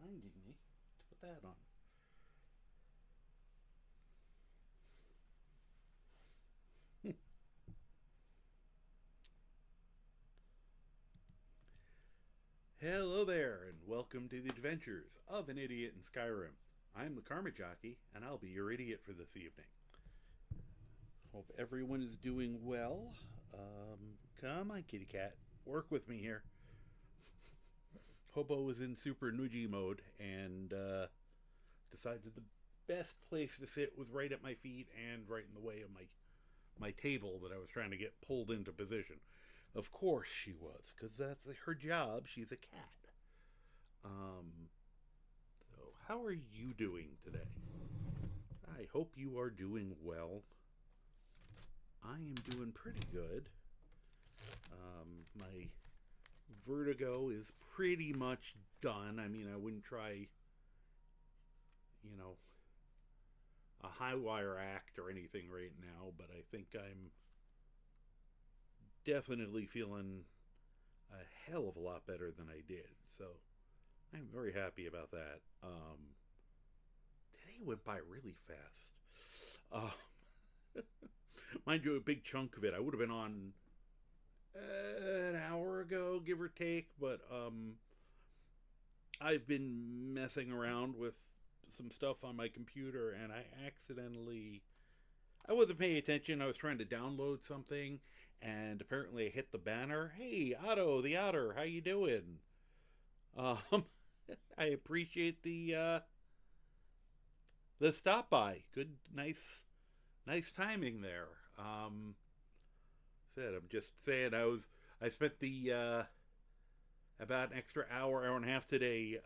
reminding me to put that on. Hello there, and welcome to the adventures of an idiot in Skyrim. I'm the Karma Jockey, and I'll be your idiot for this evening. Hope everyone is doing well. Come on, kitty cat. Work with me here. Hobo was in super nudgy mode and decided the best place to sit was right at my feet and right in the way of my table that I was trying to get pulled into position. Of course she was, because that's her job. She's a cat. Um, so, how are you doing today? I hope you are doing well. I am doing pretty good. My vertigo is pretty much done. I mean, I wouldn't try, you know, a high wire act or anything right now, but I think I'm definitely feeling a hell of a lot better than I did. So I'm very happy about that. Today went by really fast. Uh, Mind you, a big chunk of it, I would have been on an hour ago, give or take, but I've been messing around with some stuff on my computer and I wasn't paying attention. I was trying to download something, and apparently I hit the banner. Hey, Otto, the Otter, how you doing? Um, I appreciate the stop by. Good, nice timing there. Said I'm just saying I spent the about an extra hour and a half today.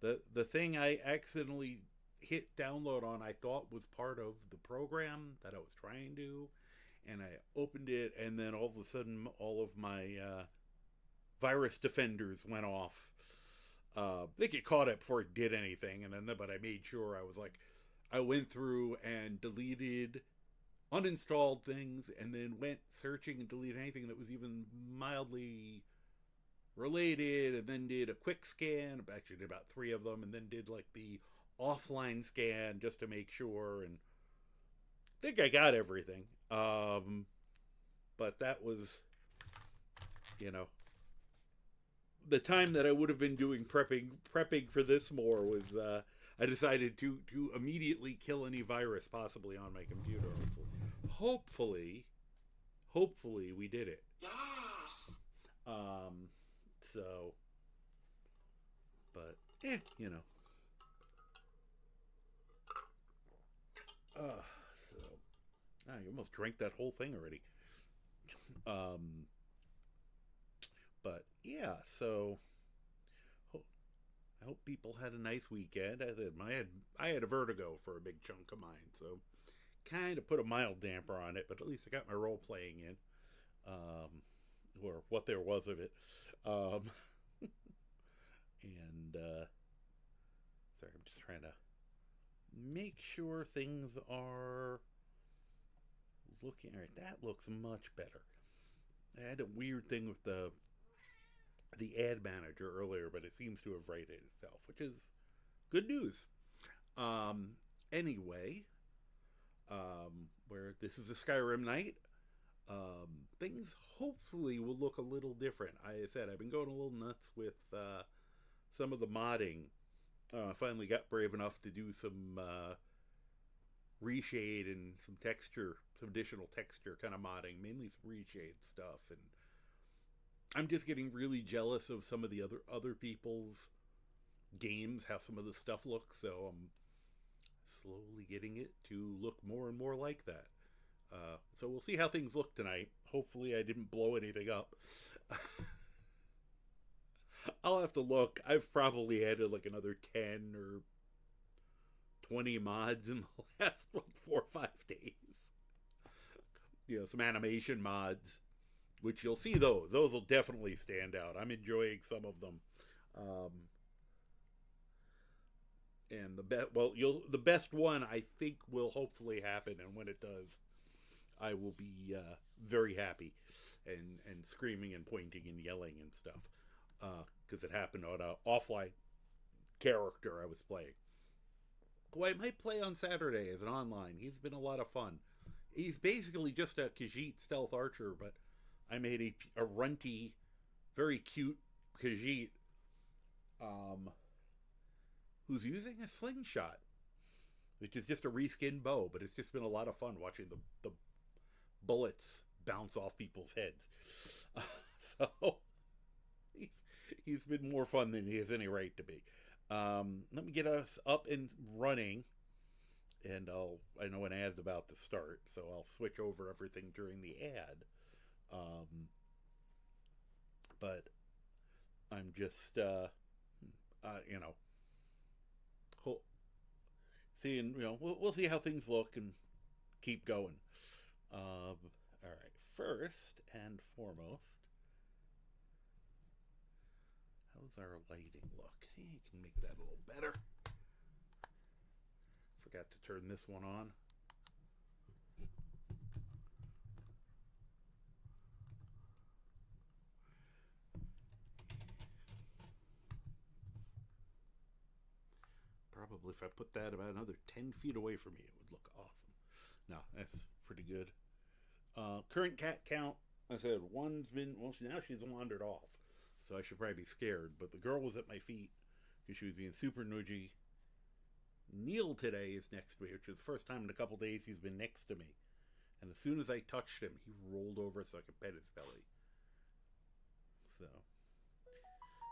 The thing I accidentally hit download on, I thought was part of the program that I was trying to, and I opened it, and then all of a sudden, all of my virus defenders went off. They get caught up before it did anything, and then but I made sure I went through and deleted uninstalled things, and then went searching and deleted anything that was even mildly related, and then did a quick scan. Actually, did about three of them, and then did like the offline scan just to make sure. And I think I got everything. But that was, you know, the time that I would have been doing prepping for this more was I decided to immediately kill any virus possibly on my computer. Hopefully, hopefully we did it. Yes. Um, so, but you know. So I almost drank that whole thing already. Um, but yeah, so I hope people had a nice weekend. I had a vertigo for a big chunk of mine, so kind of put a mild damper on it. But at least I got my role playing in, um, or what there was of it. Um, and sorry, I'm just trying to make sure things are looking all right. That looks much better. I had a weird thing with the ad manager earlier, but it seems to have righted itself, which is good news. Anyway, where this is a Skyrim night, things hopefully will look a little different. I said I've been going a little nuts with some of the modding. I finally got brave enough to do some reshade and some texture, some additional texture kind of modding, mainly some reshade stuff. And I'm just getting really jealous of some of the other people's games, how some of the stuff looks. So I'm slowly getting it to look more and more like that. So we'll see how things look tonight. Hopefully, I didn't blow anything up. I'll have to look. I've probably added like another 10 or 20 mods in the last like 4 or 5 days. You know, some animation mods, which you'll see those. Those will definitely stand out. I'm enjoying some of them. Um, and the best one I think will hopefully happen, and when it does, I will be very happy and screaming and pointing and yelling and stuff. because it happened on an offline character I was playing. Who I might play on Saturday as an online. He's been a lot of fun. He's basically just a Khajiit stealth archer, but I made a runty, very cute Khajiit who's using a slingshot, which is just a reskin bow, but it's just been a lot of fun watching the bullets bounce off people's heads. So he's, he's been more fun than he has any right to be. Let me get us up and running, and I know an ad's about to start, so I'll switch over everything during the ad. But I'm just you know, seeing, we'll see how things look and keep going. All right, first and foremost, how's our lighting look? You can make that a little better. Forgot to turn this one on. Probably if I put that about another 10 feet away from me, it would look awesome. No, that's pretty good. Current cat count, I said one's been, well, now she's wandered off. So I should probably be scared. But the girl was at my feet because she was being super nudgy. Neil today is next to me, which is the first time in a couple days he's been next to me. And as soon as I touched him, he rolled over so I could pet his belly.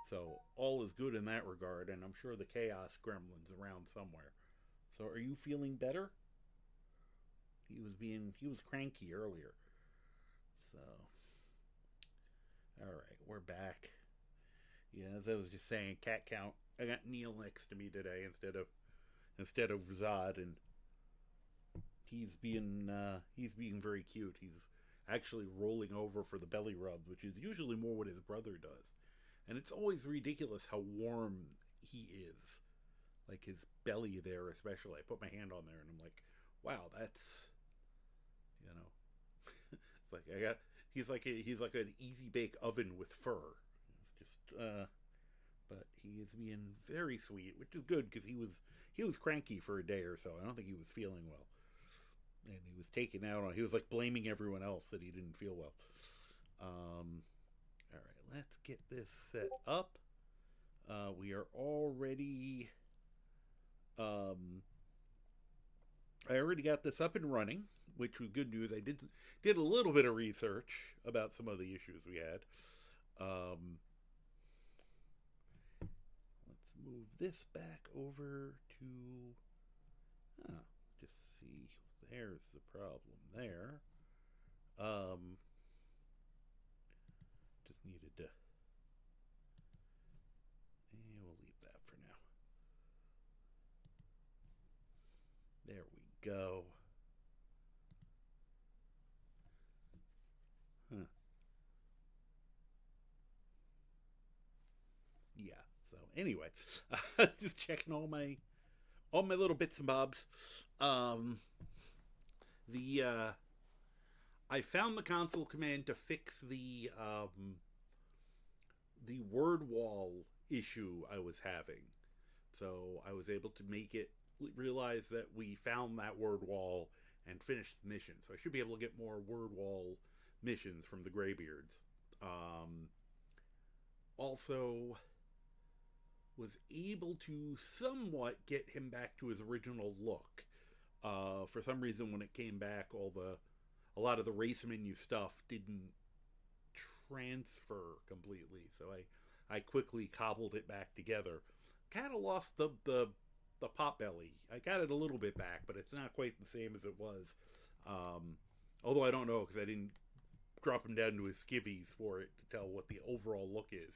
So all is good in that regard, and I'm sure the chaos gremlin's around somewhere. So are you feeling better? He was cranky earlier. So all right, we're back. Yeah, as I was just saying, cat count. I got Neil next to me today instead of Zod, and he's being very cute. He's actually rolling over for the belly rub, which is usually more what his brother does. And it's always ridiculous how warm he is. Like his belly there, especially. I put my hand on there and I'm like, wow, that's, it's like he's like an easy bake oven with fur. It's just, but he is being very sweet, which is good because he was cranky for a day or so. I don't think he was feeling well. And he was taken out on, he was like blaming everyone else that he didn't feel well. All right, let's get this set up. We are already. I already got this up and running, which was good news. I did a little bit of research about some of the issues we had. Let's move this back over to. Just see. There's the problem there. Just needed to. We'll leave that for now. There we go. Yeah. So anyway, just checking all my little bits and bobs. I found the console command to fix the word wall issue I was having. So I was able to make it realize that we found that word wall and finished the mission. So I should be able to get more word wall missions from the Greybeards. Also was able to somewhat get him back to his original look. For some reason, when it came back, a lot of the race menu stuff didn't transfer completely. So I quickly cobbled it back together. Kind of lost the pot belly. I got it a little bit back, but it's not quite the same as it was. Although I don't know, because I didn't drop him down to his skivvies for it to tell what the overall look is.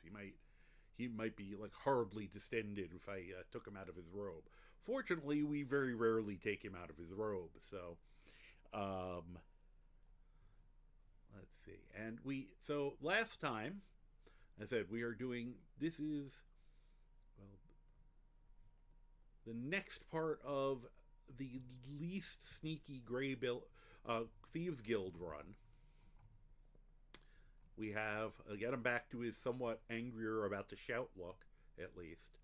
He might be like horribly distended if I took him out of his robe. Fortunately, we very rarely take him out of his robe, so let's see. And so last time I said we are doing, this is, well, the next part of the least sneaky Thieves Guild run, We have, again, I'm back to his somewhat angrier about to shout look, at least.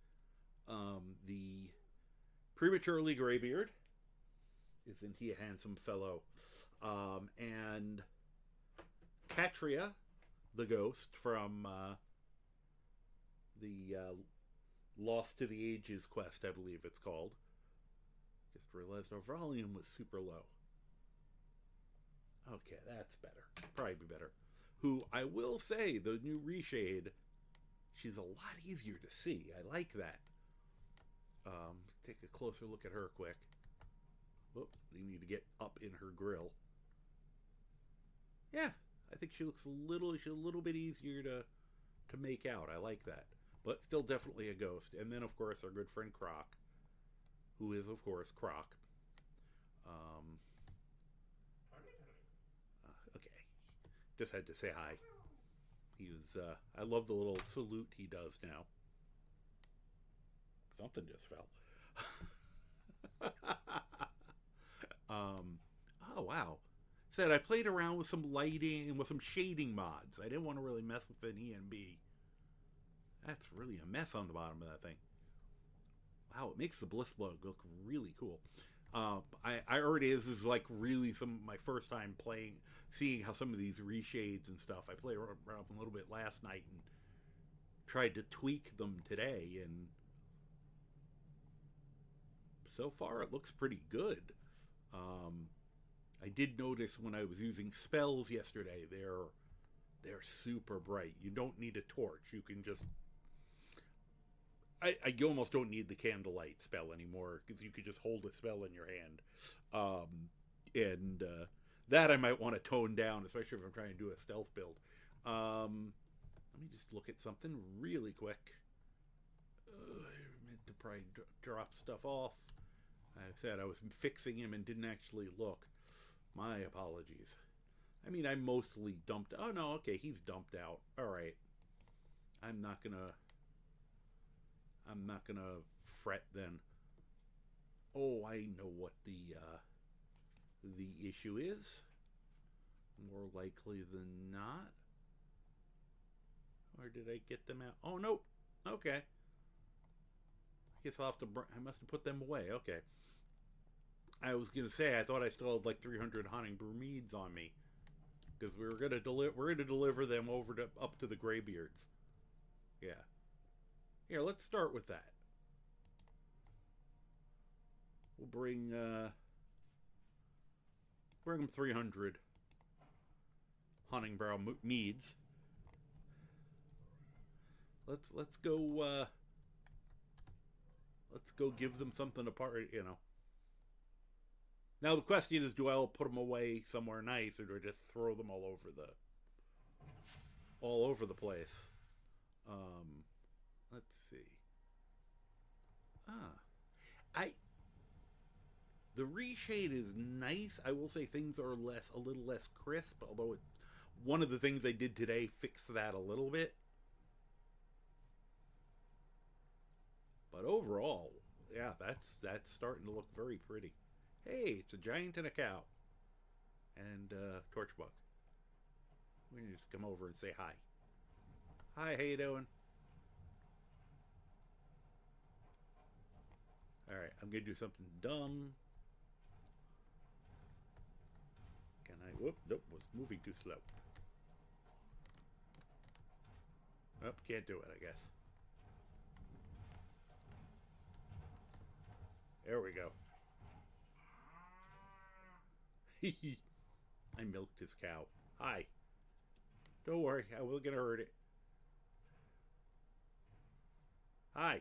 The Prematurely Greybeard. Isn't he a handsome fellow? And Katria, the ghost from the Lost to the Ages quest, I believe it's called. Just realized our volume was super low. Okay, that's better. Probably be better. Who I will say, the new reshade, she's a lot easier to see. I like that. Take a closer look at her quick. Whoop, you need to get up in her grill. Yeah, I think she looks she's a little bit easier to make out. I like that. But still definitely a ghost. And then, of course, our good friend Croc, who is, of course, Croc. Okay. Just had to say hi. He was, I love the little salute he does now. Something just fell. Oh, wow. Said I played around with some lighting and with some shading mods. I didn't want to really mess with an ENB. That's really a mess on the bottom of that thing. Wow, it makes the Bliss Bug look really cool. I already, this is like really my first time playing, seeing how some of these reshades and stuff. I played around a little bit last night and tried to tweak them today, and so far it looks pretty good. I did notice when I was using spells yesterday, they're super bright. You don't need a torch. You can just I almost don't need the candlelight spell anymore, because you could just hold a spell in your hand. And that I might want to tone down, especially if I'm trying to do a stealth build. Let me just look at something really quick. I meant to probably drop stuff off. I said I was fixing him and didn't actually look. My apologies. I mean, I mostly dumped... Oh, no, okay, he's dumped out. All right. I'm not gonna fret then. Oh, I know what the issue is. More likely than not. Or did I get them out? Oh, nope. Okay. I guess I'll have to... I must have put them away. Okay. I was gonna say, I thought I still had like 300 hunting bromedes on me, because we're gonna deliver them over to up to the Greybeards. Yeah. Here, let's start with that. We'll bring them 300 hunting bromedes. Let's go give them something to part. You know. Now the question is, do I put them away somewhere nice, or do I just throw them all over the place? Let's see. The reshade is nice. I will say things are a little less crisp, although one of the things I did today fixed that a little bit. But overall, yeah, that's starting to look very pretty. Hey, it's a giant and a cow. And Torchbug. We need to come over and say hi. Hi, how you doing? Alright, I'm going to do something dumb. Can I... Whoop, nope, was moving too slow. Oh, can't do it, I guess. There we go. I milked his cow. Hi. Don't worry, I will get hurt it. Hi.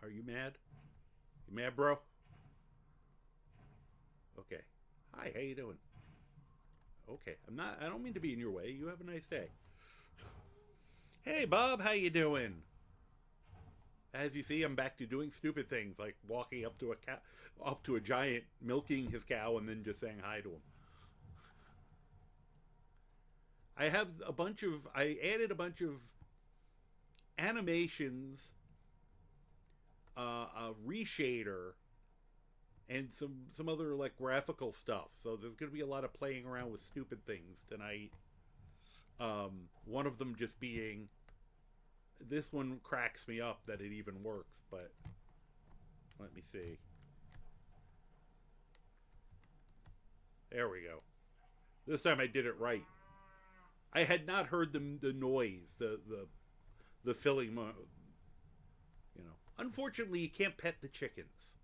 Are you mad? You mad, bro? Okay. Hi, how you doing? Okay, I don't mean to be in your way. You have a nice day. Hey, Bob, how you doing? As you see, I'm back to doing stupid things, like walking up to a giant, milking his cow, and then just saying hi to him. I added a bunch of animations, a reshader, and some other like graphical stuff. So there's going to be a lot of playing around with stupid things tonight. One of them just being, this one cracks me up that it even works, but let me see. There we go. This time I did it right. I had not heard the noise, the filling. You know, unfortunately, you can't pet the chickens.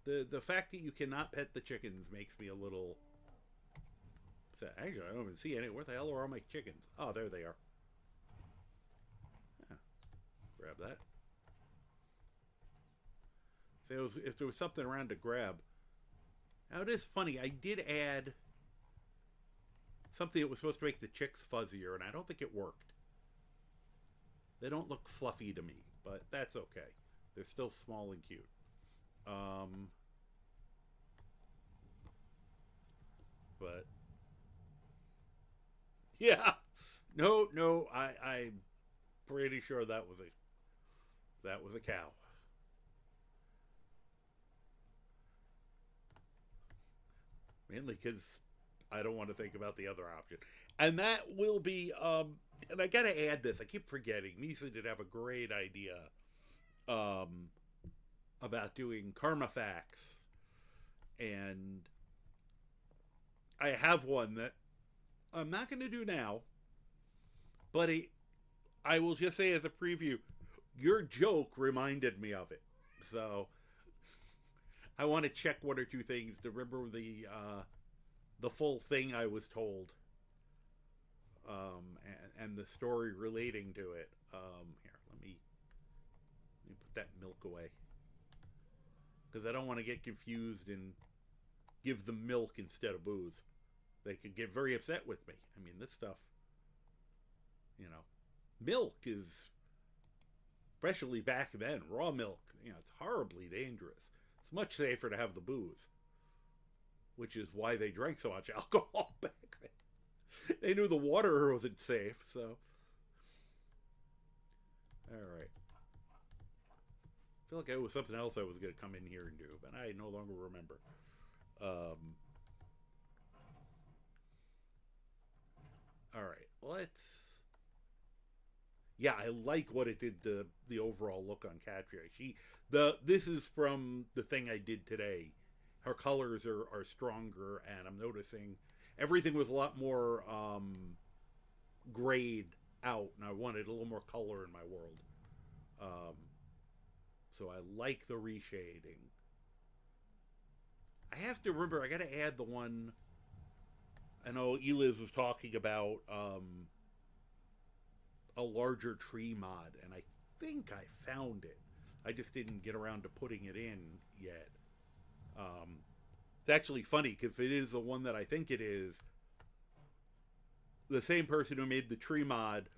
The fact that you cannot pet the chickens makes me a little sad. Actually, I don't even see any. Where the hell are all my chickens? Oh, there they are. Yeah, grab that. So if there was something around to grab. Now it is funny. I did add something that was supposed to make the chicks fuzzier, and I don't think it worked. They don't look fluffy to me, but that's okay. They're still small and cute. But yeah, no, I'm pretty sure that was a cow. Mainly because I don't want to think about the other option, and that will be. And I gotta add this. I keep forgetting. Misa did have a great idea um, about doing karma facts, and I have one that I'm not going to do now, but I will just say as a preview, your joke reminded me of it. So I want to check one or two things to remember the full thing I was told, and the story relating to it. Here, let me put that milk away because I don't want to get confused and give them milk instead of booze. They could get very upset with me. I mean, this stuff, you know, milk is, especially back then, raw milk, you know, it's horribly dangerous. It's much safer to have the booze, which is why they drank so much alcohol back then. They knew the water wasn't safe, so. All right. I feel like it was something else I was going to come in here and do, but I no longer remember. Um, all right, let's. Yeah, I like what it did to the overall look on Katria. This is from the thing I did today. Her colors are stronger, and I'm noticing everything was a lot more grayed out, and I wanted a little more color in my world. Um, so I like the reshading. I have to remember, I got to add the one. I know Eliz was talking about a larger tree mod, and I think I found it. I just didn't get around to putting it in yet. Um, it's actually funny because it is the one that I think it is. The same person who made the tree mod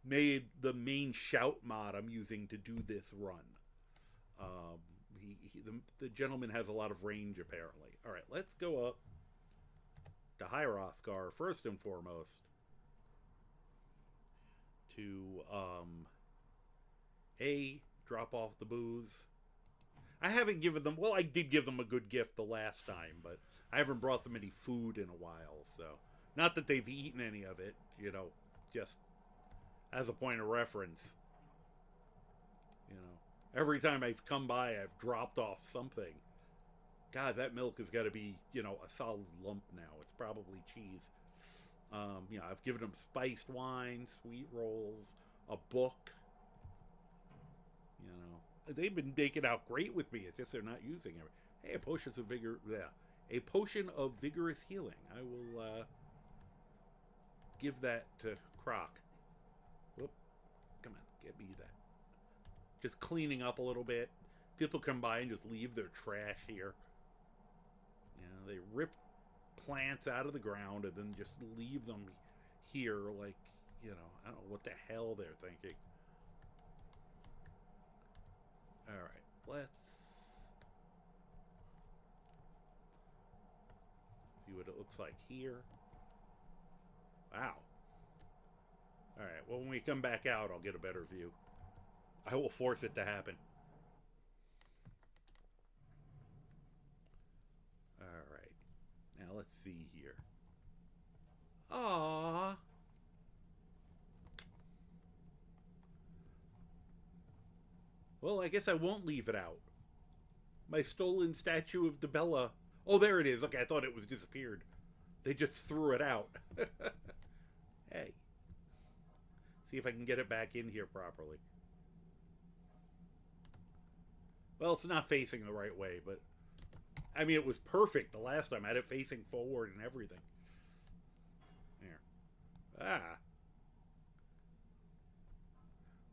made the main shout mod I'm using to do this run. The gentleman has a lot of range apparently. All right, let's go up to Hrothgar first and foremost to drop off the booze. I haven't given them. Well, I did give them a good gift the last time, but I haven't brought them any food in a while. So, not that they've eaten any of it, you know, just as a point of reference. You know, every time I've come by, I've dropped off something. God, that milk has got to be, you know, a solid lump now. It's probably cheese. You know, I've given them spiced wine, sweet rolls, a book. You know, they've been making out great with me. It's just they're not using it. Hey, a potion of vigor. Yeah, a potion of vigorous healing. I will give that to Croc. Whoop! Come on, get me that. Just cleaning up a little bit. People come by and just leave their trash here. You know, they rip plants out of the ground and then just leave them here like, you know, I don't know what the hell they're thinking. Alright, let's see what it looks like here. Wow. Alright, well, when we come back out, I'll get a better view. I will force it to happen. Alright. Now let's see here. Aww. Well, I guess I won't leave it out. My stolen statue of Debella. Oh, there it is. Okay, I thought it was disappeared. They just threw it out. Hey. See if I can get it back in here properly. Well, it's not facing the right way, but... I mean, it was perfect the last time. I had it facing forward and everything. There. Ah.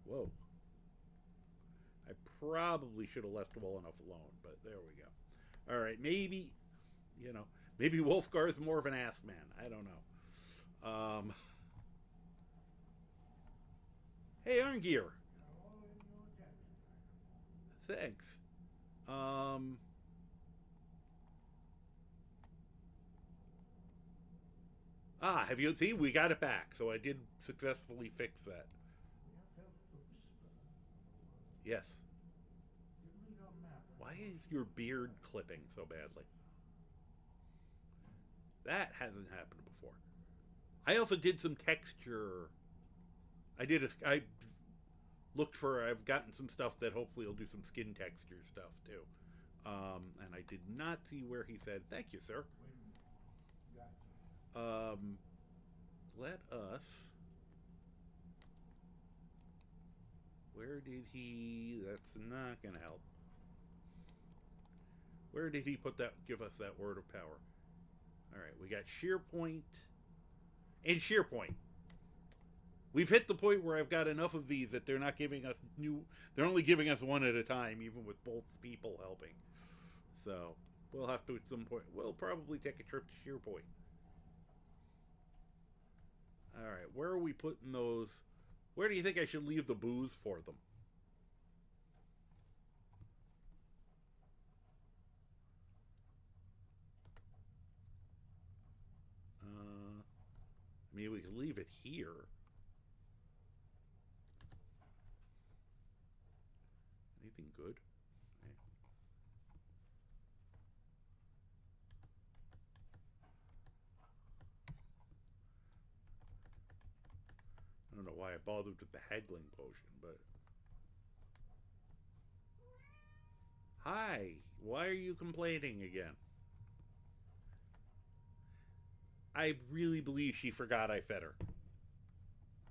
Whoa. I probably should have left well enough alone, but there we go. Alright, maybe... You know, maybe Wolfgar's more of an ass man. I don't know. Hey, Arngeir. Thanks. Have you see? We got it back, so I did successfully fix that. Yes. Why is your beard clipping so badly? That hasn't happened before. I also did some texture. I looked for, I've gotten some stuff that hopefully will do some skin texture stuff too. And I did not see where he said, thank you, sir. Let us, where did he, that's not gonna help. Where did he put that, give us that word of power? Alright, we got shear point and shear point. We've hit the point where I've got enough of these that they're not giving us they're only giving us one at a time, even with both people helping. So, we'll have to at some point, we'll probably take a trip to shear point. Alright, where are we putting those? Where do you think I should leave the booze for them? I mean, we could leave it here. Anything good? I don't know why I bothered with the haggling potion, but... Hi! Why are you complaining again? I really believe she forgot I fed her.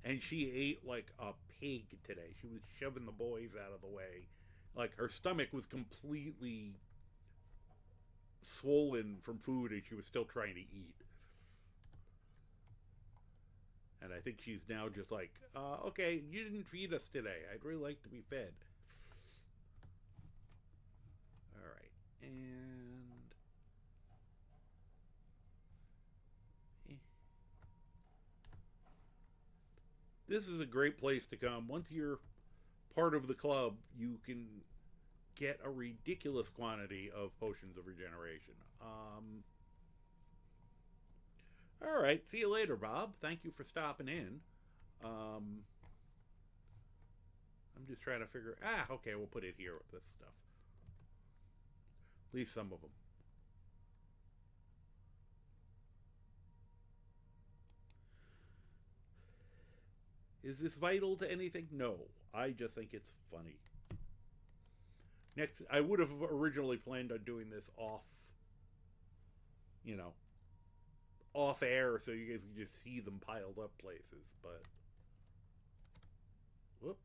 And she ate like a pig today. She was shoving the boys out of the way. Like, her stomach was completely swollen from food and she was still trying to eat. And I think she's now just like, okay, you didn't feed us today. I'd really like to be fed. Alright, and... This is a great place to come. Once you're part of the club, you can get a ridiculous quantity of potions of regeneration. Alright, see you later, Bob. Thank you for stopping in. I'm just trying to figure... okay, we'll put it here with this stuff. At least some of them. Is this vital to anything? No. I just think it's funny. Next, I would have originally planned on doing this off, you know, off air so you guys can just see them piled up places, but... Whoop.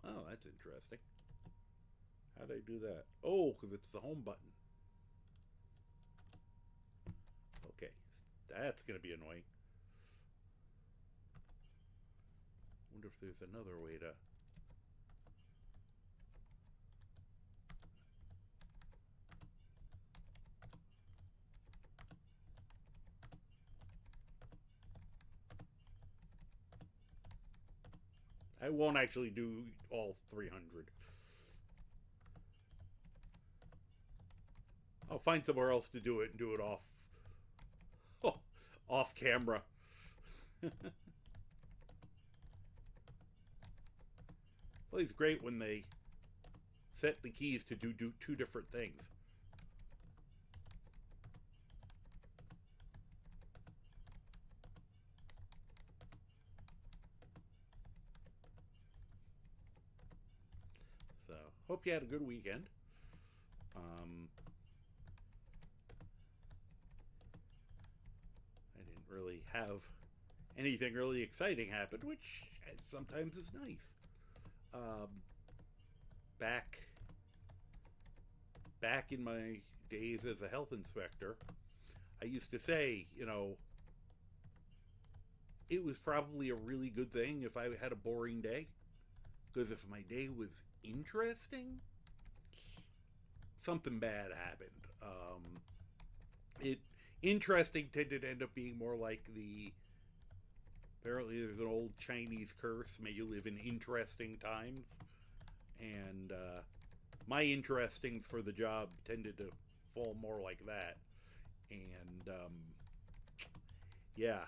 Oh, that's interesting. How'd I do that? Oh, because it's the home button. Okay. That's going to be annoying. I wonder if there's another way to... I won't actually do all 300. I'll find somewhere else to do it and do it off camera. Well, it's great when they set the keys to do two different things. So, hope you had a good weekend. Um, I didn't really have anything really exciting happen, which sometimes is nice. Um, back back in my days as a health inspector, I used to say, it was probably a really good thing if I had a boring day. Because if my day was interesting, something bad happened. It interesting tended to end up being more like the apparently there's an old Chinese curse: may you live in interesting times. And my interestings for the job tended to fall more like that. And yeah,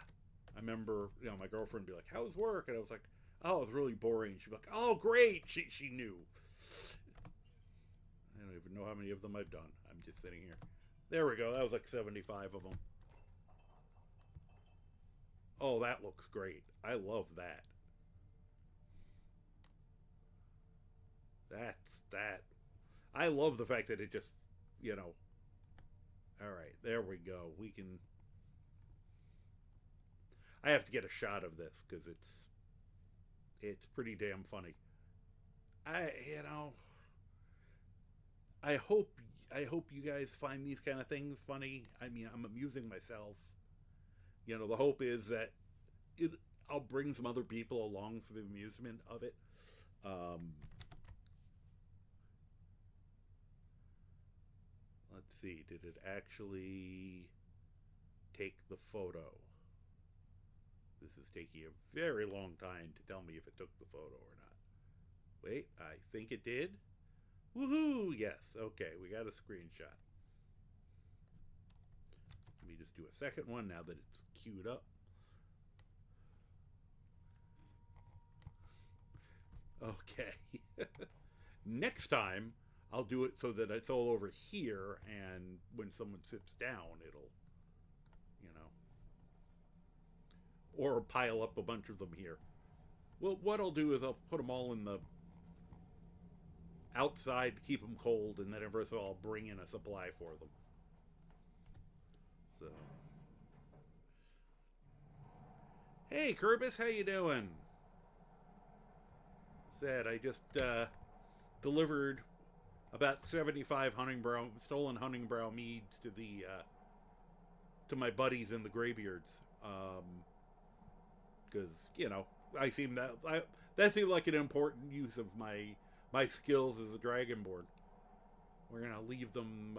I remember, my girlfriend would be like, "How's work?" And I was like, "Oh, it's really boring." She'd be like, "Oh, great." She knew. I don't even know how many of them I've done. I'm just sitting here. There we go. That was like 75 of them. Oh, that looks great. I love that. That's that. I love the fact that it just, you know. All right, there we go. We can. I have to get a shot of this because it's pretty damn funny. I you know I hope I hope you guys find these kind of things funny. I mean, I'm amusing myself. The hope is that it I'll bring some other people along for the amusement of it. Um, let's see, did it actually take the photo? This is taking a very long time to tell me if it took the photo or not. Wait, I think it did. Woohoo! Yes. Okay, we got a screenshot. Let me just do a second one now that it's queued up. Okay. Next time, I'll do it so that it's all over here, and when someone sits down, it'll, you know, or pile up a bunch of them here. Well, what I'll do is I'll put them all in the outside, keep them cold, and then every so I'll bring in a supply for them. So, hey, Kerbis, how you doing? Said I just delivered about 75 stolen hunting brow meads to the to my buddies in the Greybeards, because I seem that seemed like an important use of my skills as a dragonborn. We're gonna leave them.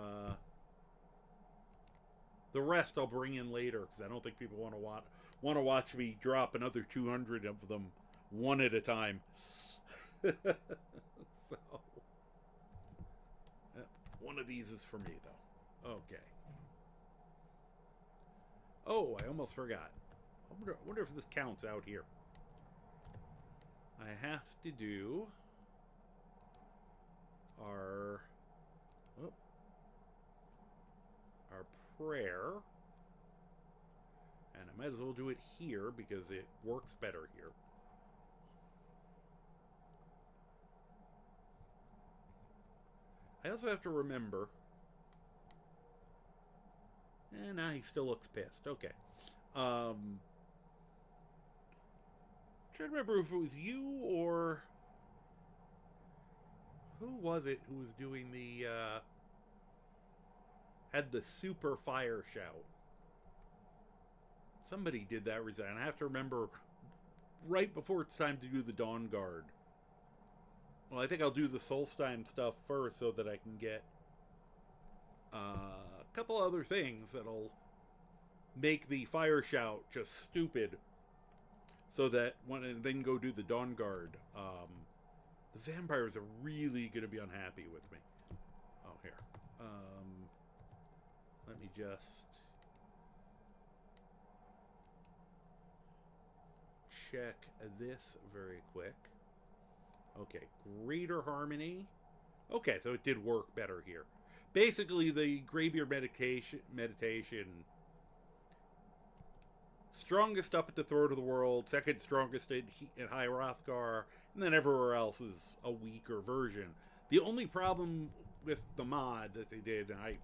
The rest I'll bring in later because I don't think people want to watch me drop another 200 of them one at a time. So one of these is for me though. Okay. Oh, I almost forgot. I wonder if this counts out here. I have to do our oh, our prayer, and I might as well do it here because it works better here. I also have to remember. And now he still looks pissed. Okay. Trying to remember if it was you or who was it who was doing the had the super fire shout. Somebody did that resign. I have to remember right before it's time to do the Dawn Guard. Well, I think I'll do the Solstein stuff first so that I can get a couple other things that'll make the fire shout just stupid, so that when I then go do the Dawn Guard, the vampires are really going to be unhappy with me. Oh, here. Let me just check this very quick. Okay, greater harmony. Okay, so it did work better here. Basically, the Greybeard meditation strongest up at the throat of the world, second strongest in High Rothgar, and then everywhere else is a weaker version. The only problem with the mod that they did, and I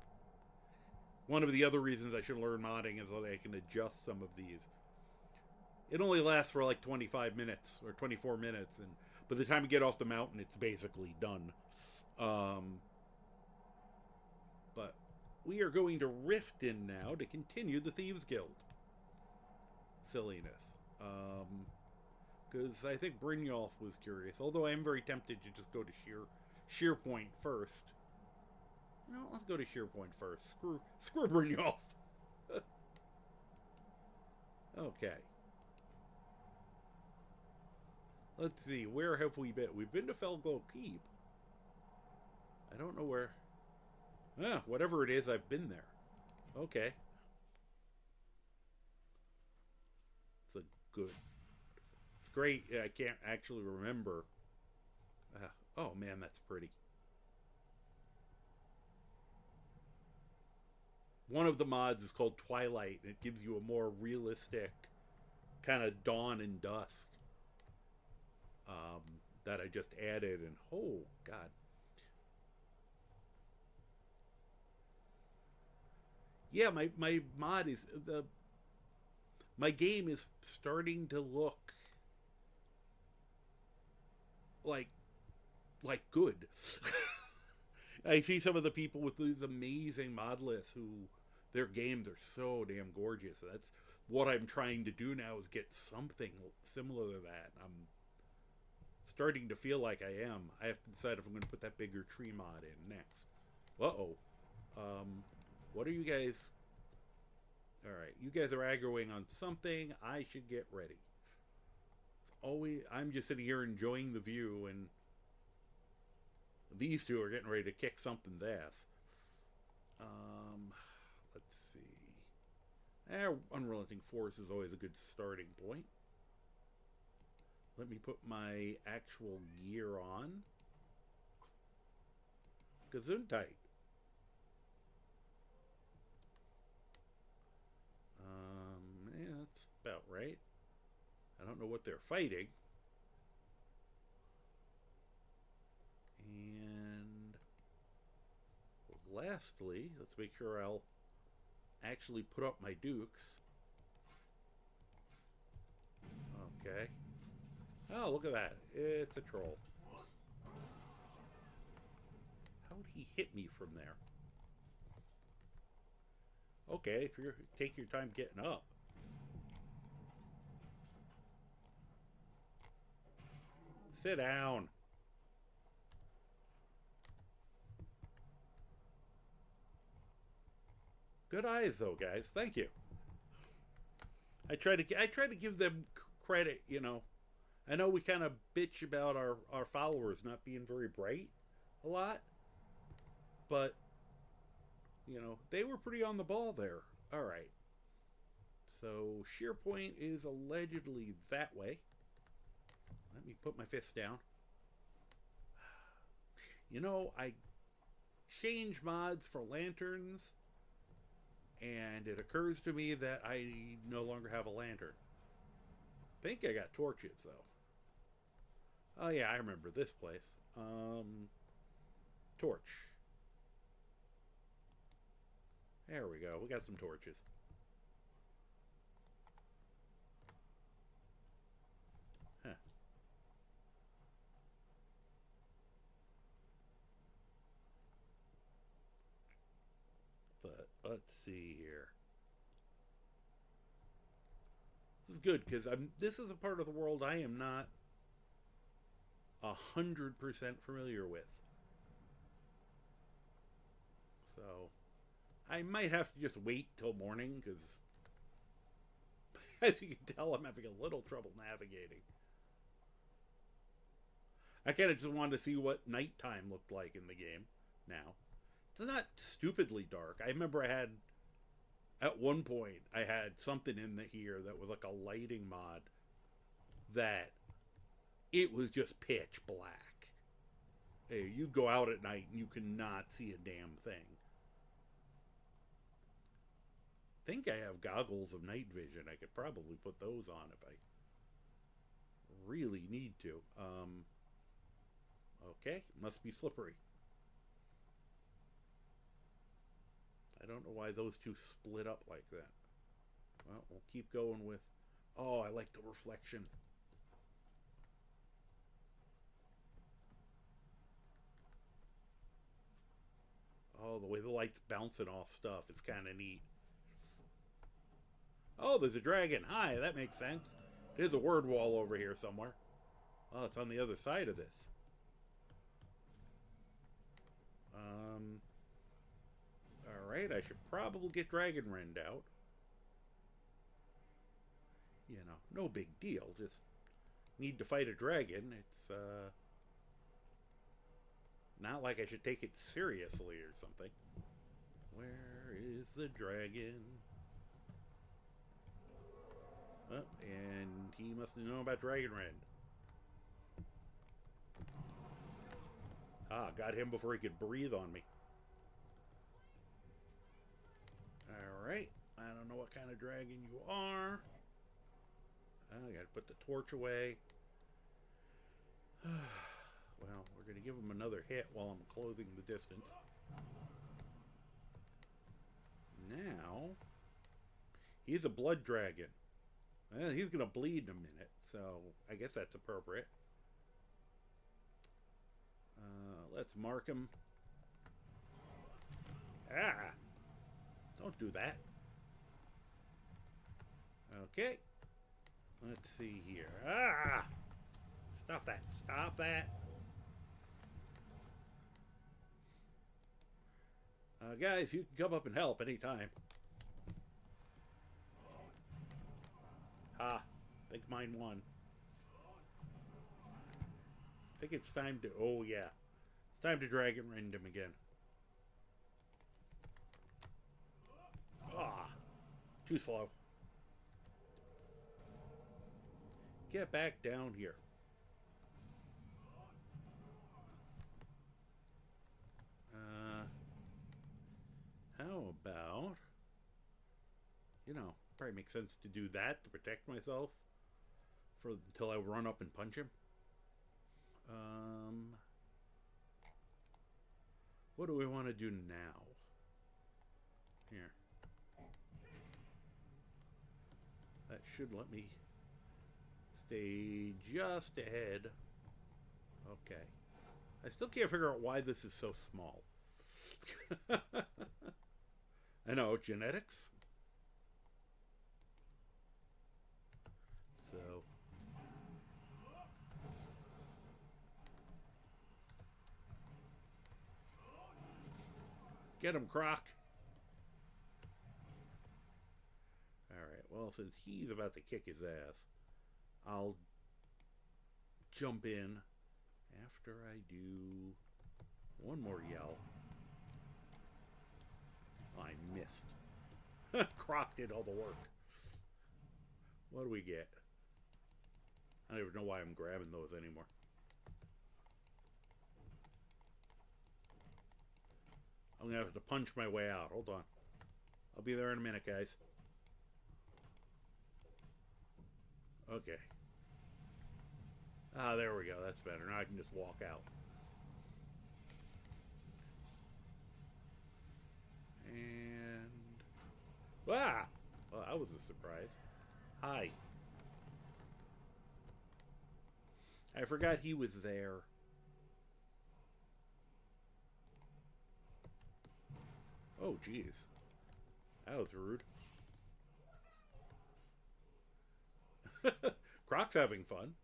one of the other reasons I should learn modding is that I can adjust some of these. It only lasts for like 25 minutes or 24 minutes, and by the time you get off the mountain, it's basically done. But we are going to Rift in now to continue the Thieves Guild silliness. Because I think Brynjolf was curious, although I am very tempted to just go to Sheerpoint first. No, let's go to Sheerpoint first. Screw Brynjolf. Okay. Let's see, where have we been? We've been to Felglow Keep. I don't know where. Whatever it is, I've been there. Okay. It's a good. It's great. I can't actually remember. Oh man, that's pretty. One of the mods is called Twilight, and it gives you a more realistic kind of dawn and dusk that I just added. And oh god, yeah, my mod is my game is starting to look like good. I see some of the people with these amazing mod lists who their games are so damn gorgeous. That's what I'm trying to do now, is get something similar to that. I'm starting to feel like I am. I have to decide if I'm going to put that bigger tree mod in next. Uh-oh. What are you guys? Alright, you guys are aggroing on something. I should get ready. I'm just sitting here enjoying the view, and these two are getting ready to kick something's ass. Let's see. Unrelenting Force is always a good starting point. Let me put my actual gear on. Gesundheit. Yeah, that's about right. I don't know what they're fighting. And lastly, let's make sure I'll actually put up my dukes. Okay. Oh, look at that. It's a troll. How would he hit me from there? Okay, if you take your time getting up. Sit down. Good eyes, though, guys. Thank you. I try to give them credit. You know, I know we kind of bitch about our followers not being very bright a lot, but you know, they were pretty on the ball there. All right. So Sheerpoint is allegedly that way. Let me put my fist down. You know, I change mods for lanterns, and it occurs to me that I no longer have a lantern. I think I got torches, though. Oh, yeah, I remember this place. Torch. There we go. We got some torches. Huh. But let's see here. This is good because this is a part of the world I am not 100% familiar with. So I might have to just wait till morning because, as you can tell, I'm having a little trouble navigating. I kind of just wanted to see what nighttime looked like in the game now. It's not stupidly dark. I remember at one point, I had something in here that was like a lighting mod that it was just pitch black. Hey, you go out at night and you cannot see a damn thing. I think I have goggles of night vision. I could probably put those on if I really need to. Okay, must be slippery. I don't know why those two split up like that. Well, we'll keep going with... Oh, I like the reflection. Oh, the way the light's bouncing off stuff. It's kind of neat. Oh, there's a dragon. Hi, that makes sense. There's a word wall over here somewhere. Oh, it's on the other side of this. Alright, I should probably get Dragon Rend out. You know, no big deal. Just need to fight a dragon. It's, not like I should take it seriously or something. Where is the dragon? Oh, and he must have known about Dragon Rend. Ah, got him before he could breathe on me. Alright, I don't know what kind of dragon you are. I gotta put the torch away. Well, we're gonna give him another hit while I'm closing the distance. Now, he's a blood dragon. Well, he's gonna bleed in a minute, so I guess that's appropriate. Let's mark him. Ah! Don't do that. Okay. Let's see here. Ah! Stop that. Stop that. Guys, you can come up and help anytime. Ah, I think mine won. I think it's time to... Oh, yeah. It's time to Dragon Rend him again. Ah, too slow. Get back down here. How about... You know, probably makes sense to do that to protect myself until I run up and punch him. What do we want to do now? Here. That should let me stay just ahead. Okay. I still can't figure out why this is so small. I know, genetics. So... Get him, Croc. Alright, well, since he's about to kick his ass, I'll jump in after I do one more yell. I missed. Croc did all the work. What do we get? I don't even know why I'm grabbing those anymore. I'm going to have to punch my way out. Hold on. I'll be there in a minute, guys. Okay. Ah, there we go. That's better. Now I can just walk out. And... Ah! Well, that was a surprise. Hi. I forgot he was there. Oh, jeez. That was rude. Croc's having fun.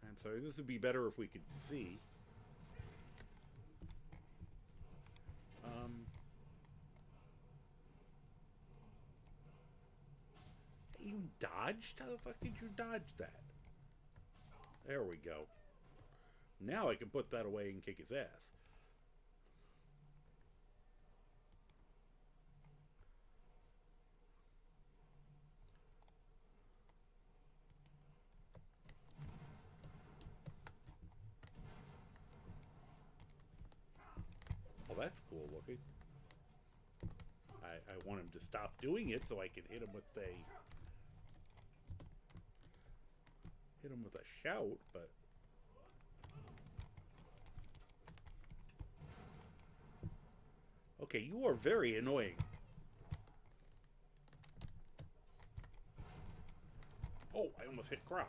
I'm sorry, this would be better if we could see. You dodged? How the fuck did you dodge that? There we go. Now I can put that away and kick his ass. Well, that's cool looking. I want him to stop doing it so I can hit him with a... hit him with a shout, but... Okay, you are very annoying. Oh, I almost hit Croc.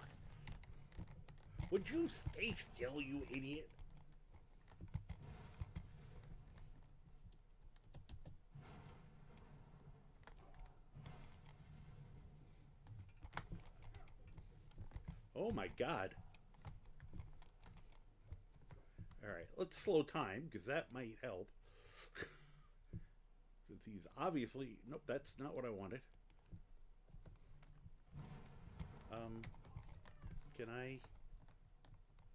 Would you stay still, you idiot? Oh my god. Alright, let's slow time, because that might help. Since he's obviously... Nope, that's not what I wanted. Can I...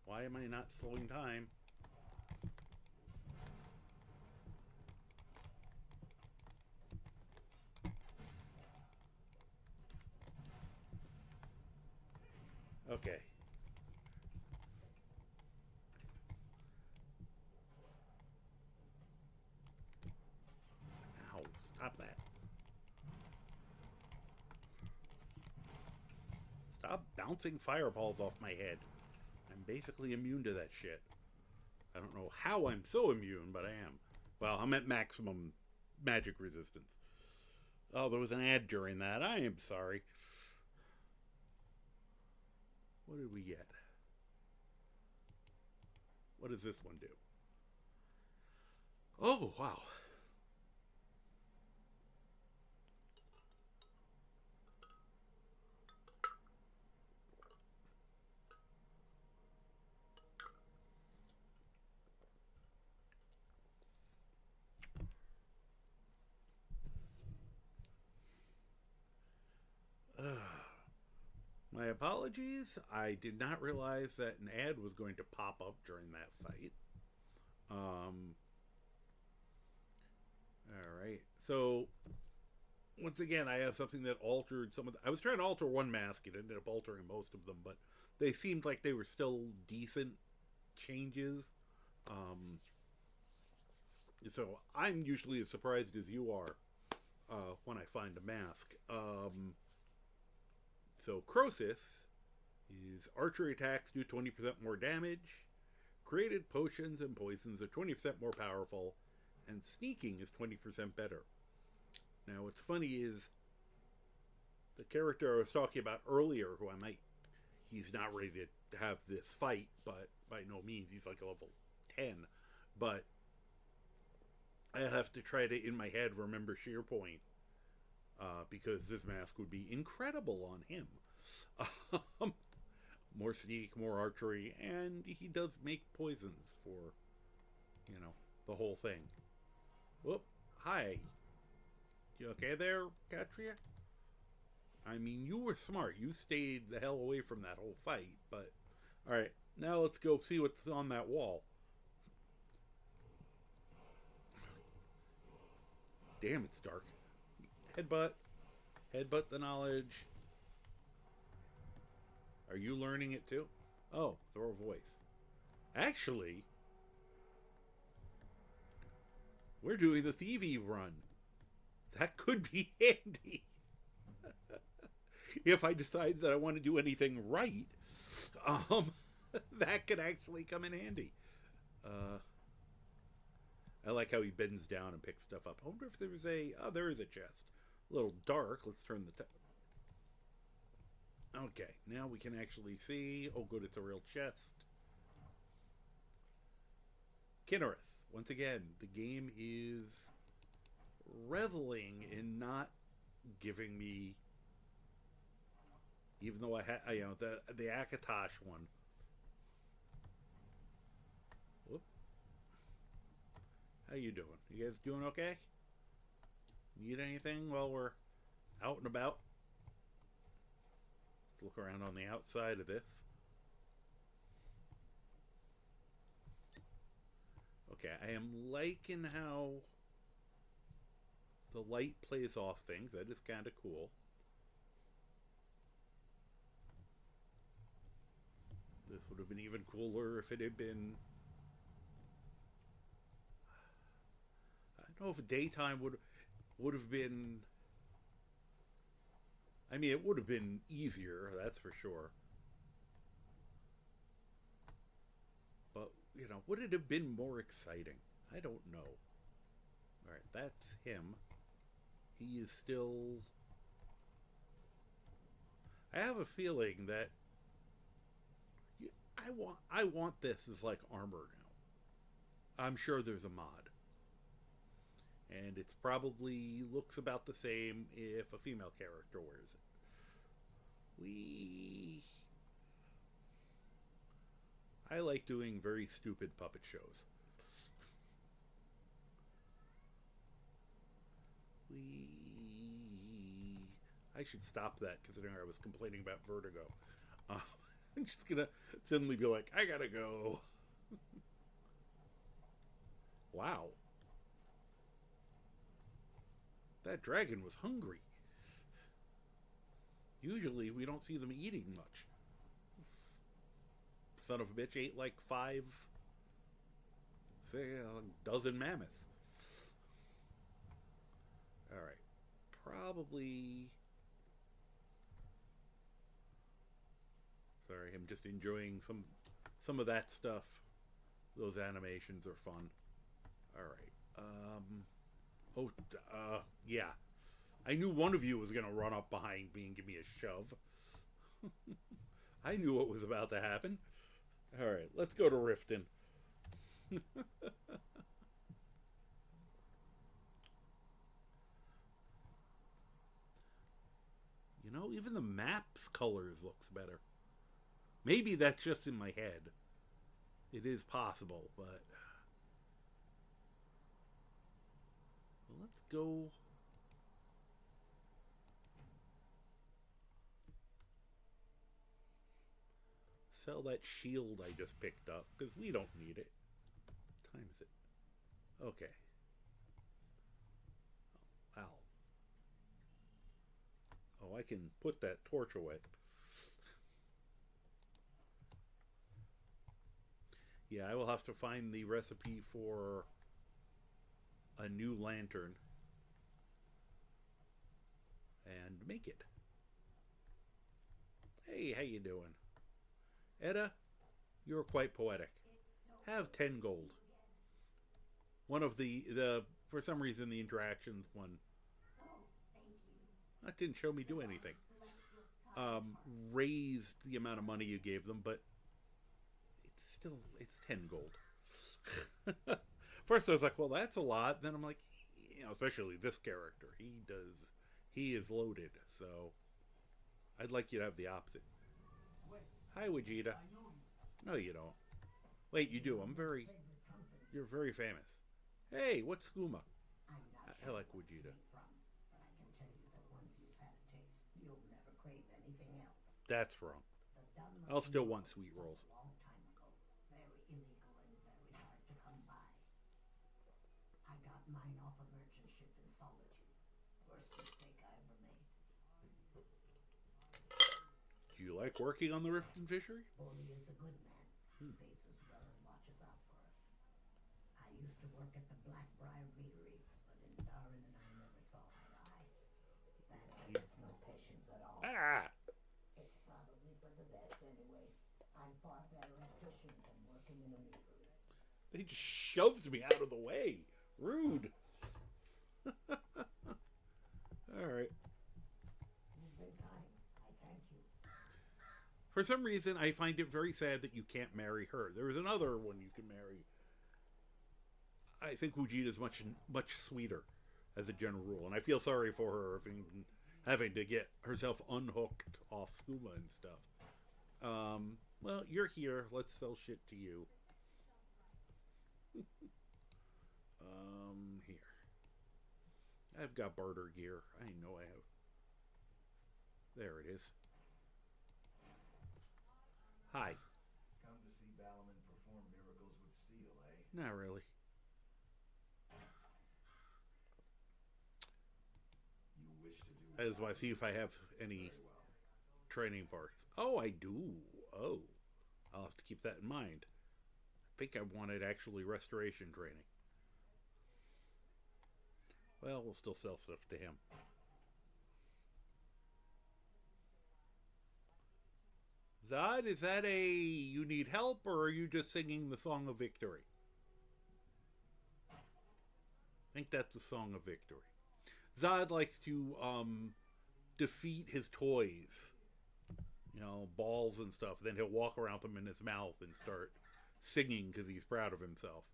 Why am I not slowing time? Okay. Ow, stop that. Stop bouncing fireballs off my head. I'm basically immune to that shit. I don't know how I'm so immune, but I am. Well, I'm at maximum magic resistance. Oh, there was an ad during that. I am sorry. What did we get? What does this one do? Oh, wow. My apologies. I did not realize that an ad was going to pop up during that fight. All right. So, once again, I have something that altered some of the... I was trying to alter one mask. It ended up altering most of them, but they seemed like they were still decent changes. So, I'm usually as surprised as you are when I find a mask. So Croesus is archery attacks do 20% more damage, created potions and poisons are 20% more powerful, and sneaking is 20% better. Now what's funny is the character I was talking about earlier, who he's not ready to have this fight, but by no means, he's like a level 10, but I have to try to, in my head, remember Sheerpoint. Because this mask would be incredible on him. More sneak, more archery, and he does make poisons for, the whole thing. Whoop, hi. You okay there, Katria? I mean, you were smart. You stayed the hell away from that whole fight, but... Alright, now let's go see what's on that wall. Damn, it's dark. Headbutt. Headbutt the knowledge. Are you learning it too? Oh, throw a voice. Actually, we're doing the Thievy run. That could be handy. If I decide that I want to do anything right, that could actually come in handy. I like how he bends down and picks stuff up. I wonder if there was there is a chest. A little dark. Let's turn the... Okay, now we can actually see. Oh, good, it's a real chest. Kinnereth. Once again, the game is reveling in not giving me... Even though I had, the Akatosh one. Whoop. How you doing? You guys doing okay? Need anything while we're out and about? Let's look around on the outside of this. Okay, I am liking how the light plays off things. That is kind of cool. This would have been even cooler if it had been... I don't know if daytime would have been... I mean, it would have been easier, that's for sure. would it have been more exciting? I don't know. All right, that's him. He is still. I have a feeling that I want this as like armor now. I'm sure there's a mod, and it's probably looks about the same if a female character wears it. We I like doing very stupid puppet shows. We I should stop that considering I was complaining about vertigo. Uh, I'm just gonna suddenly be like, I gotta go. Wow, that dragon was hungry. Usually we don't see them eating much. Son of a bitch ate like five, say, a dozen mammoths. All right, probably. Sorry, I'm just enjoying some of that stuff. Those animations are fun. All right. Oh, yeah. I knew one of you was gonna run up behind me and give me a shove. I knew what was about to happen. All right, let's go to Riften. Even the map's colors looks better. Maybe that's just in my head. It is possible, but let's go. Sell that shield I just picked up because we don't need it. What time is it? Okay. Oh, ow. Oh, I can put that torch away. Yeah, I will have to find the recipe for a new lantern and make it. Hey, how you doing? Edda, you're quite poetic. Have 10 gold. One of the for some reason the interactions one that didn't show me do anything. Raised the amount of money you gave them, but it's 10 gold. First I was like, well, that's a lot. Then I'm like, especially this character, he is loaded. So I'd like you to have the opposite. Hi, Vegeta. No, you don't. Wait, you do. You're very famous. Hey, what's skooma? I like Vegeta. That's wrong. I'll still want sweet rolls. Mine off a merchant ship in Solitude. Worst mistake I ever made. Do you like working on the Riften fishery? Bully is a good man. He pays us well and watches out for us. I used to work at the Blackbriar meadery, but Darin and I never saw eye to eye. That man has no patience at all. Ah! It's probably for the best anyway. I'm far better at fishing than working in a meadery. They just shoved me out of the way. Rude. Alright. You've been kind. I thank you. For some reason, I find it very sad that you can't marry her. There is another one you can marry. I think Vegeta is much sweeter as a general rule, and I feel sorry for her having to get herself unhooked off scuba and stuff. Well, you're here. Let's sell shit to you. Here. I've got barter gear. I know I have. There it is. Hi. Come to see Valaman perform miracles with steel, eh? Not really. You wish to do. I just want to see if I have any training parts. Oh, I do. Oh. I'll have to keep that in mind. I think I wanted actually restoration training. Well, we'll still sell stuff to him. Zod, is that a you need help, or are you just singing the song of victory? I think that's the song of victory. Zod likes to defeat his toys, balls and stuff. Then he'll walk around them in his mouth and start singing because he's proud of himself.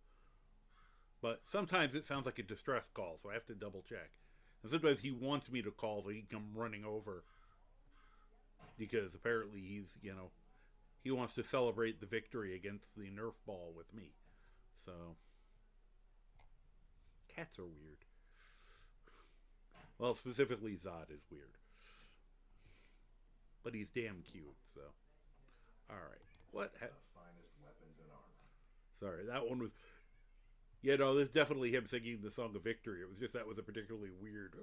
But sometimes it sounds like a distress call, so I have to double check. And sometimes he wants me to call so he can come running over because apparently he wants to celebrate the victory against the Nerf ball with me. So cats are weird. Well, specifically Zod is weird. But he's damn cute, so. Alright. The finest weapons and armor. Sorry, that one was. Yeah, no, this is definitely him singing the song of victory. It was just that was a particularly weird.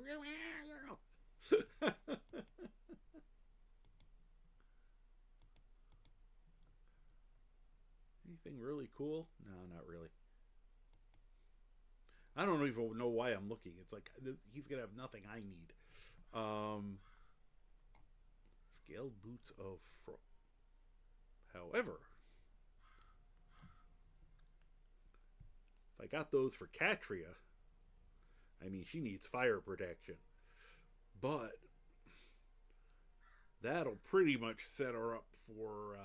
Anything really cool? No, not really. I don't even know why I'm looking. It's like he's gonna have nothing I need. Scaled boots of However, if I got those for Katria, I mean she needs fire protection, but that'll pretty much set her up for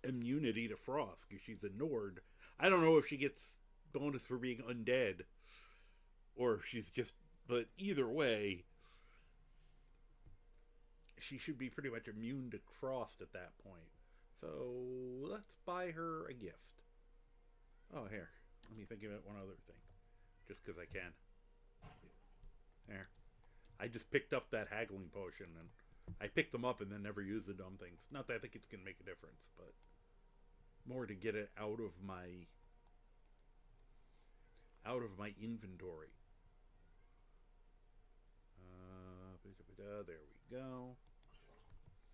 immunity to frost because she's a Nord. I don't know if she gets bonus for being undead or if she's just, but either way she should be pretty much immune to frost at that point. So let's buy her a gift. Oh, here, let me think about one other thing just because I can. There, I just picked up that haggling potion and I picked them up and then never used the dumb things. Not that I think it's gonna make a difference, but more to get it out of my inventory. There we go.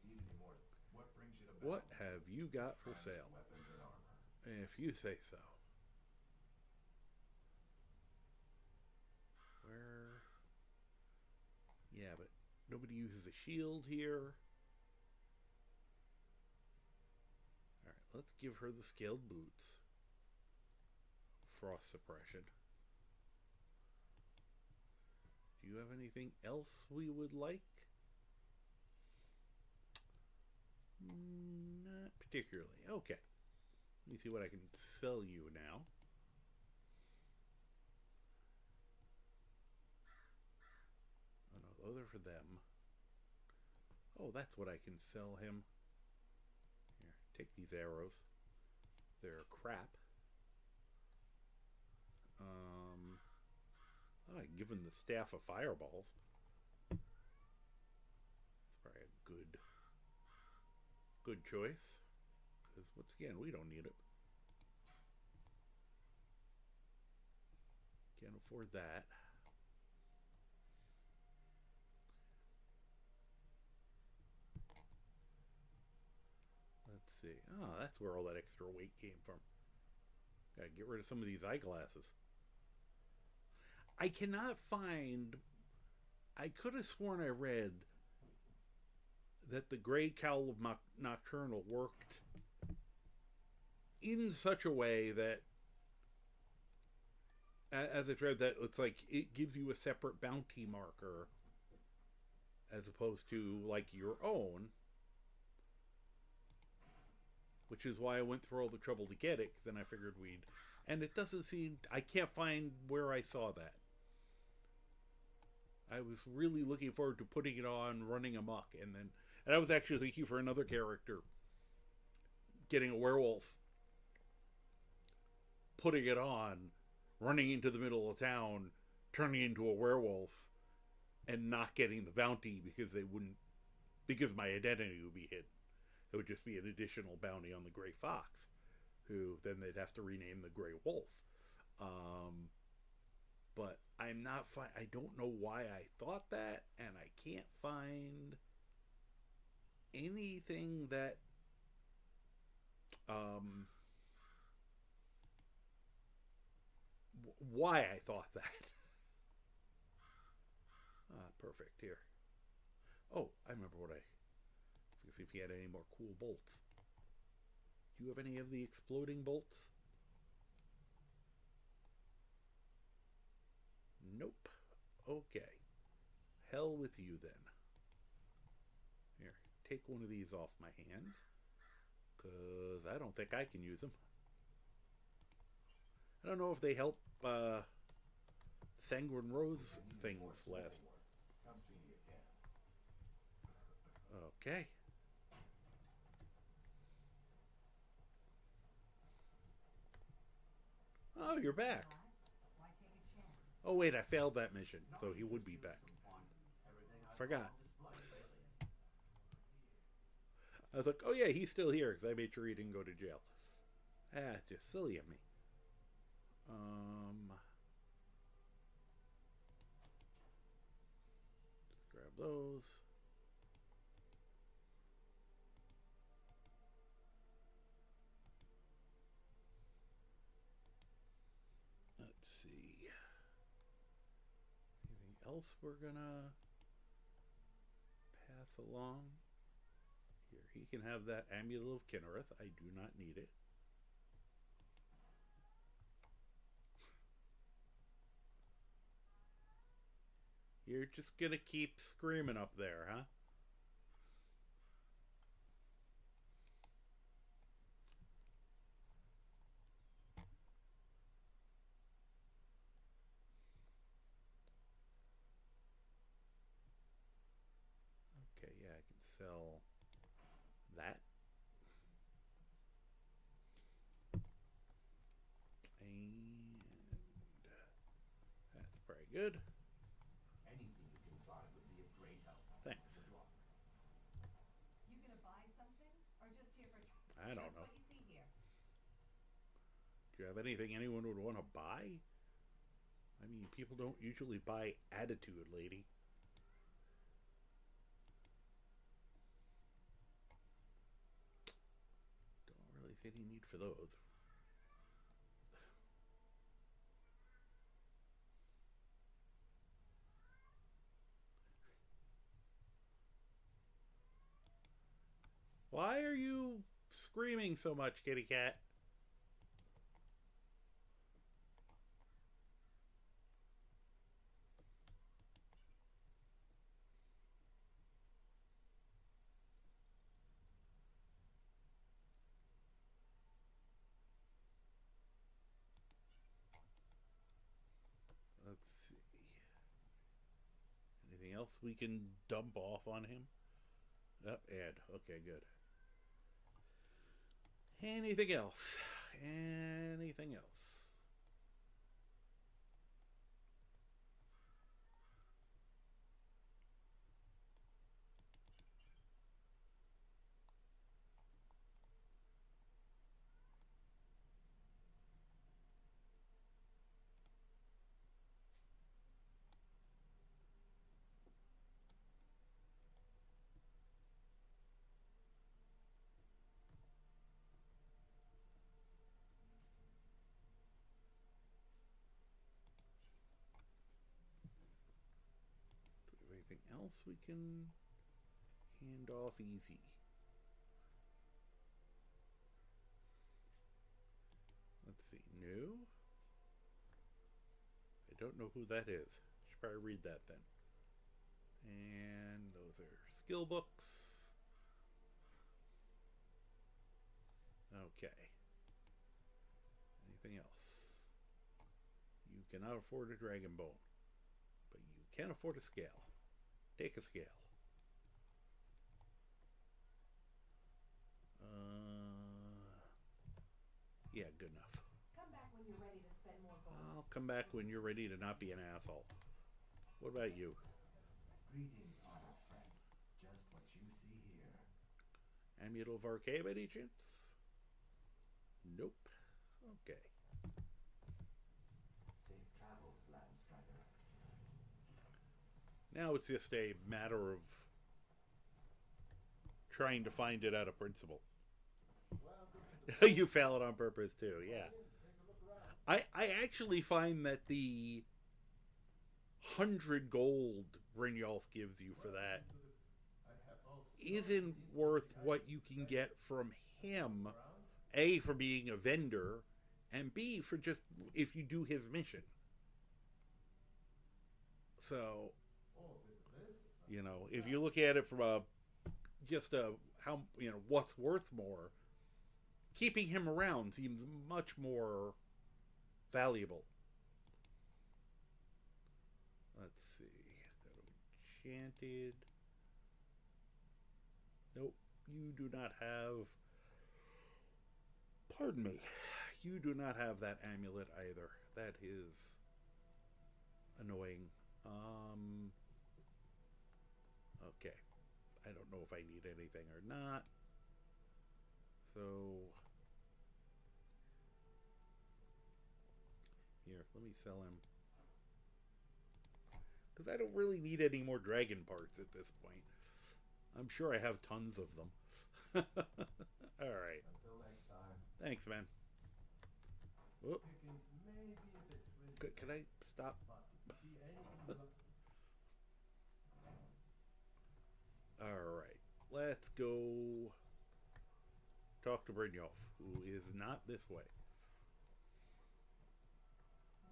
Need any more? What brings you to What have you got for sale? Weapons and armor. If you say so. Where? Yeah, but nobody uses a shield here. Alright, let's give her the scaled boots. Frost suppression. Do you have anything else we would like? Not particularly. Okay. Let me see what I can sell you now. Oh no, those are for them. Oh, that's what I can sell him. Here, take these arrows. They're crap. I can give him the staff of fireballs. It's probably a good choice. Because once again, we don't need it. Can't afford that. Let's see. Oh, that's where all that extra weight came from. Gotta get rid of some of these eyeglasses. I cannot find. I could have sworn I read that the Grey Cowl of Nocturnal worked in such a way that, as I've read, that it's like it gives you a separate bounty marker as opposed to like your own, which is why I went through all the trouble to get it. Because then I figured we'd, and it doesn't seem. I can't find where I saw that. I was really looking forward to putting it on, running amok, and I was actually thinking for another character, getting a werewolf, putting it on, running into the middle of town, turning into a werewolf, and not getting the bounty because my identity would be hidden. It would just be an additional bounty on the Grey Fox, who then they'd have to rename the Grey Wolf. But I'm not I don't know why I thought that, and I can't find anything that why I thought that. Perfect. Here. Oh, I remember what I was see if he had any more cool bolts. Do you have any of the exploding bolts? Nope. Okay. Hell with you then. Here, take one of these off my hands. Because I don't think I can use them. I don't know if they help Sanguine Rose things last. Come see me again. Okay. Oh, you're back. Why take a chance? Oh, wait, I failed that mission, so he would be back. Forgot. I was like, oh yeah, he's still here, because I made sure he didn't go to jail. Ah, just silly of me. Just grab those. Let's see. Anything else we're gonna pass along? Here, he can have that Amulet of Kinnereth. I do not need it. You're just gonna keep screaming up there, huh? Okay, yeah, I can sell that. And that's pretty good. Anything you can find would be of great help. Thanks. Good luck. You gonna buy something, or just here for? I don't just know. what you see here. Do you have anything anyone would want to buy? I mean, people don't usually buy attitude, lady. Don't really see any need for those. Why are you screaming so much, kitty cat? Let's see. Anything else we can dump off on him? Yep, Ed. Okay, good. Anything else? Anything else? Do we have anything else we can hand off easy? Let's see. No? I don't know who that is. Should probably read that then. And those are skill books. Okay. Anything else? You cannot afford a dragon bone, but you can afford a scale. Take a scale. Yeah, good enough. Come back when you're ready to spend more gold. I'll come back when you're ready to not be an asshole. What about you? Greetings, honored friend. Just what you see here. Amulet of Arcade by any chance? Nope. Okay. Safe travels, Landstrider. Now it's just a matter of trying to find it out of principle. You fail it on purpose too, yeah. I actually find that the 100 gold Brynjolf gives you for that isn't worth what you can get from him. A, for being a vendor, and B, for just if you do his mission. So, if you look at it from a just a how what's worth more, keeping him around seems much more valuable. Let's see. Enchanted. Nope. You do not have. Pardon me. You do not have that amulet either. That is annoying. Okay. I don't know if I need anything or not. So here, let me sell him. Because I don't really need any more dragon parts at this point. I'm sure I have tons of them. Alright. Until next time. Thanks, man. Whoop. Pickings may be a bit slim, Can I stop? but if you see anything Alright. Let's go talk to Brynjolf, who is not this way.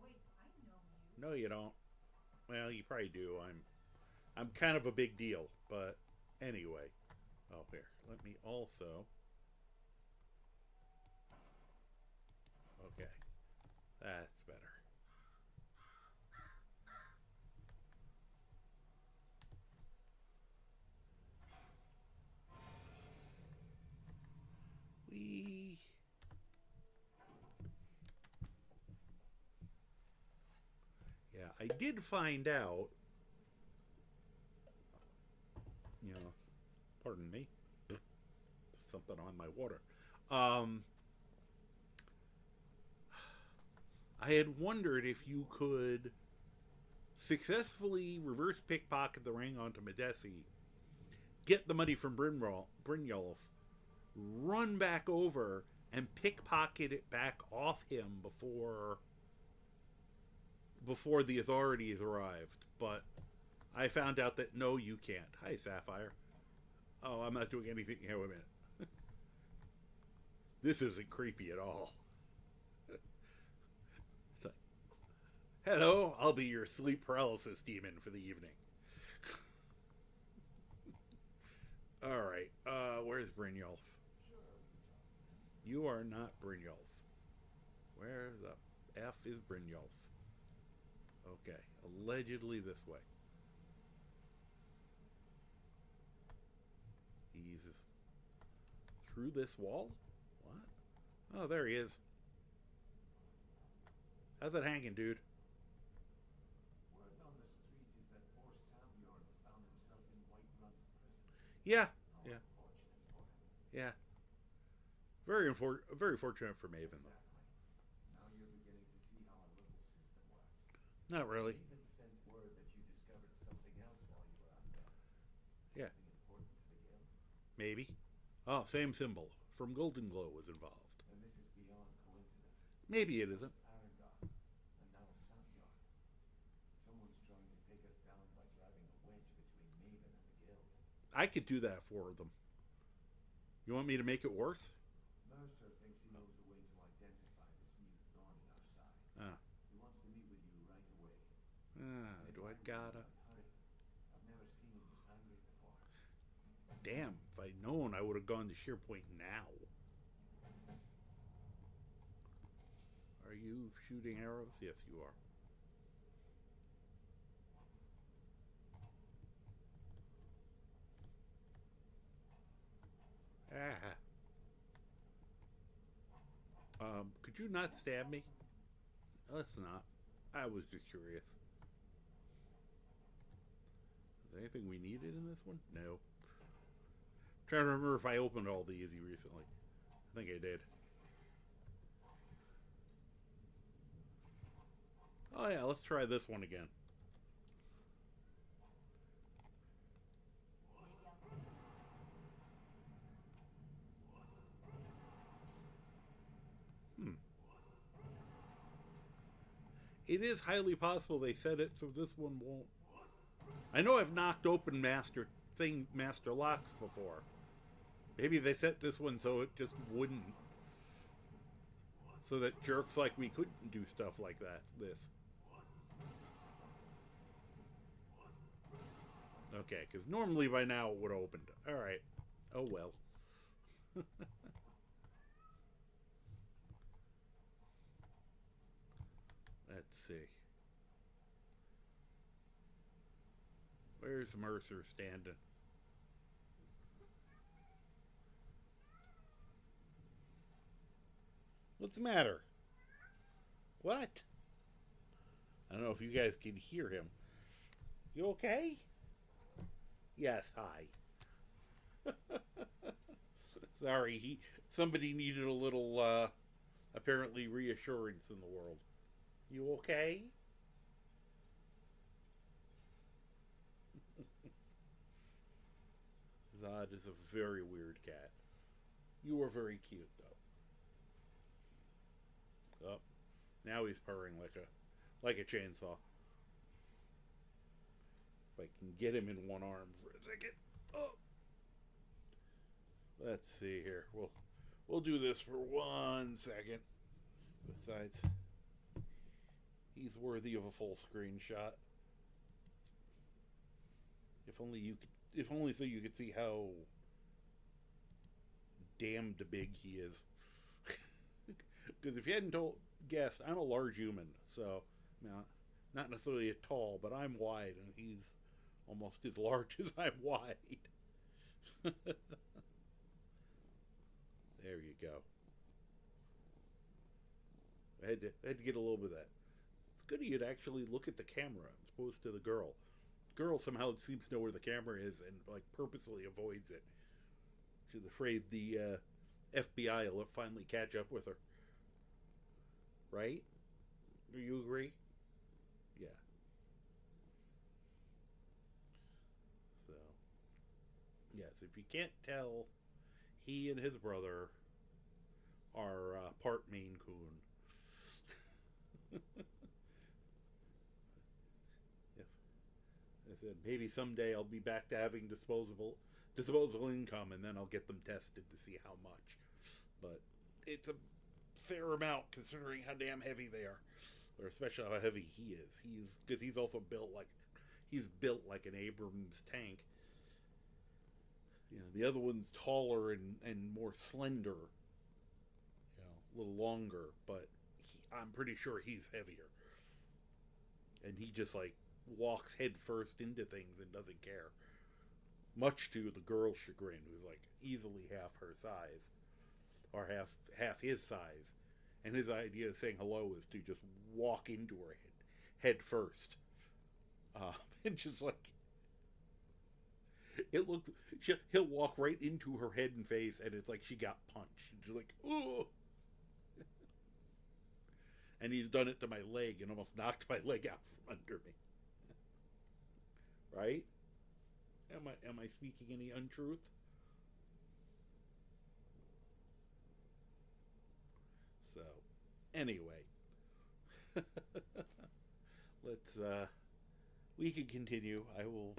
Wait, I know you. No, you don't. Well, you probably do. I'm kind of a big deal, but anyway. Oh, here. Let me also. Okay. That's better. Yeah, I did find out, pardon me, something on my water. I had wondered if you could successfully reverse pickpocket the ring onto Medesi, get the money from Brynjolf, run back over, and pickpocket it back off him before the authorities arrived. But I found out that no, you can't. Hi, Sapphire. Oh, I'm not doing anything here. Wait a minute. This isn't creepy at all. It's like, hello, I'll be your sleep paralysis demon for the evening. Alright, where's Brynjolf? You are not Brynjolf. Where the F is Brynjolf? Okay, allegedly this way. He's through this wall? What? Oh, there he is. How's it hanging, dude? word on the street is that poor Samjorn has found himself in Whiterun's prison. Yeah, How yeah, unfortunate for him. yeah. Very fortunate for Maven, though. Exactly. Now you're beginning to see how our little system works. Not really. They even sent word that you discovered something else while you were out there. Yeah. Something important to the guild. Maybe. Oh, same symbol. From Golden Glow was involved. And this is beyond coincidence. Maybe it isn't. Arengoth, and now Samjorn. Someone's trying to take us down by driving a wedge between Maven and the guild. I could do that for them. You want me to make it worse? Mercer thinks he knows a way to identify this new thorn in our side. Ah. He wants to meet with you right away. Do I gotta? Hurry. I've never seen him this angry before. Damn, if I'd known, I would have gone to SharePoint now. Are you shooting arrows? Yes, you are. Ah. Could you not stab me? Let's not. I was just curious. Is there anything we needed in this one? No. Trying to remember if I opened all these recently. I think I did. Oh yeah, let's try this one again. It is highly possible they said it, so this one won't. I know I've knocked open Master thing master locks before. Maybe they set this one so it just wouldn't. So that jerks like me couldn't do stuff like that. This. Okay, because normally by now it would have opened. Alright. Oh well. Let's see. Where's Mercer standing? What's the matter? What? I don't know if you guys can hear him. You okay? Yes, hi. Sorry, somebody needed a little apparently reassurance in the world. You okay? Zod is a very weird cat. You are very cute though. Oh, now he's purring like a chainsaw. If I can get him in one arm for a second. Oh. Let's see here. We'll do this for 1 second. Besides, he's worthy of a full screen shot. If only so you could see how damned big he is. Because if you hadn't guessed, I'm a large human, so not necessarily tall, but I'm wide, and he's almost as large as I'm wide. There you go. I had to get a little bit of that. It's good of you to actually look at the camera as opposed to the girl. The girl somehow seems to know where the camera is and like purposely avoids it. She's afraid the FBI will finally catch up with her. Right? Do you agree? Yeah. So, yes, if you can't tell, he and his brother are part Maine Coon. If I said maybe someday I'll be back to having disposable income, and then I'll get them tested to see how much. But it's a fair amount considering how damn heavy they are, or especially how heavy he is. Because he's also built like an Abrams tank. You know, the other one's taller and more slender, a little longer, but I'm pretty sure he's heavier. And he just like walks head first into things and doesn't care. Much to the girl's chagrin, who's like easily half her size, or half his size. And his idea of saying hello is to just walk into her head first. And just like, he'll walk right into her head and face, and it's like she got punched. And she's like, ooh. And he's done it to my leg and almost knocked my leg out from under me. Right? Am I speaking any untruth? So, anyway. We can continue. I will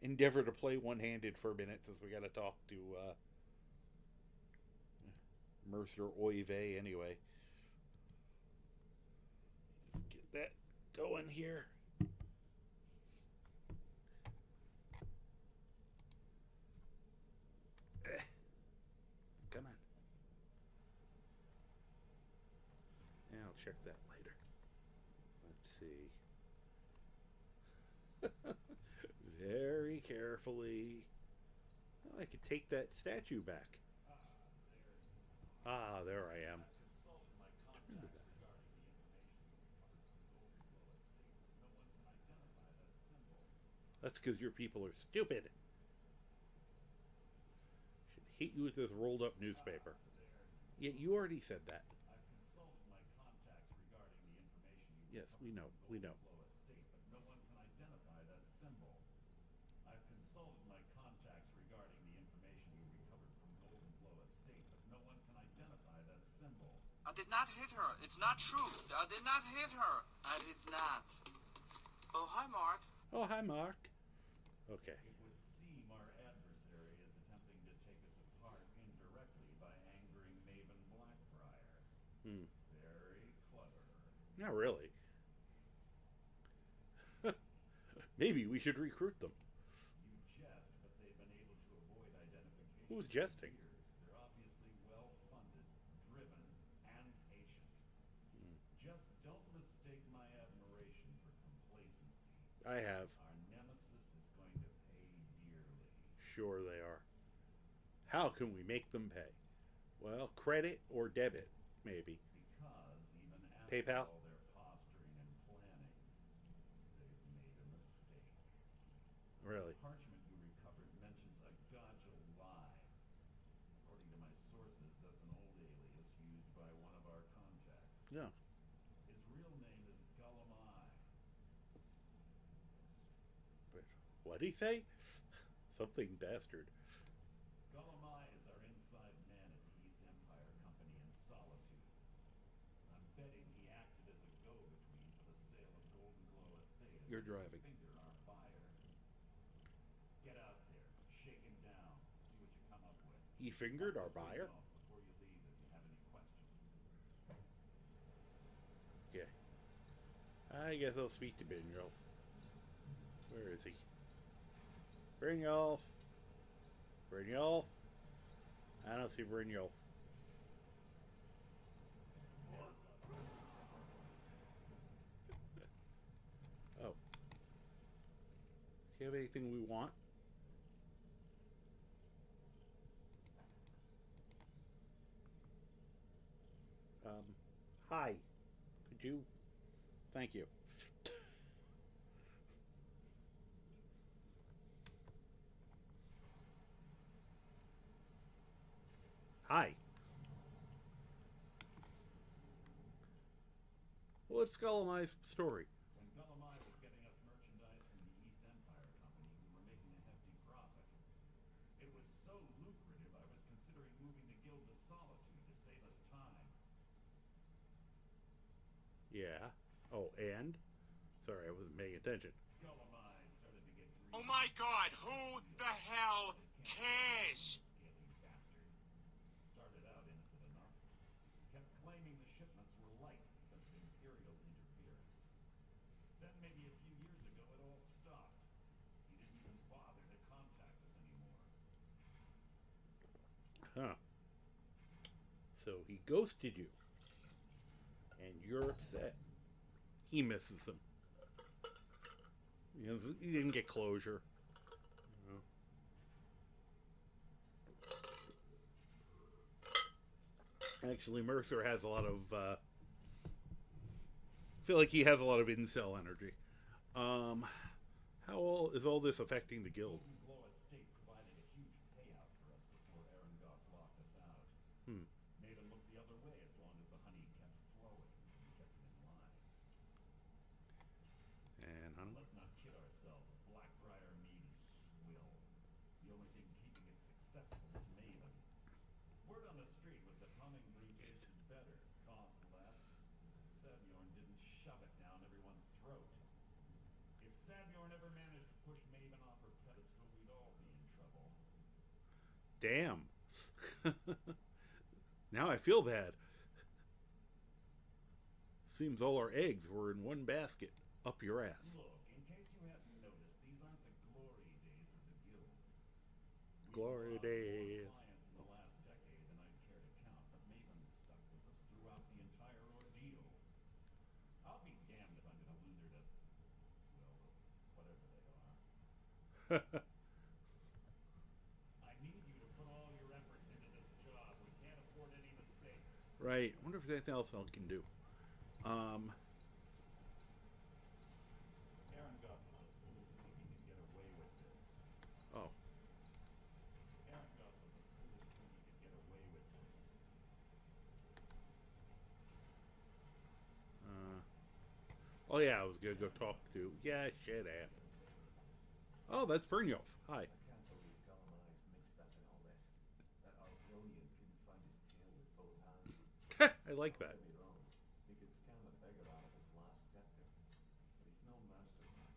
endeavor to play one-handed for a minute since we got to talk to Mercer Oive anyway. Let's get that going here. Come on. Yeah, I'll check that later. Let's see. Very carefully. Well, I could take that statue back. Ah, there I am. That's because your people are stupid. Should hit you with this rolled up newspaper. Yeah, you already said that. Yes, we know. I did not hit her. It's not true. I did not hit her. I did not. Oh, hi, Mark. Oh, hi, Mark. Okay. It would seem Hmm. Very clever. Not really. Maybe we should recruit them. You jest, but they've been able to avoid identification Who's for jesting? years. They're obviously well-funded, driven, and patient. Just don't mistake my admiration for complacency. I have. Our nemesis is going to pay dearly. Sure they are. How can we make them pay? Well, credit or debit, maybe. Because even after PayPal? all their posturing and planning, they've made a mistake. Really. The parchment you recovered mentions a Gajal lie. According to my sources, that's an old alias used by one of our contacts. Yeah. His real name is Gulamai. But what'd he say? Something bastard. Gulamai is our inside man at the East Empire Company in Solitude. I'm betting he acted as a go-between for the sale of Golden Glow Estate. and You're driving. Finger our buyer. Get out there, shake him down, see what you come up with. He fingered our Pop the buyer? thing off before you leave if you have any questions. Yeah. I guess I'll speak to Brynjolf. Where is he? Brynjolf. Brynjolf. I don't see Brynjolf. Oh. Does he have anything we want? Hi. Could you? Thank you. Hi. What's Gulamai's story? When Gulamai was getting us merchandise from the East Empire Company, we were making a hefty profit. It was so lucrative, I was considering moving the guild to Solitude to save us time. Yeah. Oh, and? Sorry, I wasn't paying attention. Gulamai started to get greedy. Oh my god, who the hell cares? Scaly bastard. Started out innocent enough. Kept claiming the shipments were light because of Imperial interference. Then maybe a few years ago it all stopped. He didn't even bother to contact us anymore. Huh. So he ghosted you. And you're upset. He misses him. He didn't get closure. You know. Actually, Mercer has a lot of. I feel like he has a lot of incel energy. How is all this affecting the guild? Golden Glow Estate provided a huge payout for us before Erengoth locked us out. Hmm. Made him look the other way as long as the honey kept flowing. We kept him in line. And honey? Let's not kid ourselves. Blackbriar mead is swill. The only thing keeping it successful is Maven. Word on the street was that humming brew tasted better, cost less. Saviorn didn't shove it down everyone's throat. If Saviorn ever managed to push Maven off her pedestal, we'd all be in trouble. Damn. Now I feel bad. Seems all our eggs were in one basket. Up your ass. Look, in case you hadn't noticed, these aren't the glory days of the guild. We've Glory lost more days. clients in the last decade than I'd care to count, but Maven stuck with us throughout the entire ordeal. I'll be damned if I'm gonna lose her to, well, whatever they are. I need you to put all your efforts into this job. We can't afford any mistakes. Right. I wonder if there's anything else I can do. Erengoth was a fool to think he could get away with this. Oh. Erengoth was a fool to think he could get away with this. Oh yeah, I was gonna go talk to. Yeah, shit, app. Oh, that's Brynjolf. Hi. I can't believe Gulamai's mixed up in all this. That Argonian couldn't find his tail with both hands. I like that. Don't get me wrong. He could scam a beggar out of his last scepter. But he's no mastermind.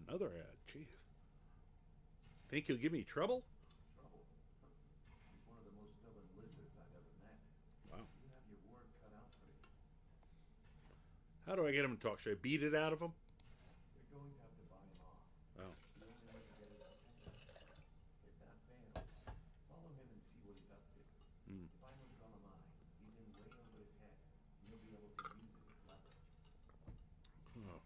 Another ad. Jeez. Think you'll give me trouble? Trouble. He's one of the most stubborn lizards I've ever How do I get him to talk? Should I beat it out of him? You're going to have to buy him off. Oh. It's the only way to get his attention. If that fails, follow him and see what he's up to. Hmm. If I know Golemai, he's in way over his head. You'll be able to use it as leverage. Oh.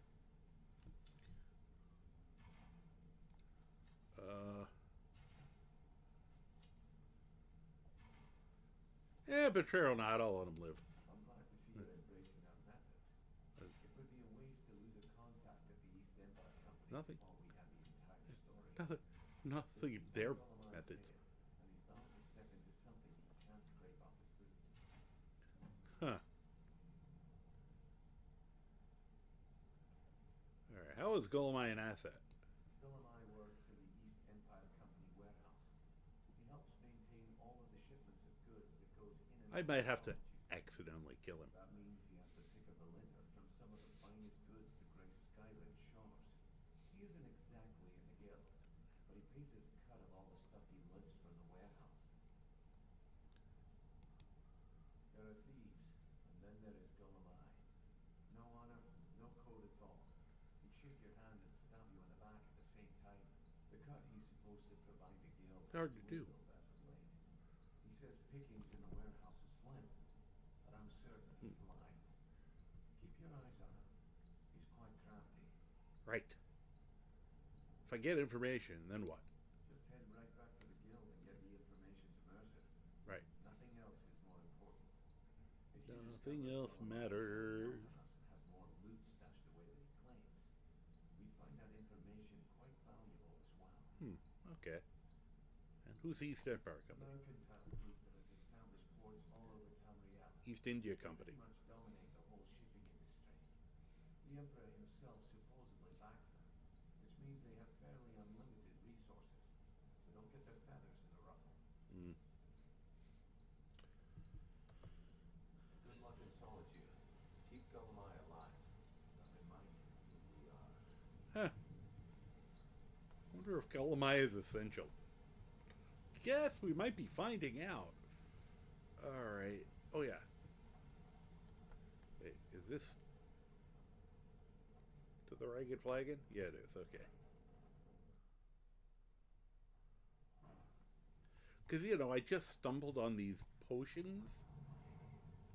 Betrayal not. I'll let him live. I'm glad to see you're embracing our methods. It would be a waste to lose a contact at the East Empire Company Nothing. before we have the entire story. Nothing. Their Golemai's methods. there, and he's bound to step into something he can't scrape off his boot. Huh. Alright, how is Golemai an asset? Golemai works in the East Empire Company warehouse. He helps maintain all of the shipments of goods that goes in and I out might of have to Solitude. accidentally kill him. That means he has to pick up a litter from some of the finest goods to grace Skyrim shores. He isn't exactly in the guild, but he pays his cut of all the stuff he lifts from the warehouse. There are thieves, and then there is Golemai. No honor, no code at all. He'd shake your hand and stab you in the back at the same time. The cut he's supposed to provide the guild Hard has to do. dwindled as of late. He says pickings in the warehouse are slim, but I'm certain he's lying. Keep your eyes on him. He's quite crafty. Right. If I get information, then what? Just head right back to the guild and get the information to Mercer. Right. Nothing else is more important. If you Nothing discover else Golemai's matters. has more loot stashed away than he claims, we find that information quite valuable as well. Okay. And who's East Empire Company? Mercantile group that has established ports all over Tamriel. East India They Company. pretty much dominate the whole shipping industry. The Emperor himself supposedly backs them, which means they have fairly unlimited resources. So don't get their feathers in a ruffle. Good luck in Solitude. Keep Golemai alive. But remind him who we are. Huh. Wonder if Golemai is essential. Guess we might be finding out. Alright. Oh, yeah. Wait, is this to the Ragged Flagon? Yeah, it is. Okay. Because, I just stumbled on these potions,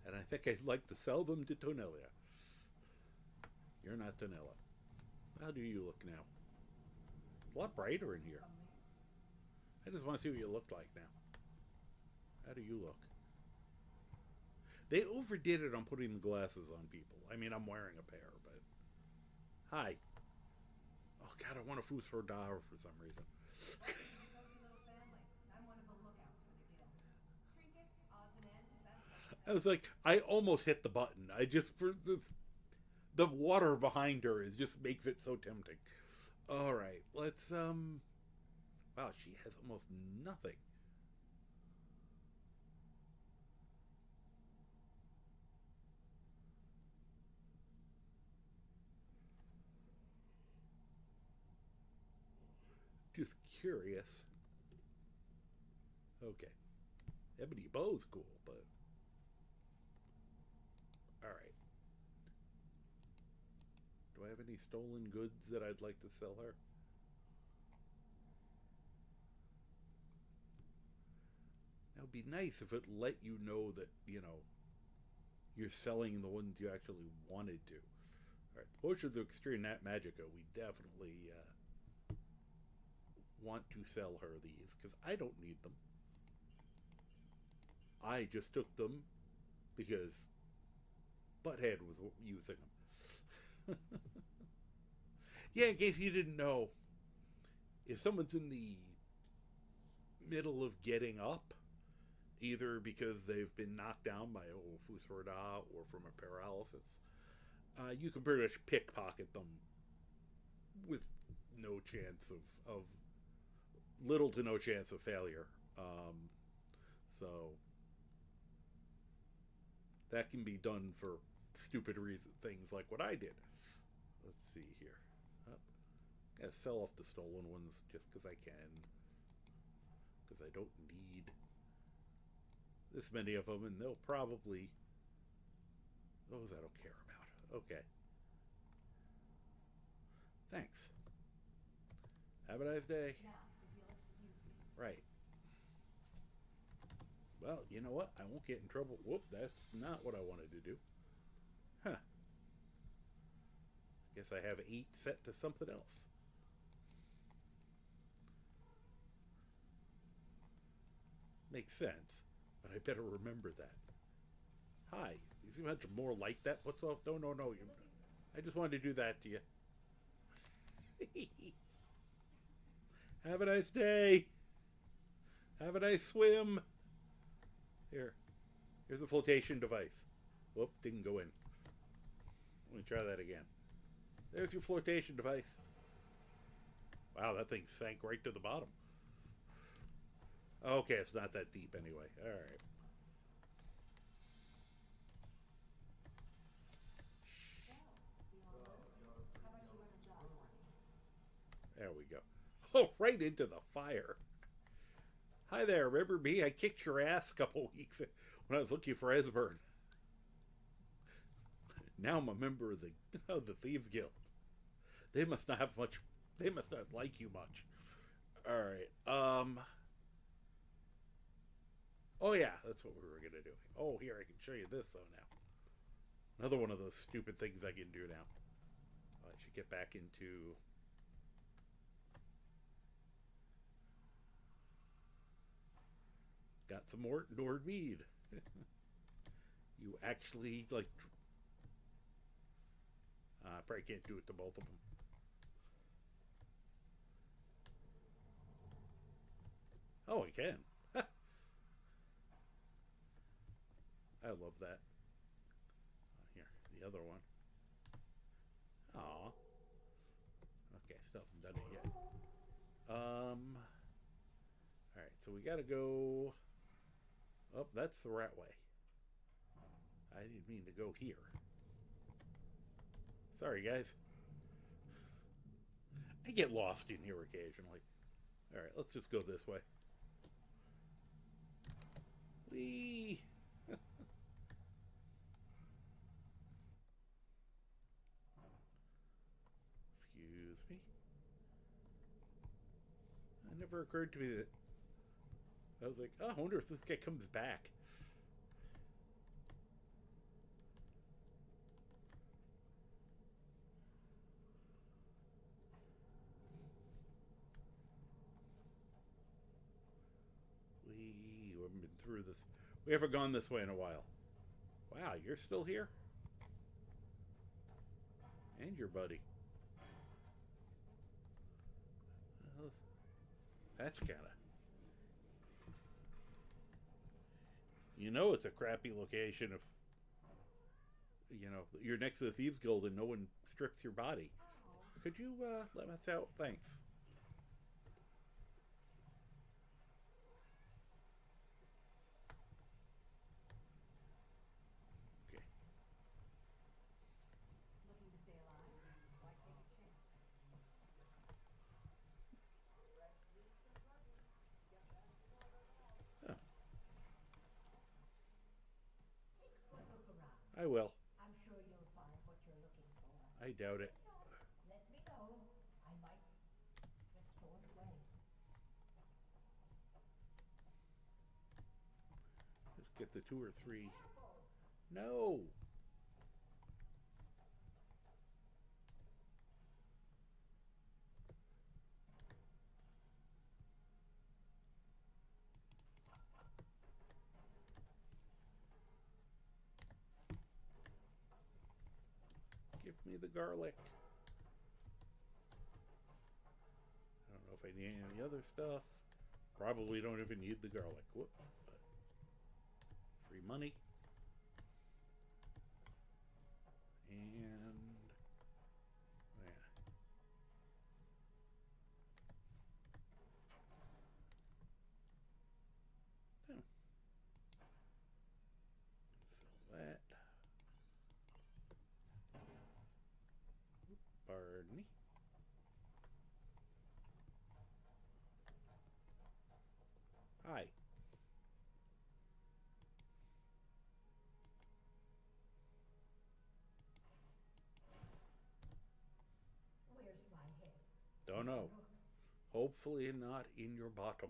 and I think I'd like to sell them to Tonella. You're not Tonella. How do you look now? It's a lot brighter in here. I just want to see what you look like now. How do you look? They overdid it on putting the glasses on people. I mean, I'm wearing a pair, but... Hi. Oh, God, I want a Fus for Dar for some reason. Cozy little family. I'm one of the lookouts for the guild. Trinkets, odds and ends, that sort of thing. I was like, I almost hit the button. I just... for the water behind her just makes it so tempting. Alright, let's, Wow, she has almost nothing. Just curious. Okay. Ebony Bow's cool, but... Alright. Do I have any stolen goods that I'd like to sell her? Now, it'd be nice if it let you know that, you're selling the ones you actually wanted to. Alright, Potions of Extreme Magicka, we definitely want to sell her these, because I don't need them. I just took them because Butthead was using them. Yeah, in case you didn't know, if someone's in the middle of getting up, either because they've been knocked down by Fusroda or from a paralysis, you can pretty much pickpocket them with no chance of little to no chance of failure. So that can be done for stupid things like what I did. Let's see here. Gotta sell off the stolen ones just because I can. Because I don't need this many of them, and they'll probably... those I don't care about. Okay. Thanks. Have a nice day. Now, if you'll excuse me. Right. Well, you know what? I won't get in trouble. Whoop, that's not what I wanted to do. Huh. Guess I have 8 set to something else. Makes sense, but I better remember that. Hi. You see how much more light that puts off? No, no, no. I just wanted to do that to you. Have a nice day. Have a nice swim. Here's a flotation device. Whoop, didn't go in. Let me try that again. There's your flotation device. Wow, that thing sank right to the bottom. Okay, it's not that deep anyway. All right. How about you run a job for me? There we go. Oh, right into the fire. Hi there, remember me? I kicked your ass a couple weeks when I was looking for Esbern. Now I'm a member of the Thieves Guild. They must not have much. They must not like you much. All right. Oh yeah, that's what we were gonna do. Oh, here I can show you this though now. Another one of those stupid things I can do now. I should get back into. Got some more Nord mead. You actually like. I probably can't do it to both of them. Oh, I can. I love that. Here, the other one. Aw. Okay, still haven't done it yet. Alright, so we gotta go. Oh, that's the right way. I didn't mean to go here. Sorry, guys. I get lost in here occasionally. Alright, let's just go this way. Whee! Excuse me. It never occurred to me that I was like, oh, I wonder if this guy comes back. We haven't been through this. We haven't gone this way in a while. Wow, you're still here? And your buddy. Well, that's kind of... You know it's a crappy location if... You know, you're next to the Thieves Guild and no one strips your body. Could you let us out? Thanks. Okay. Looking to stay alive? Why take a chance? Oh, Take a quick look around. I will. I'm sure you'll find what you're looking for. I doubt it. Let me know. I might store it away. Just get the 2 or 3. No! Give me the garlic. I don't know if I need any of the other stuff. Probably don't even need the garlic. Whoop. But free money. And yeah. Oh. Sell that. Pardon me. Hi. no. Hopefully not in your bottom.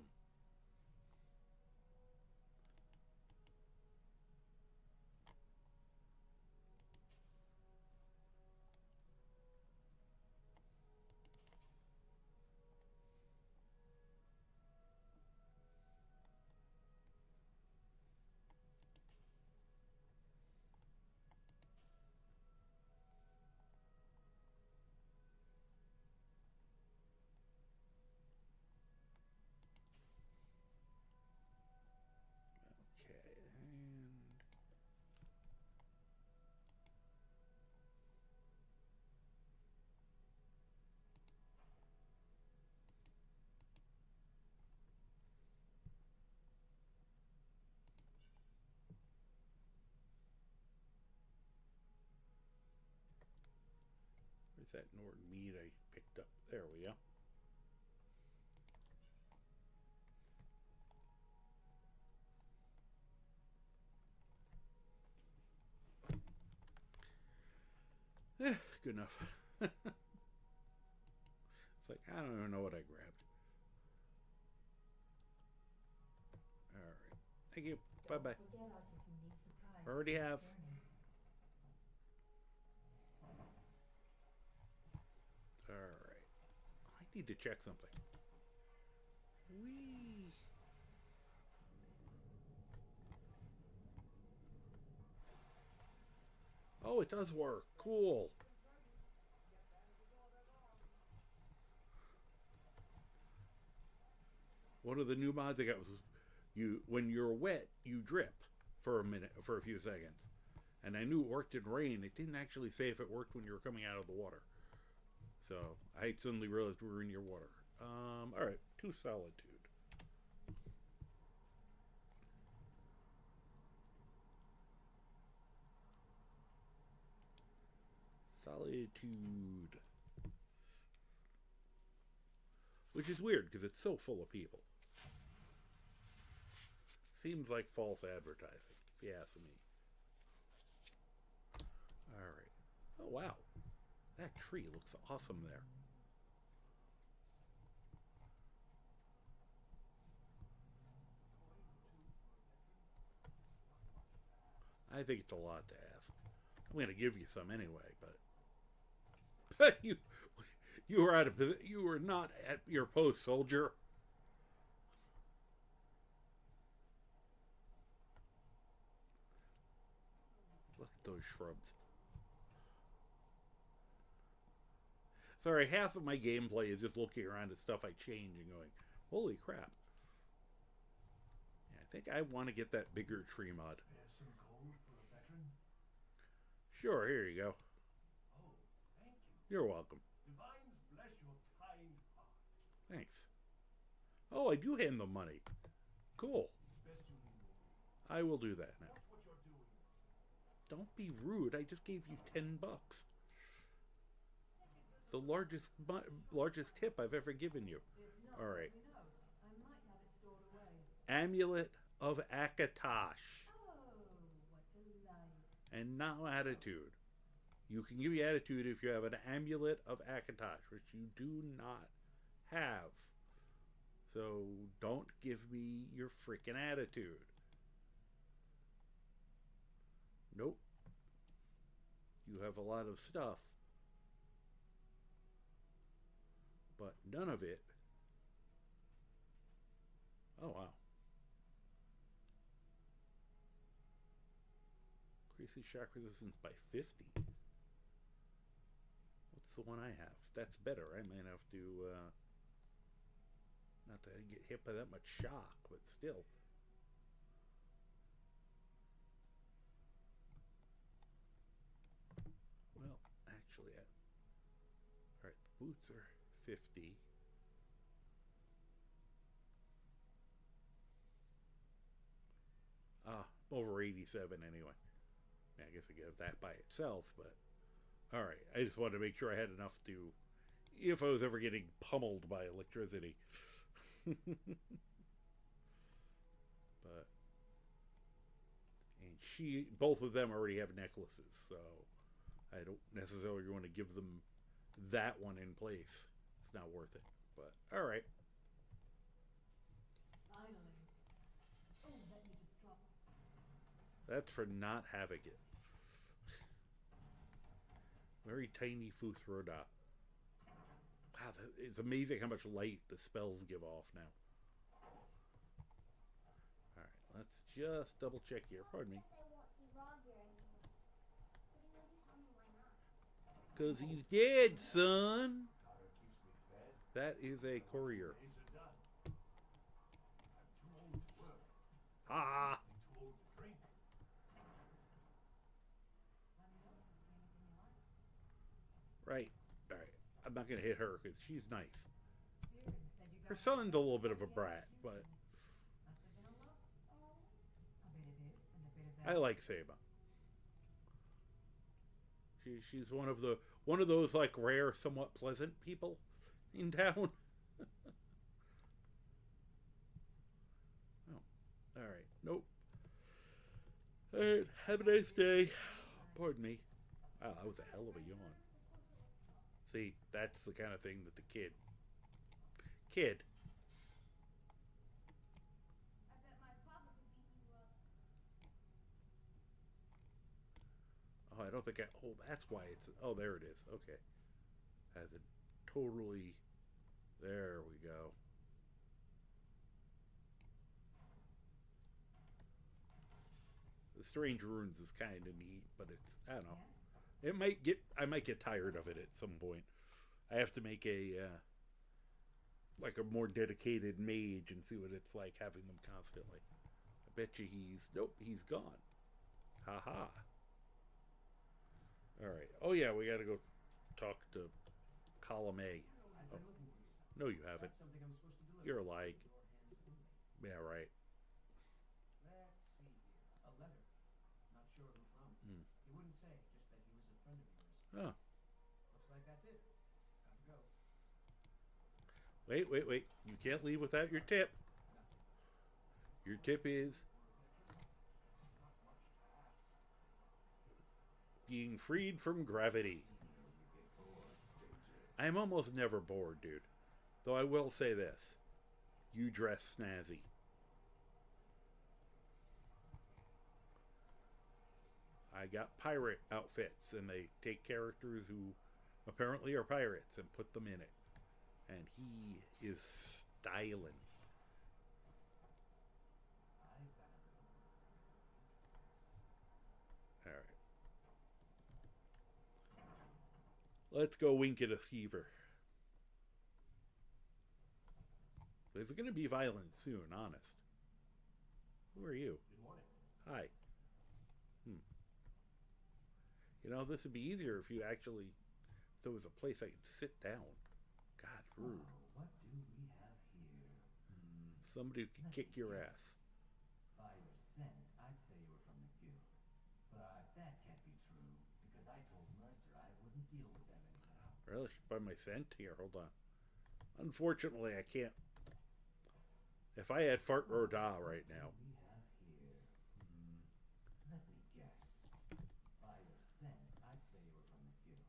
Okay, and where's that Norton meat I picked up? There we go. Good enough. It's like, I don't even know what I grabbed. Alright. Thank you. Bye bye. Forget us if you need supplies. Already have. Alright. I need to check something. Whee! Oh, it does work. Cool. One of the new mods I got was when you're wet, you drip for a few seconds. And I knew it worked in rain. It didn't actually say if it worked when you were coming out of the water. So I suddenly realized we were in your water. Alright, to Solitude. Solitude. Which is weird because it's so full of people. Seems like false advertising, if you ask me. Alright. Oh, wow. That tree looks awesome there. I think it's a lot to ask. I'm going to give you some anyway, but you were out of position. You were not at your post, soldier. Look at those shrubs. Sorry, half of my gameplay is just looking around at stuff I change and going, holy crap. Yeah, I think I want to get that bigger tree mod. Spare some gold for a veteran? Sure, here you go. Oh, thank you. You're welcome. Divines bless your kind heart. Thanks. Oh, I do hand them money. Cool. It's best you leave me be. I will do that now. Watch what you're doing. Don't be rude. I just gave you $10. The largest tip I've ever given you. All right. You know, I might have it stored away. Amulet of Akatosh. Oh, what delight. And now attitude. You can give me attitude if you have an amulet of Akatosh, which you do not have. So don't give me your freaking attitude. Nope. You have a lot of stuff, but none of it. Oh, wow. Increases shock resistance by 50. What's the one I have? That's better. I might have to, not that I get hit by that much shock, but still. Well, actually, alright, the boots are 50. Over 87 anyway. I guess I get that by itself, but alright, I just wanted to make sure I had enough to, if I was ever getting pummeled by electricity. But, and both of them already have necklaces, so I don't necessarily want to give them that one in place. It's not worth it. But all right. Finally. Oh, let me just drop. That's for not having it. Very tiny Futhroda. Wow, it's amazing how much light the spells give off now. Alright, let's just double check here. Pardon me. I won't see Rob here anymore. But he wouldn't tell me why not. Because he's dead, son. Daughter keeps me fed. That is a courier. Days are done. I'm too old to work. Ha! I'm too old to drink. Let me know if you see anything you like. Right. Alright. I'm not going to hit her because she's nice. Here, you said you got Her son's a little bit of a brat, but Must have been a lot. Oh, A bit of this and a bit of that. I like Saba. She's one of those like rare, somewhat pleasant people in town. Oh, all right. Nope. All right. Have a nice day. Pardon me. Wow, that was a hell of a yawn. See, that's the kind of thing that the kid. I bet my papa could beat you up. Oh, I don't think I. Oh, that's why it's. Oh, there it is. Okay. Has it totally. There we go. The Strange Runes is kind of neat, but it's. I don't know. Yes? I might get tired of it at some point. I have to make a. Like a more dedicated mage and see what it's like having them constantly. I bet you he's gone. Ha ha. Alright. Oh yeah, we gotta go talk to Column A. I've been looking for you, son. No, you haven't. That's something I'm supposed to deliver. You're like. Your hands only. Yeah, right. Let's see here. A letter. Not sure who from. Hmm. He wouldn't say, just that he was a friend of yours. Oh. Looks like that's it. Got to go. Wait. You can't leave without your tip. Your tip is being freed from gravity. I'm almost never bored, dude. Though I will say this. You dress snazzy. I got pirate outfits, and they take characters who apparently are pirates and put them in it. And he is styling. Alright. Let's go wink at a skeever. It's going to be violent soon, honest. Who are you? Good morning. Hi. You know, this would be easier if you actually... If there was a place I could sit down. God, rude. What do we have here? Somebody who could Let kick me your guess. ass. By your scent, I'd say you were from the guild. But that can't be true, because I told Mercer I wouldn't deal with them anymore. Really? By my scent? Here, hold on. Unfortunately, I can't. If I had Fart Roda right now. What do we have here? Let me guess. By your scent, I'd say you were from the guild.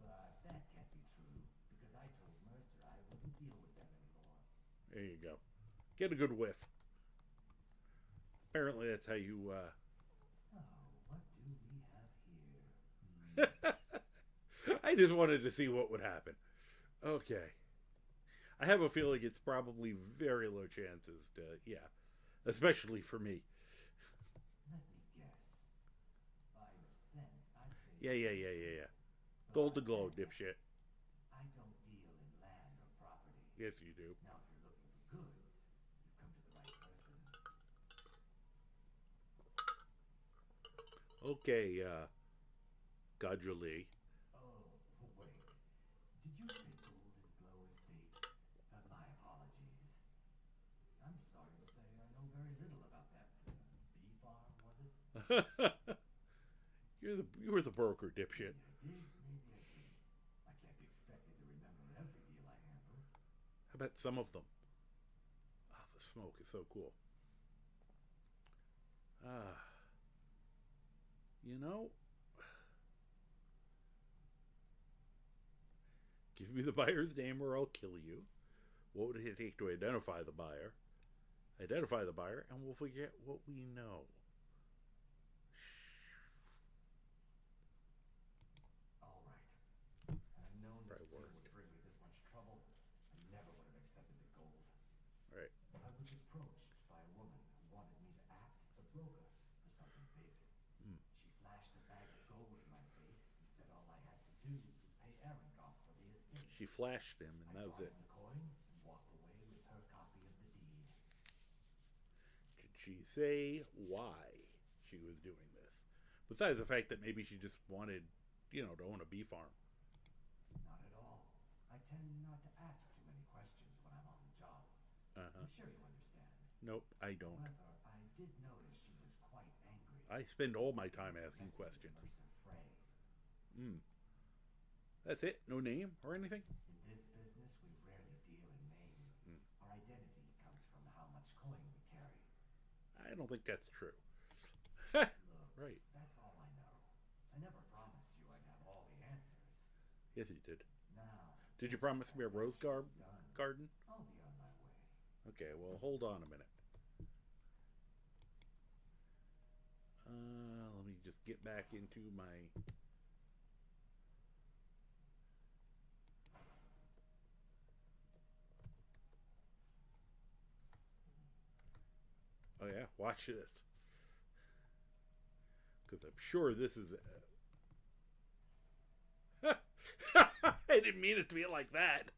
But that can't be true, because I told Mercer I wouldn't deal with them anymore. There you go. Get a good whiff. Apparently, that's how you. So, what do we have here? I just wanted to see what would happen. Okay. I have a feeling it's probably very low chances to, yeah. Especially for me. Let me guess. By your scent, I'd say... Yeah. Gold to glow, dipshit. I don't deal in land or property. Yes, you do. Now, if you're looking for goods, you've come to the right person. Okay, Gadjali. Oh, wait. Did you say Golden Glow Estate? My apologies. I'm sorry to say I know very little about that bee farm, was it? You were the broker, dipshit. Maybe I did. I can't be expected to remember every deal I handle. How about some of them? Ah, the smoke is so cool. You know, give Give me the buyer's name or I'll kill you. What would it take to identify the buyer? Identify the buyer, and we'll forget what we know. All right. Had I known this Probably deal worked. would bring me this much trouble, I never would have accepted the gold. Right. I was approached by a woman who wanted me to act as the broker for something big. She flashed a bag of gold in my face and said all I had to do was pay Aaron off for the estate. She flashed him, and I that was brought it. him the coin and walked away with her copy of the deed. Did she say why she was doing this? Besides the fact that maybe she just wanted, to own a bee farm. Not at all. I tend not to ask too many questions when I'm on the job. Uh-huh. I'm sure you understand. Nope, I don't. However, I did notice she was quite angry. I spend all my time asking questions. Mercer Frey. That's it? No name or anything? In this business, we rarely deal in names. Our identity comes from how much coin we carry. I don't think that's true. Look, Right. that's all I know. I never promised you I'd have all the answers. Yes, you did. Now, Did you since promise the me a rose transaction is done, garden? I'll be on my way. Okay, well, hold on a minute. Let me just get back into my... Oh yeah, watch this. Because I'm sure this is... I didn't mean it to be like that.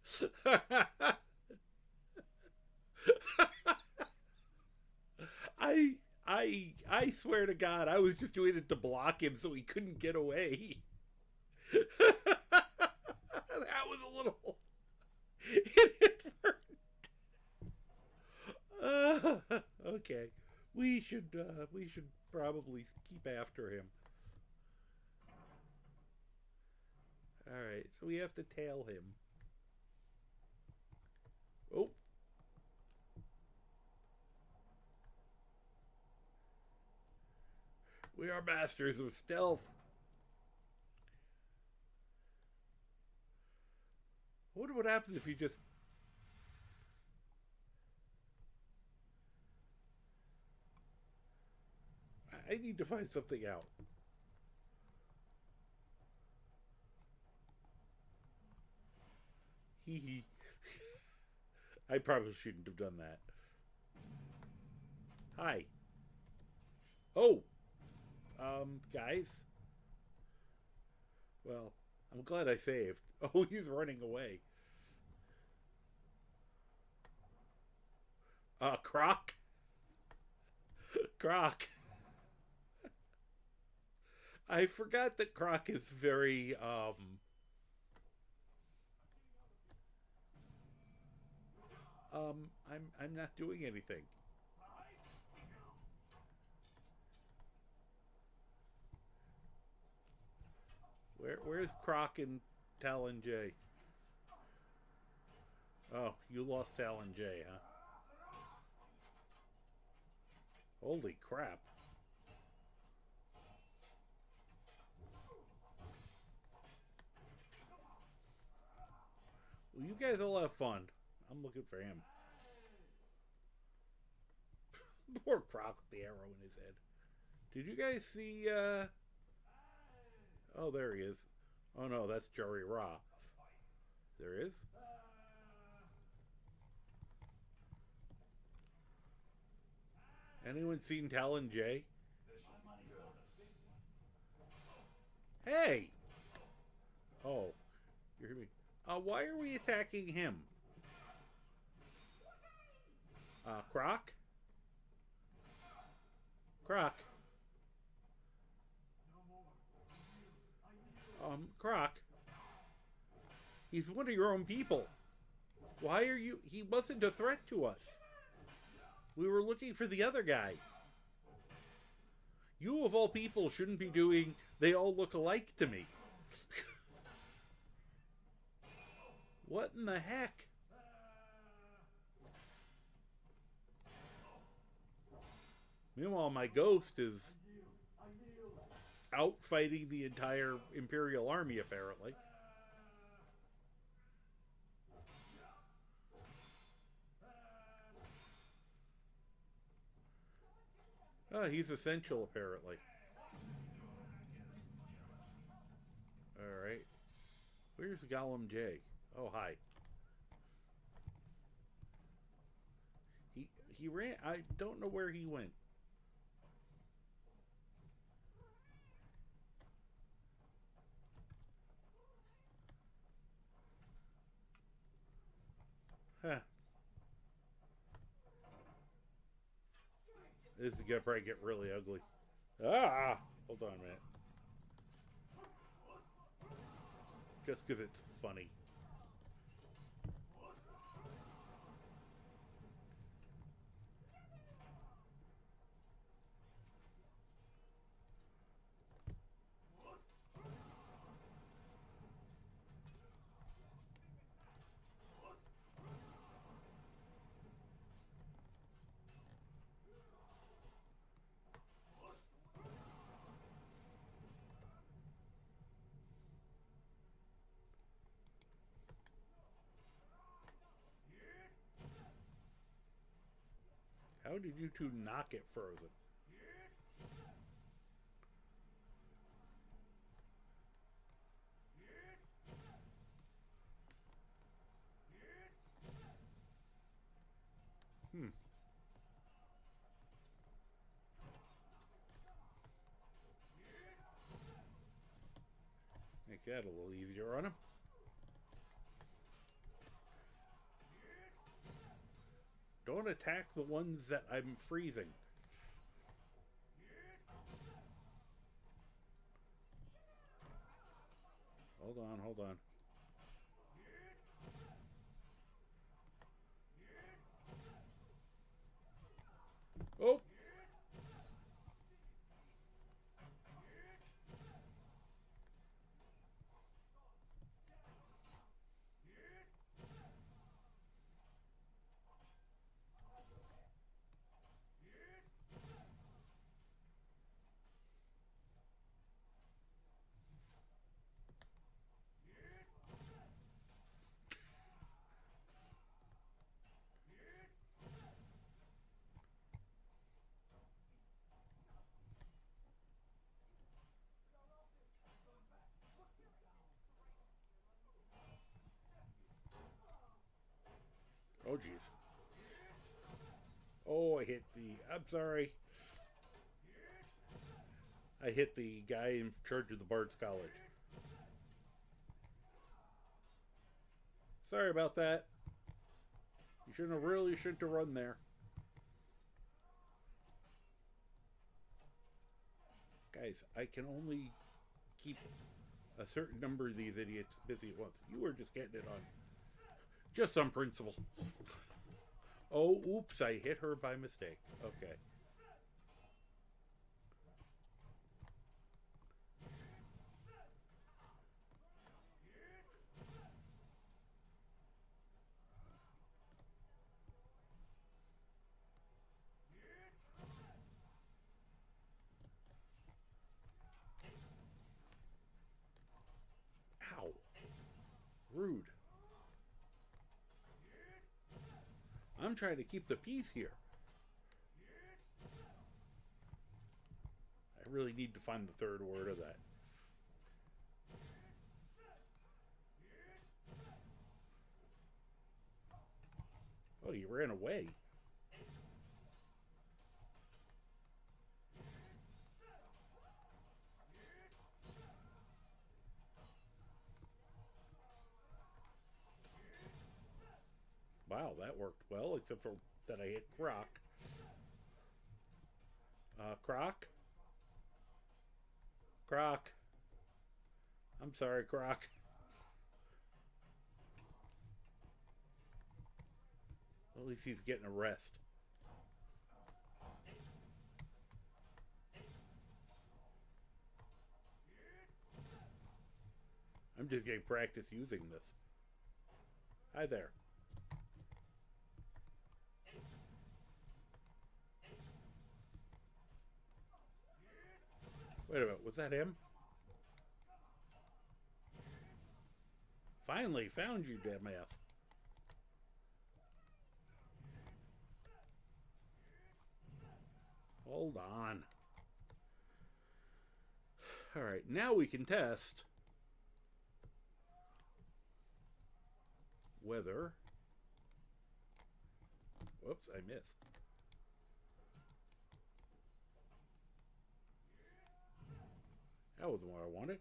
I swear to God, I was just doing it to block him so he couldn't get away. That was a little inadvertent. Okay, we should probably keep after him. All right, so we have to tail him. Oh. We are masters of stealth. I wonder what happens if you just... I need to find something out. Hee hee. I probably shouldn't have done that. Hi. Oh! Guys. Well, I'm glad I saved. Oh, he's running away. Croc? Croc. I forgot that Croc is very, I'm not doing anything. Where's Croc and Talon J? Oh, you lost Talon J, huh? Holy crap. Well, you guys all have fun. I'm looking for him. Poor Croc with the arrow in his head. Did you guys see, Oh, there he is. Oh no, that's Jari Ra. There is? Anyone seen Talon J? Hey! Oh, you're me. Why are we attacking him? Croc? Croc? Croc? He's one of your own people. Why are you... He wasn't a threat to us. We were looking for the other guy. You, of all people, shouldn't be doing... They all look alike to me. What in the heck? Meanwhile, my ghost is out fighting the entire Imperial army, apparently. Oh, he's essential, apparently. Alright. Where's Gollum J? Oh, hi. He ran... I don't know where he went. Huh. This is gonna probably get really ugly. Ah! Hold on a minute. Just because it's funny. How did you two not get frozen? Make that a little easier on him. Don't attack the ones that I'm freezing. Hold on, hold on. Oh! Oh, jeez. Oh, I hit the... I'm sorry. I hit the guy in charge of the Bard's College. Sorry about that. You shouldn't have run there. Guys, I can only keep a certain number of these idiots busy at once. You were just getting it on. Just on principle. Oh, oops, I hit her by mistake. Okay. Ow. Rude. I'm trying to keep the peace here. I really need to find the third word of that. Oh, you ran away. Wow, that worked well, except for that I hit Croc. Croc? Croc. I'm sorry, Croc. At least he's getting a rest. I'm just getting practice using this. Hi there. Wait a minute, was that him? Finally found you, dumbass. Hold on. Alright, now we can test whether... Whoops, I missed. That wasn't what I wanted.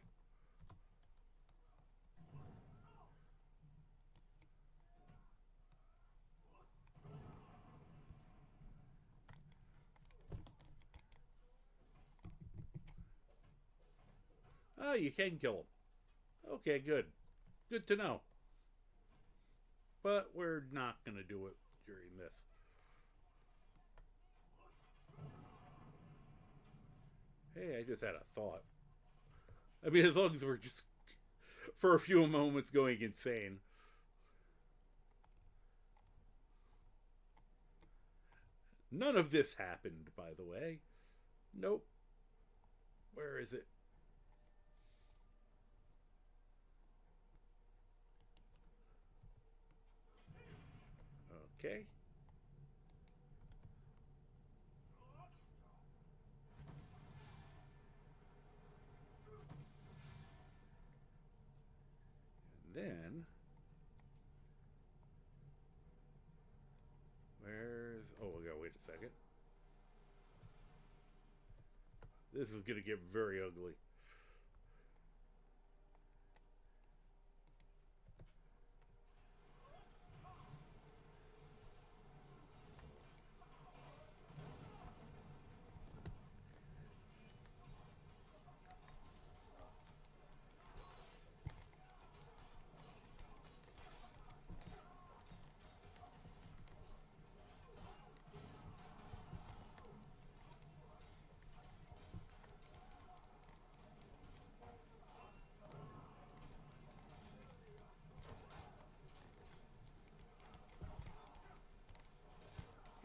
Oh, you can kill him. Okay, good. Good to know. But we're not going to do it during this. Hey, I just had a thought. I mean, as long as we're just, for a few moments, going insane. None of this happened, by the way. Nope. Where is it? Okay. And then... Where's... Oh, we gotta wait a second. This is gonna get very ugly.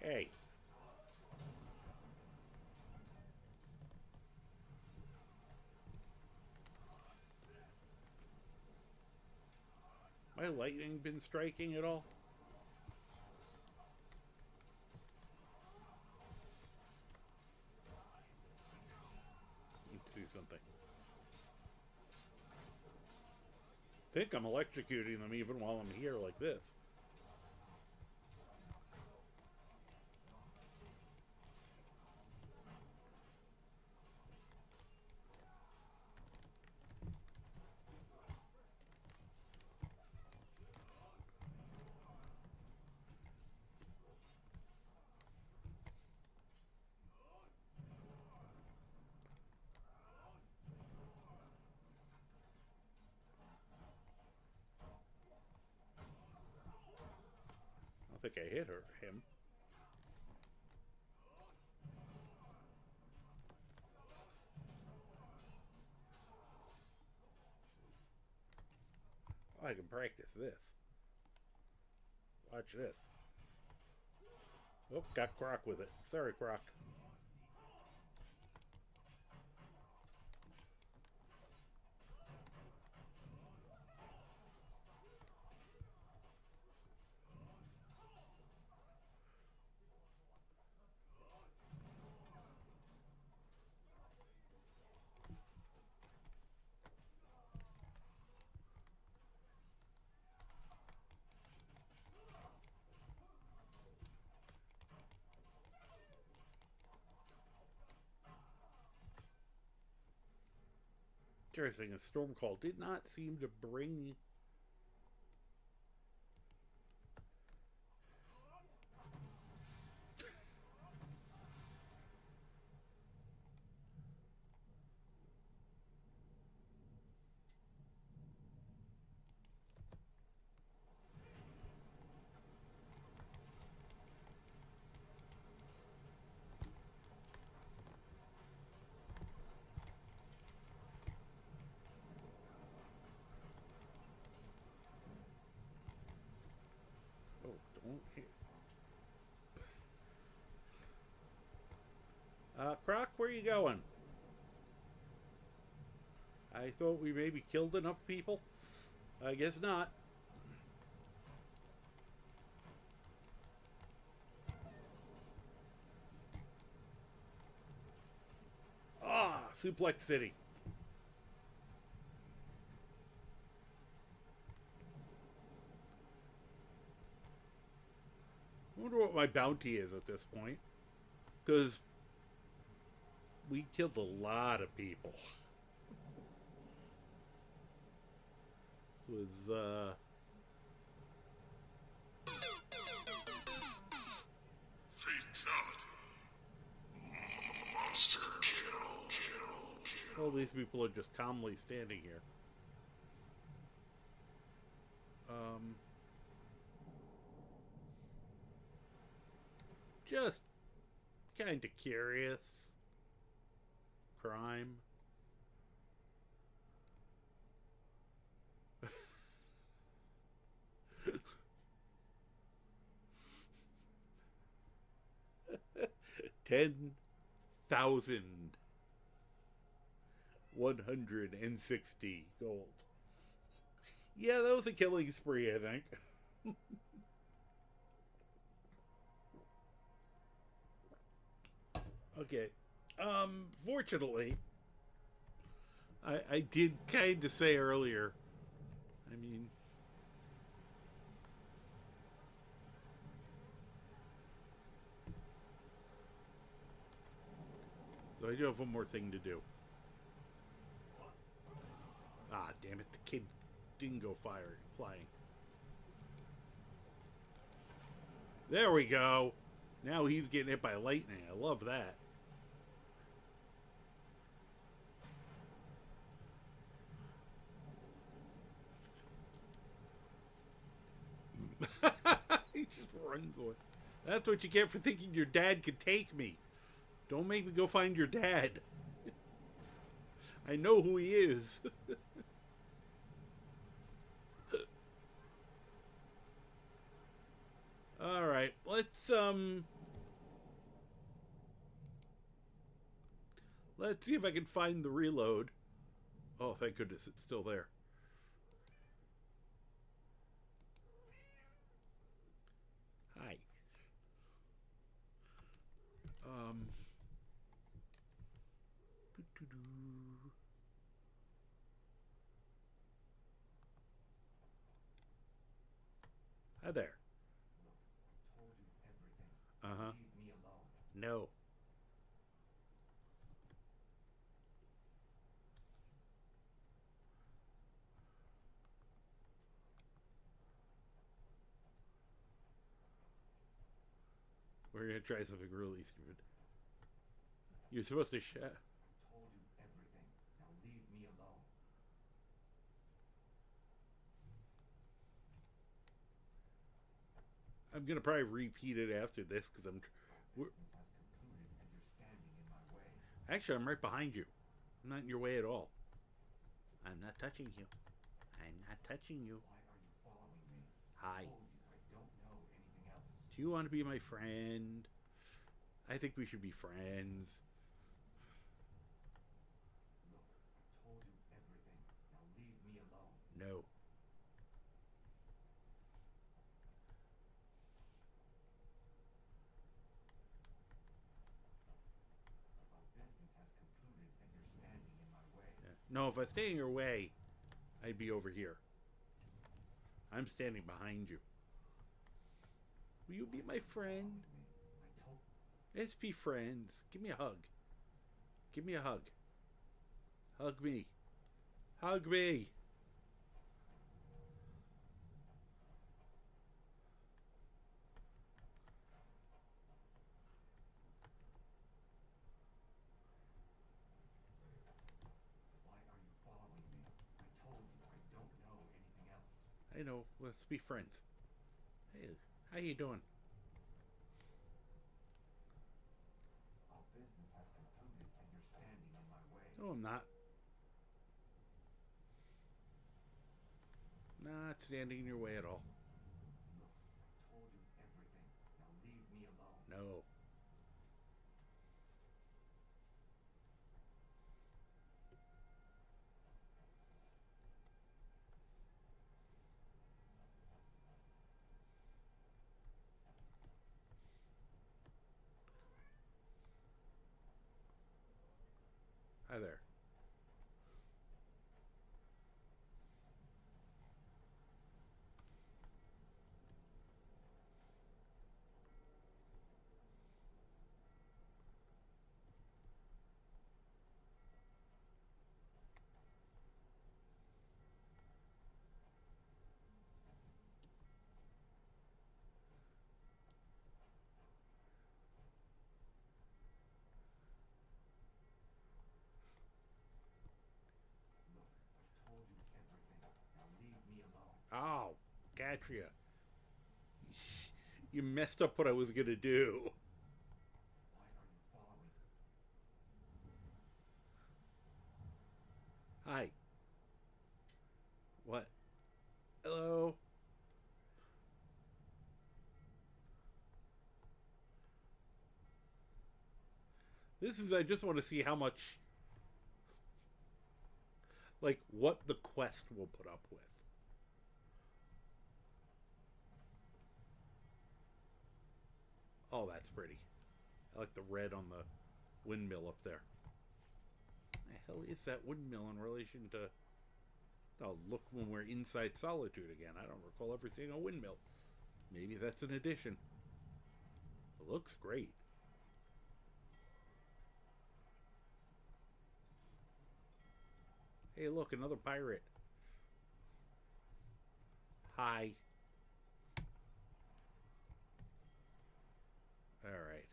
Hey. My lightning been striking at all? Let's see something. I think I'm electrocuting them even while I'm here like this. I think I hit him. Oh, I can practice this. Watch this. Oh, got Croc with it. Sorry, Croc. Interesting, a storm call did not seem to bring... Oh, don't hit. Croc, where are you going? I thought we maybe killed enough people. I guess not. Suplex City. I wonder what my bounty is at this point. Because we killed a lot of people. This was, Fatality. Monster kill. all these people are just calmly standing here. Just kind of curious. Crime. $10,160 gold. Yeah, that was a killing spree, I think. Okay. Fortunately, I did kind of say earlier, I mean, so I do have one more thing to do. Ah, damn it, the kid didn't go flying. There we go. Now he's getting hit by lightning. I love that. He just runs away. That's what you get for thinking your dad could take me. Don't make me go find your dad. I know who he is. All right, let's see if I can find the reload. Oh, thank goodness it's still there. Hi. Hi there. Look, I've told you everything. Uh-huh. Leave me alone. No. We're gonna try something really stupid. You're supposed to I've told you everything. Now leave me alone. I'm gonna probably repeat it after this because Our business has concluded and you're standing in my way. actually I'm right behind you. I'm not in your way at all. I'm not touching you. I'm not touching you. Why are you following me? Hi. I told you I don't know anything else. Do you want to be my friend? I think we should be friends. Look, I've told you everything. Now leave me alone. No. Our business has concluded and you're standing in my way. Yeah. No, if I stay in your way, I'd be over here. I'm standing behind you. Will you be my friend? I told Let's be friends. Give me a hug. Give me a hug. Hug me. Hug me. Why are you following me? I told you I don't know anything else. I know. Let's be friends. Hey, how you doing? Our business has concluded and you're standing in my way. No, I'm not. Not standing in your way at all. Look, I've told you everything. Now leave me alone. No. Hi there. Look, I've told you everything. Now leave me alone. Oh, Gatria. You messed up what I was gonna do. Why are you following? Hi. What? Hello? I just want to see how much, like, what the quest will put up with. Oh, that's pretty. I like the red on the windmill up there. The hell is that windmill in relation to... Oh, look when we're inside Solitude again. I don't recall ever seeing a windmill. Maybe that's an addition. It looks great. Hey, look, another pirate. Hi. Alright.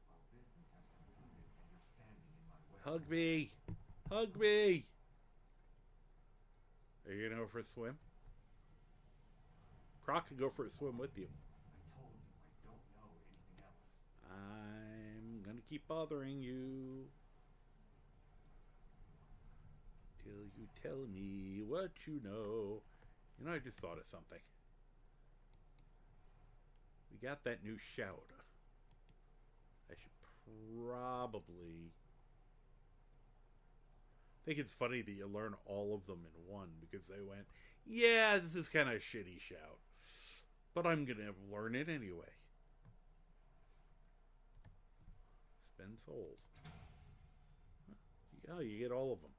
Our business has concluded and you're standing in my way. Hug me! Hug me! Are you gonna go for a swim? Croc could go for a swim with you. I told you I don't know anything else. I'm gonna keep bothering you till you tell me what you know. You know, I just thought of something. We got that new shout. I should probably... I think it's funny that you learn all of them in one, because they went, yeah, this is kind of a shitty shout, but I'm gonna learn it anyway. Spend souls. Oh, you get all of them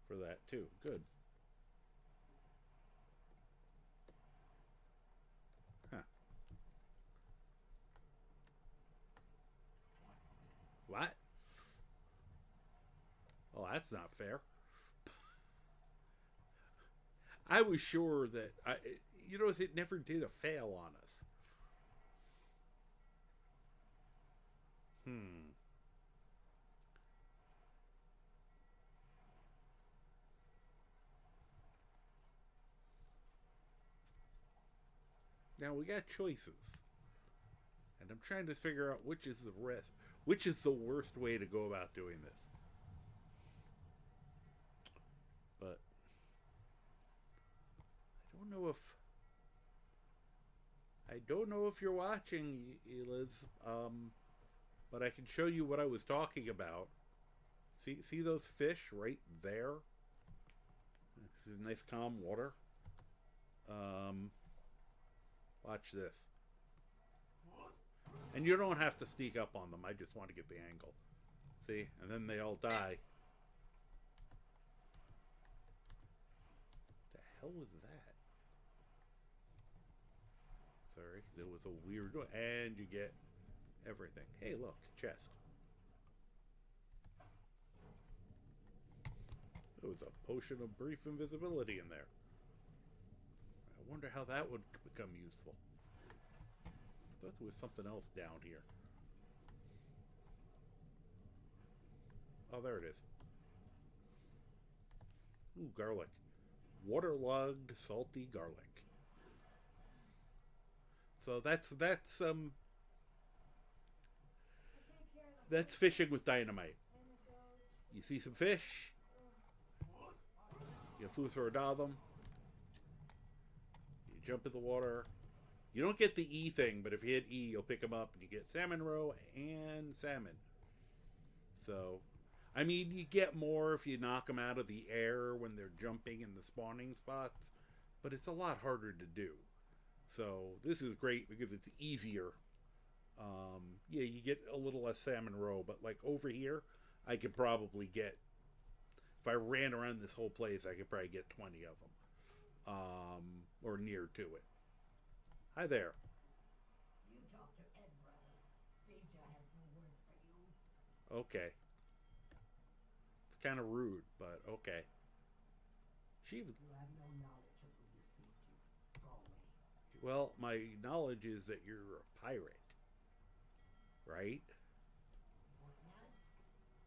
for that too. Good. Huh. What? Well, that's not fair. I was sure that you know, it never did a fail on us. Now we got choices, and I'm trying to figure out which is the worst way to go about doing this. But I don't know if you're watching, Liz. But I can show you what I was talking about. See those fish right there? This is nice calm water. Watch this. And you don't have to sneak up on them. I just want to get the angle. See? And then they all die. What the hell was that? Sorry, there was a weird... And you get everything. Hey, look, chest. There was a potion of brief invisibility in there. I wonder how that would become useful. I thought there was something else down here. Oh, there it is. Ooh, garlic. Waterlogged, salty garlic. So that's fishing with dynamite. You see some fish, you fusarada them, you jump in the water. You don't get the E thing, but if you hit E, you'll pick them up, and you get salmon roe and salmon. So, I mean, you get more if you knock them out of the air when they're jumping in the spawning spots, but it's a lot harder to do. So this is great because it's easier. Yeah, you get a little less salmon roe, but like over here, I could probably get, if I ran around this whole place, I could probably get 20 of them, or near to it. Hi there. You talk to Ed Brothers. Deja has no words for you. Okay. It's kind of rude, but okay. She, You have no knowledge of who you speak to. Go away. well, my knowledge is that you're a pirate, right? You want knives?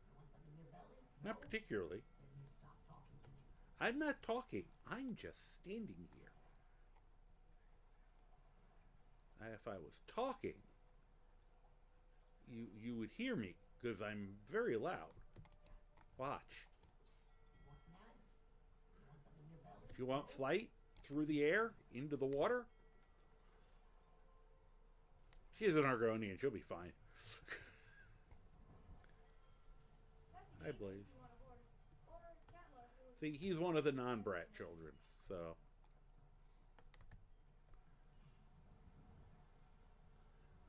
You want them in your belly? Not No? particularly. Then you stop talking to me. I'm not talking. I'm just standing here. If I was talking, you would hear me because I'm very loud. Watch. You want knives? You want them in your belly? If you want No? flight through the air into the water, she's an Argonian. She'll be fine. Hi, Blaze. You want a horse or a camel if it was See, he's one of the non-brat children, so.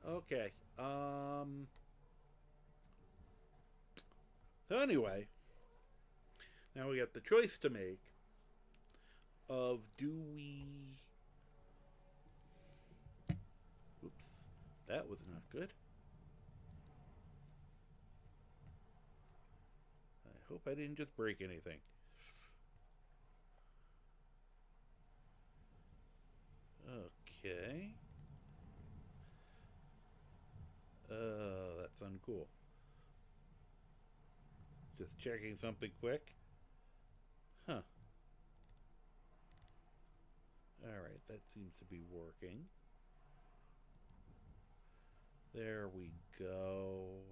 Okay. So anyway, now we got the choice to make of do we. Oops, that was not good. I hope I didn't just break anything. Okay. That's uncool. Just checking something quick. Huh. Alright, that seems to be working. There we go.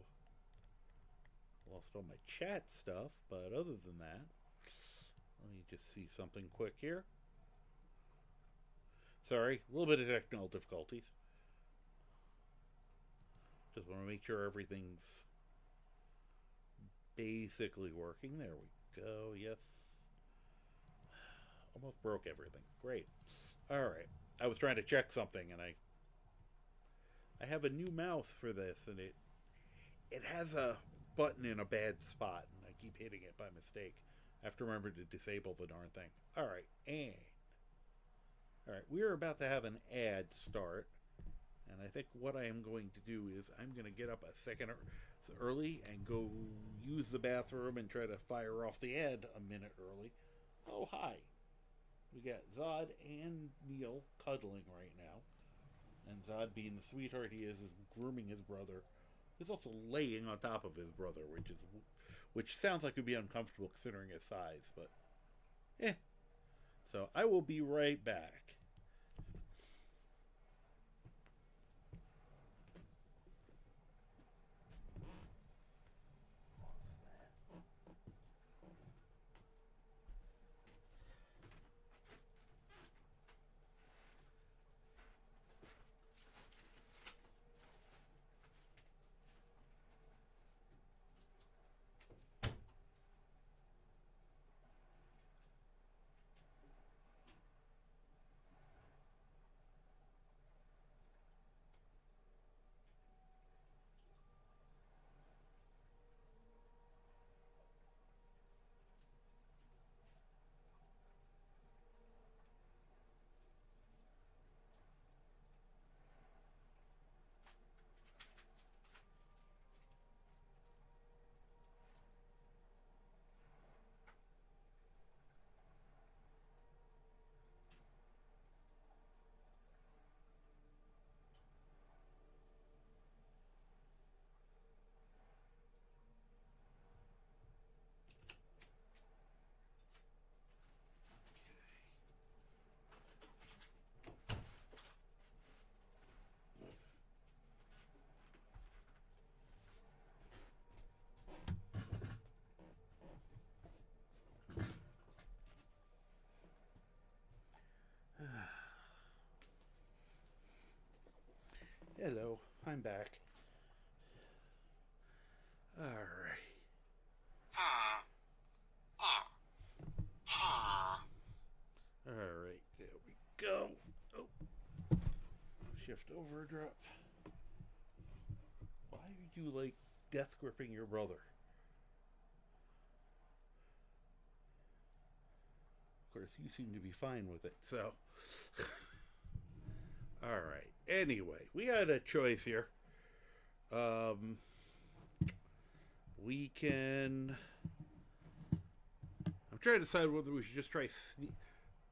Lost all my chat stuff, but other than that, let me just see something quick here. Sorry, a little bit of technical difficulties. Just want to make sure everything's basically working. There we go. Yes. Almost broke everything. Great. All right. I was trying to check something, and I have a new mouse for this, and it has a button in a bad spot, and I keep hitting it by mistake. I have to remember to disable the darn thing. All right. All right. We're about to have an ad start. And I think what I am going to do is I'm going to get up a second early and go use the bathroom and try to fire off the ad a minute early. Oh, hi. We got Zod and Neil cuddling right now. And Zod, being the sweetheart he is grooming his brother. He's also laying on top of his brother, which sounds like it would be uncomfortable considering his size, but So I will be right back. Hello, I'm back. All right. Ha. Ha. Ha. All right, there we go. Oh. Overdrive. Why are you like death gripping your brother? Of course, you seem to be fine with it, so. Alright. Anyway, we had a choice here. We can. I'm trying to decide whether we should just try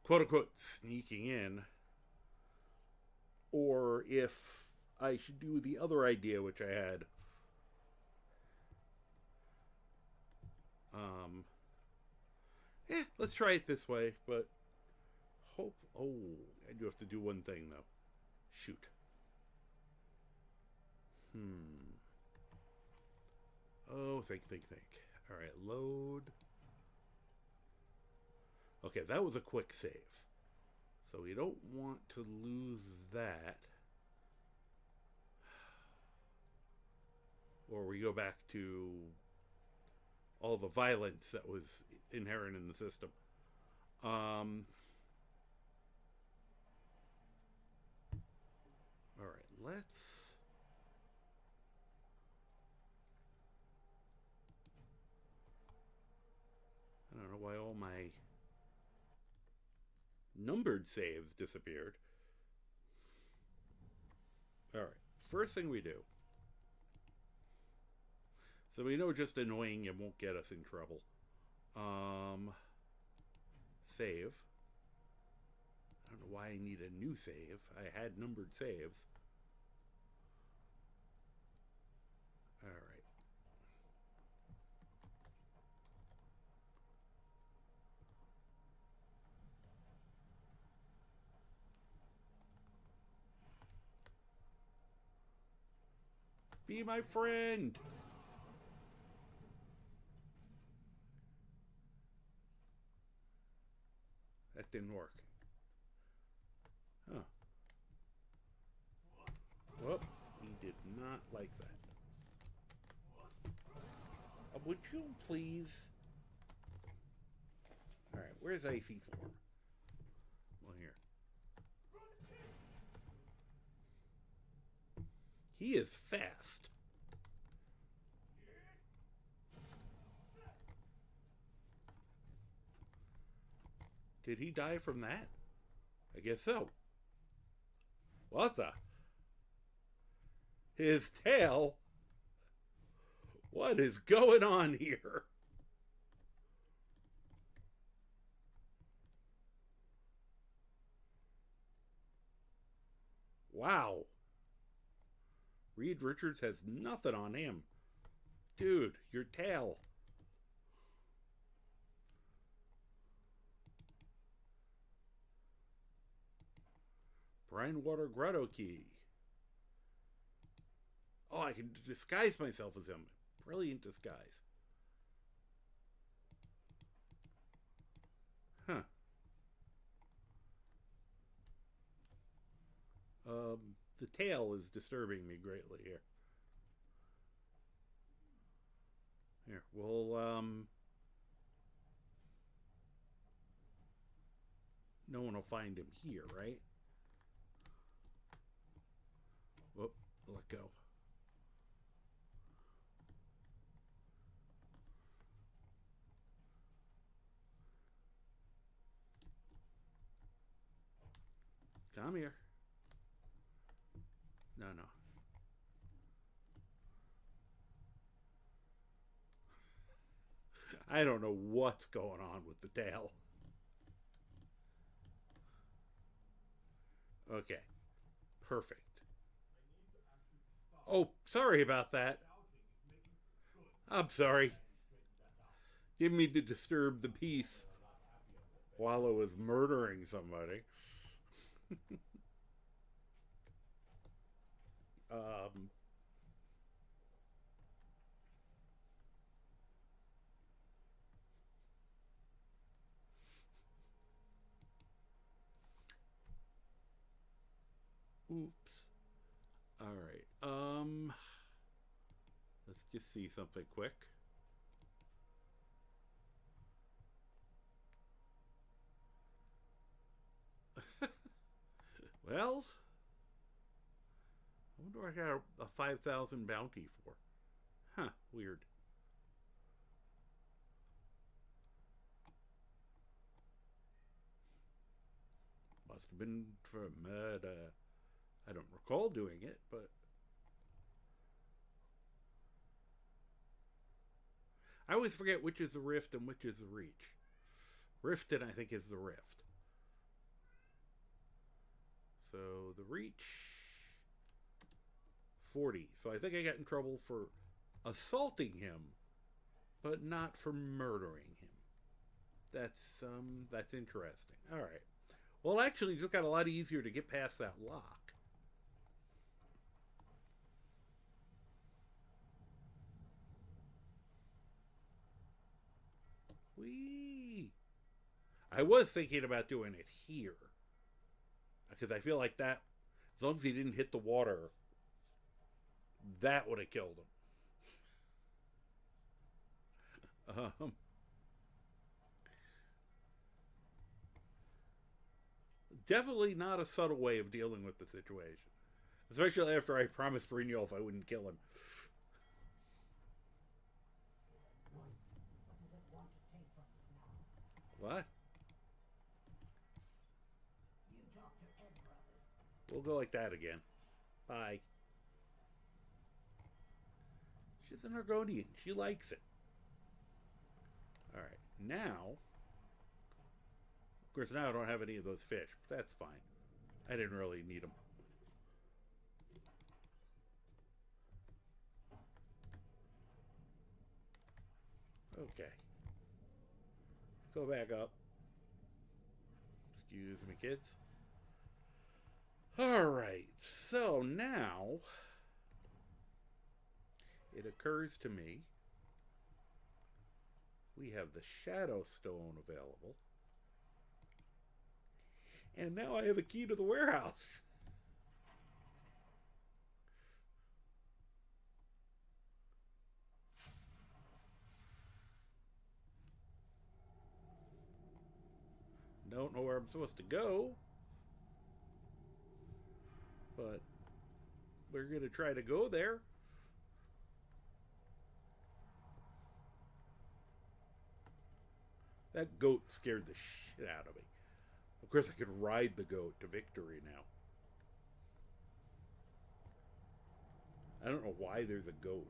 quote unquote sneaking in, or if I should do the other idea which I had. Let's try it this way, but hope. Oh, I do have to do one thing though. Shoot. Oh, think. All right, load. Okay, that was a quick save. So we don't want to lose that. Or we go back to all the violence that was inherent in the system. All right, let's. I don't know why all my numbered saves disappeared. All right, first thing we do. So we know just annoying him won't get us in trouble. Save. I don't know why I need a new save. I had numbered saves. All right. Be my friend. That didn't work. Huh. Whoop. He did not like that. Would you please? Alright, where's Icy Form? Well, here. He is fast. Did he die from that? I guess so. What the? His tail? What is going on here? Wow. Reed Richards has nothing on him. Dude, your tail. Brinewater Grotto Key. Oh, I can disguise myself as him. Brilliant disguise. Huh. The tail is disturbing me greatly here. Here, we'll, no one will find him here, right? Whoop, let go. Come here. No. I don't know what's going on with the tail. Okay. Perfect. Oh, sorry about that. I'm sorry. Didn't mean to disturb the peace while I was murdering somebody. Oops. All right. Let's just see something quick. Well, wonder what I got a 5,000 bounty for. Huh, weird. Must have been from I don't recall doing it, but I always forget which is the rift and which is the reach. Rifted, I think, is the rift. So the reach 40. So I think I got in trouble for assaulting him, but not for murdering him. That's interesting. All right. Well, actually, it just got a lot easier to get past that lock. Whee! I was thinking about doing it here. Because I feel like that, as long as he didn't hit the water, that would have killed him. Definitely not a subtle way of dealing with the situation. Especially after I promised Brynjolf I wouldn't kill him. Noises. What does it want to take from us now? What? You talk to Ed Brothers. We'll go like that again. Bye. She's an Argonian. She likes it. Alright, now... Of course, now I don't have any of those fish. But that's fine. I didn't really need them. Okay. Go back up. Excuse me, kids. Alright, so now... It occurs to me... We have the Shadow Stone available. And now I have a key to the warehouse. Don't know where I'm supposed to go. But we're going to try to go there. That goat scared the shit out of me. Of course, I could ride the goat to victory now. I don't know why there's a goat.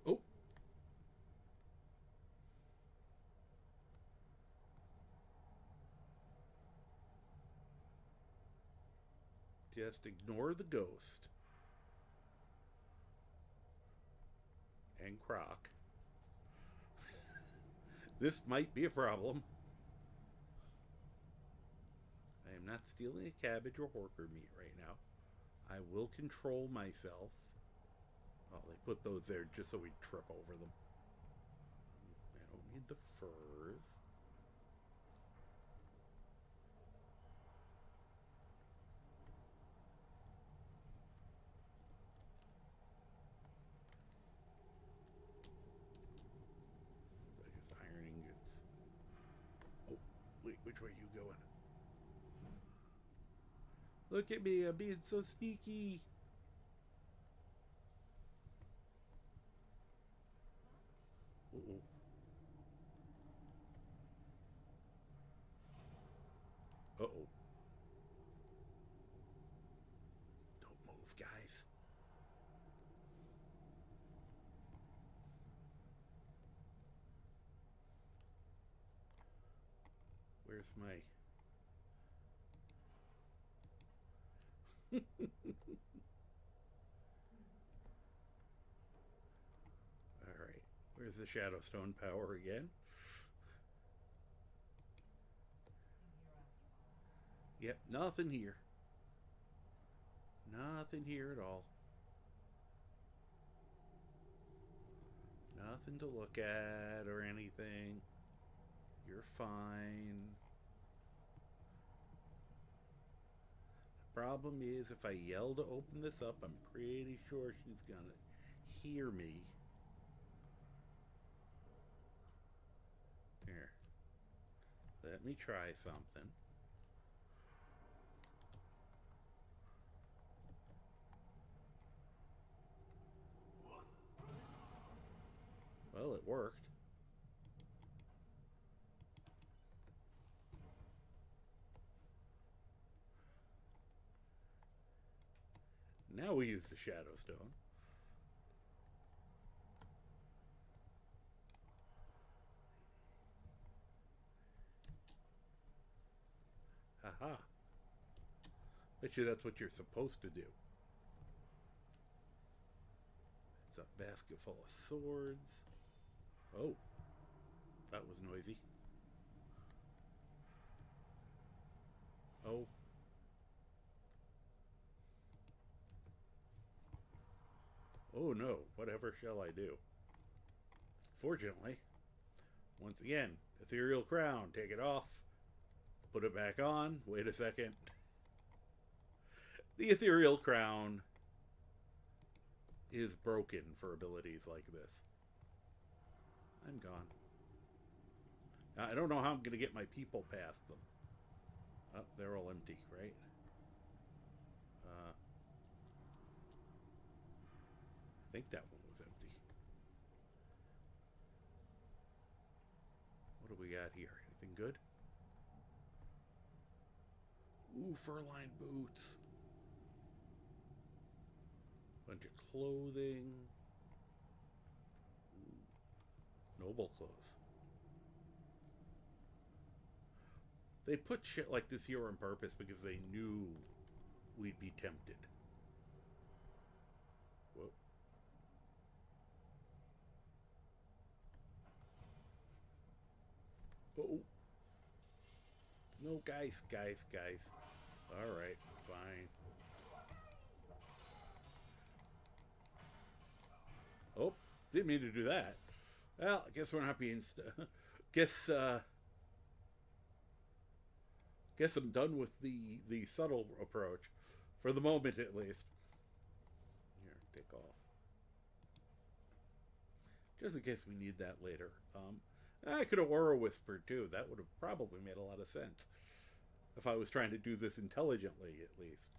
Oh. Just ignore the ghost. And Croc. This might be a problem. I am not stealing a cabbage or horker meat right now. I will control myself. Well, they put those there just so we trip over them. I don't need the furs. Wait, which way are you going? Look at me, I'm being so sneaky. Uh-oh. Uh-oh. Don't move, guys. Where's my... Alright. Where's the Shadowstone power again? Yep, nothing here. Nothing here at all. Nothing to look at or anything. You're fine. Problem is, if I yell to open this up, I'm pretty sure she's gonna hear me. Here. Let me try something. Well, it worked. Now we use the Shadow Stone. Haha. Bet you that's what you're supposed to do. It's a basket full of swords. Oh, that was noisy. Oh. Oh no, whatever shall I do? Fortunately, once again, ethereal crown, take it off, put it back on, wait a second. The ethereal crown is broken for abilities like this. I'm gone. Now, I don't know how I'm going to get my people past them. Oh, they're all empty, right? I think that one was empty. What do we got here? Anything good? Ooh, fur-lined boots. Bunch of clothing. Ooh, noble clothes. They put shit like this here on purpose because they knew we'd be tempted. Whoa. Oh. No, guys. Alright, fine. Oh, didn't mean to do that. Well, I guess we're not being... guess I'm done with the subtle approach. For the moment, at least. Here, take off. Just in case we need that later. I could have Aura Whispered too. That would have probably made a lot of sense. If I was trying to do this intelligently, at least.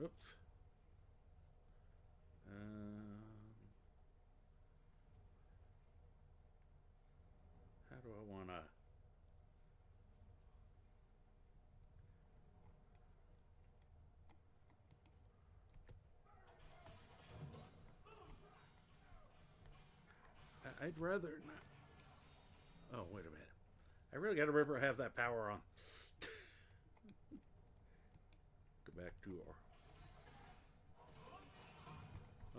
Oops. How do I want to... I'd rather not... Oh, wait a minute. I really got to remember I have that power on. Go back to our...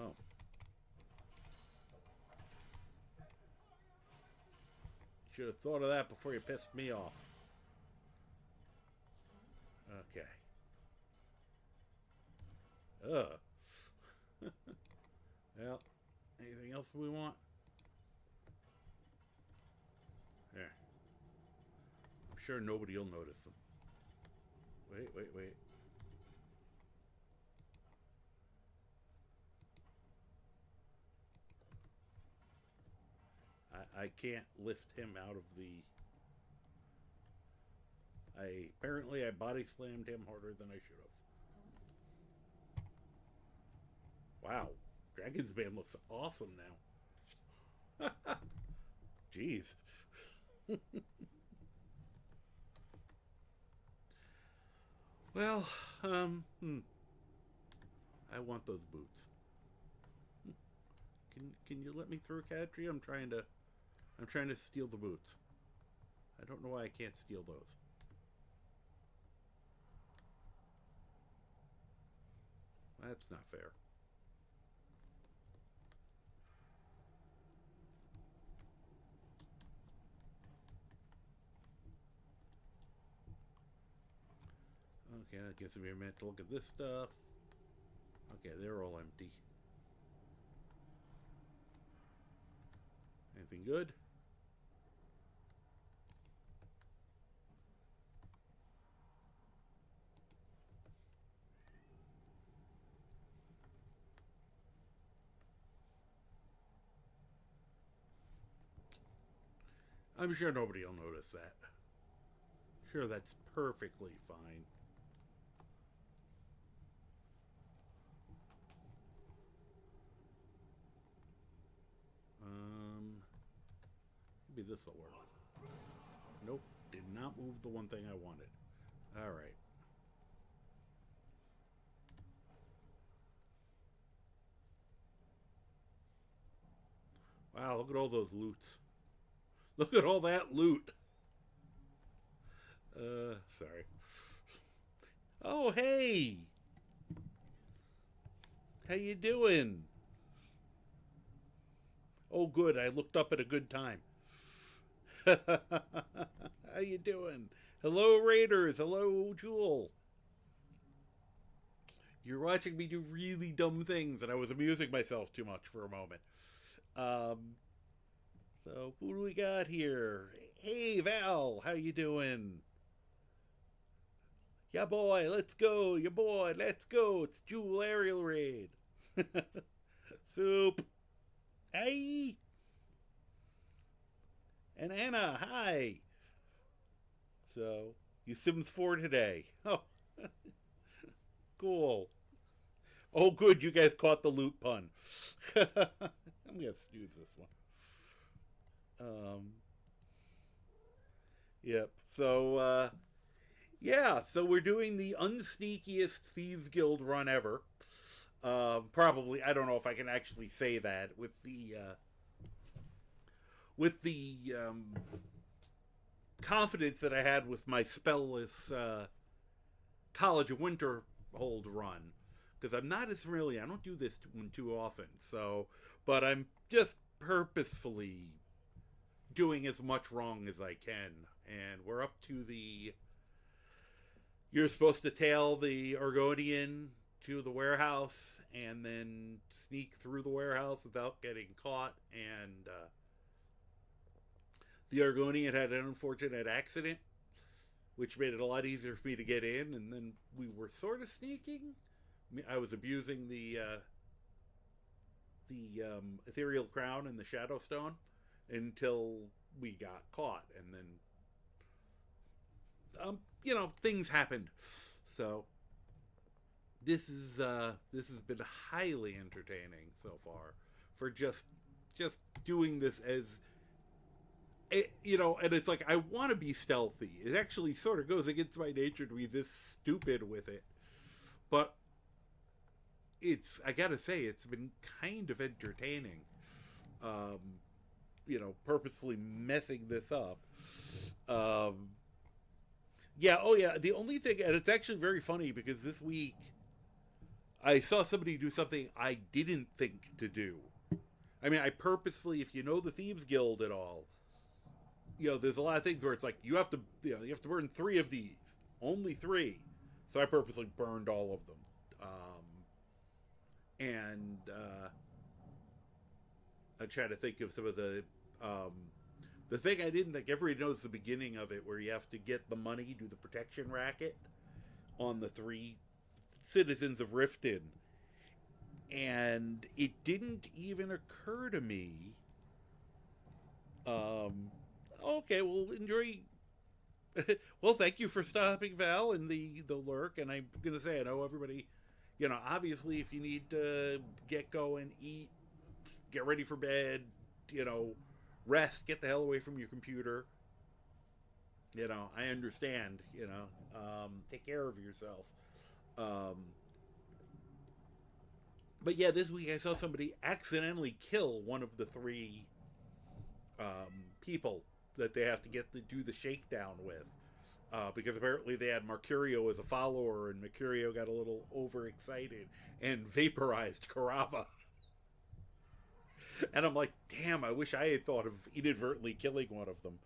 Oh. Should have thought of that before you pissed me off. Okay. Well, anything else we want? There. I'm sure nobody will notice them. Wait. I can't lift him out of the... Apparently I body slammed him harder than I should have. Wow. Dragon's Bane looks awesome now. Jeez. Well, I want those boots. Can you let me through, Kadri? I'm trying to steal the boots. I don't know why I can't steal those. That's not fair. Okay, that gives me a minute to look at this stuff. Okay, they're all empty. Everything good? I'm sure nobody will notice that. Sure, that's perfectly fine. Maybe this will work. Nope, did not move the one thing I wanted. All right. Wow, look at all those loots. Look at all that loot. Sorry. Oh, hey. How you doing? Oh, good. I looked up at a good time. How you doing? Hello, Raiders. Hello, Jewel. You're watching me do really dumb things, and I was amusing myself too much for a moment. So who do we got here? Hey, Val. How you doing? Yeah, boy. Let's go. Yeah, boy. Let's go. It's Jewel Aerial Raid. Soup. Hey. And Anna, hi. So, you Sims 4 today. Oh, cool. Oh, good, you guys caught the loot pun. I'm going to snooze this one. Yep. So, yeah, so we're doing the unsneakiest Thieves Guild run ever. Probably, I don't know if I can actually say that with the confidence that I had with my spellless College of Winterhold run, because I'm not as familiar. I don't do this one too often, so, but I'm just purposefully doing as much wrong as I can, and we're up to the. You're supposed to tail the Argonian to the warehouse and then sneak through the warehouse without getting caught, and the Argonian had an unfortunate accident, which made it a lot easier for me to get in, and then we were sort of sneaking. I was abusing the Ethereal Crown and the Shadow Stone until we got caught, and then things happened. So this has been highly entertaining so far for just doing this as and it's like I want to be stealthy. It actually sort of goes against my nature to be this stupid with it, but I gotta say it's been kind of entertaining. Purposefully messing this up. Yeah, oh yeah, the only thing, and it's actually very funny because this week I saw somebody do something I didn't think to do. I mean, I purposefully, if you know the Thieves Guild at all, there's a lot of things where it's like you have to burn 3 of these, only 3. So I purposely burned all of them, and I try to think of some of the thing I didn't think. Everybody knows the beginning of it, where you have to get the money, do the protection racket on the 3 citizens of Riften, and it didn't even occur to me. Okay, well, enjoy. Well, thank you for stopping, Val, and the lurk. And I'm gonna say, I know everybody. Obviously, if you need to get going, eat, get ready for bed, rest, get the hell away from your computer. I understand. Take care of yourself. But yeah, this week I saw somebody accidentally kill one of the 3 people that they have to do the shakedown with, because apparently they had Mercurio as a follower, and Mercurio got a little overexcited and vaporized Carava. And I'm like, damn, I wish I had thought of inadvertently killing one of them.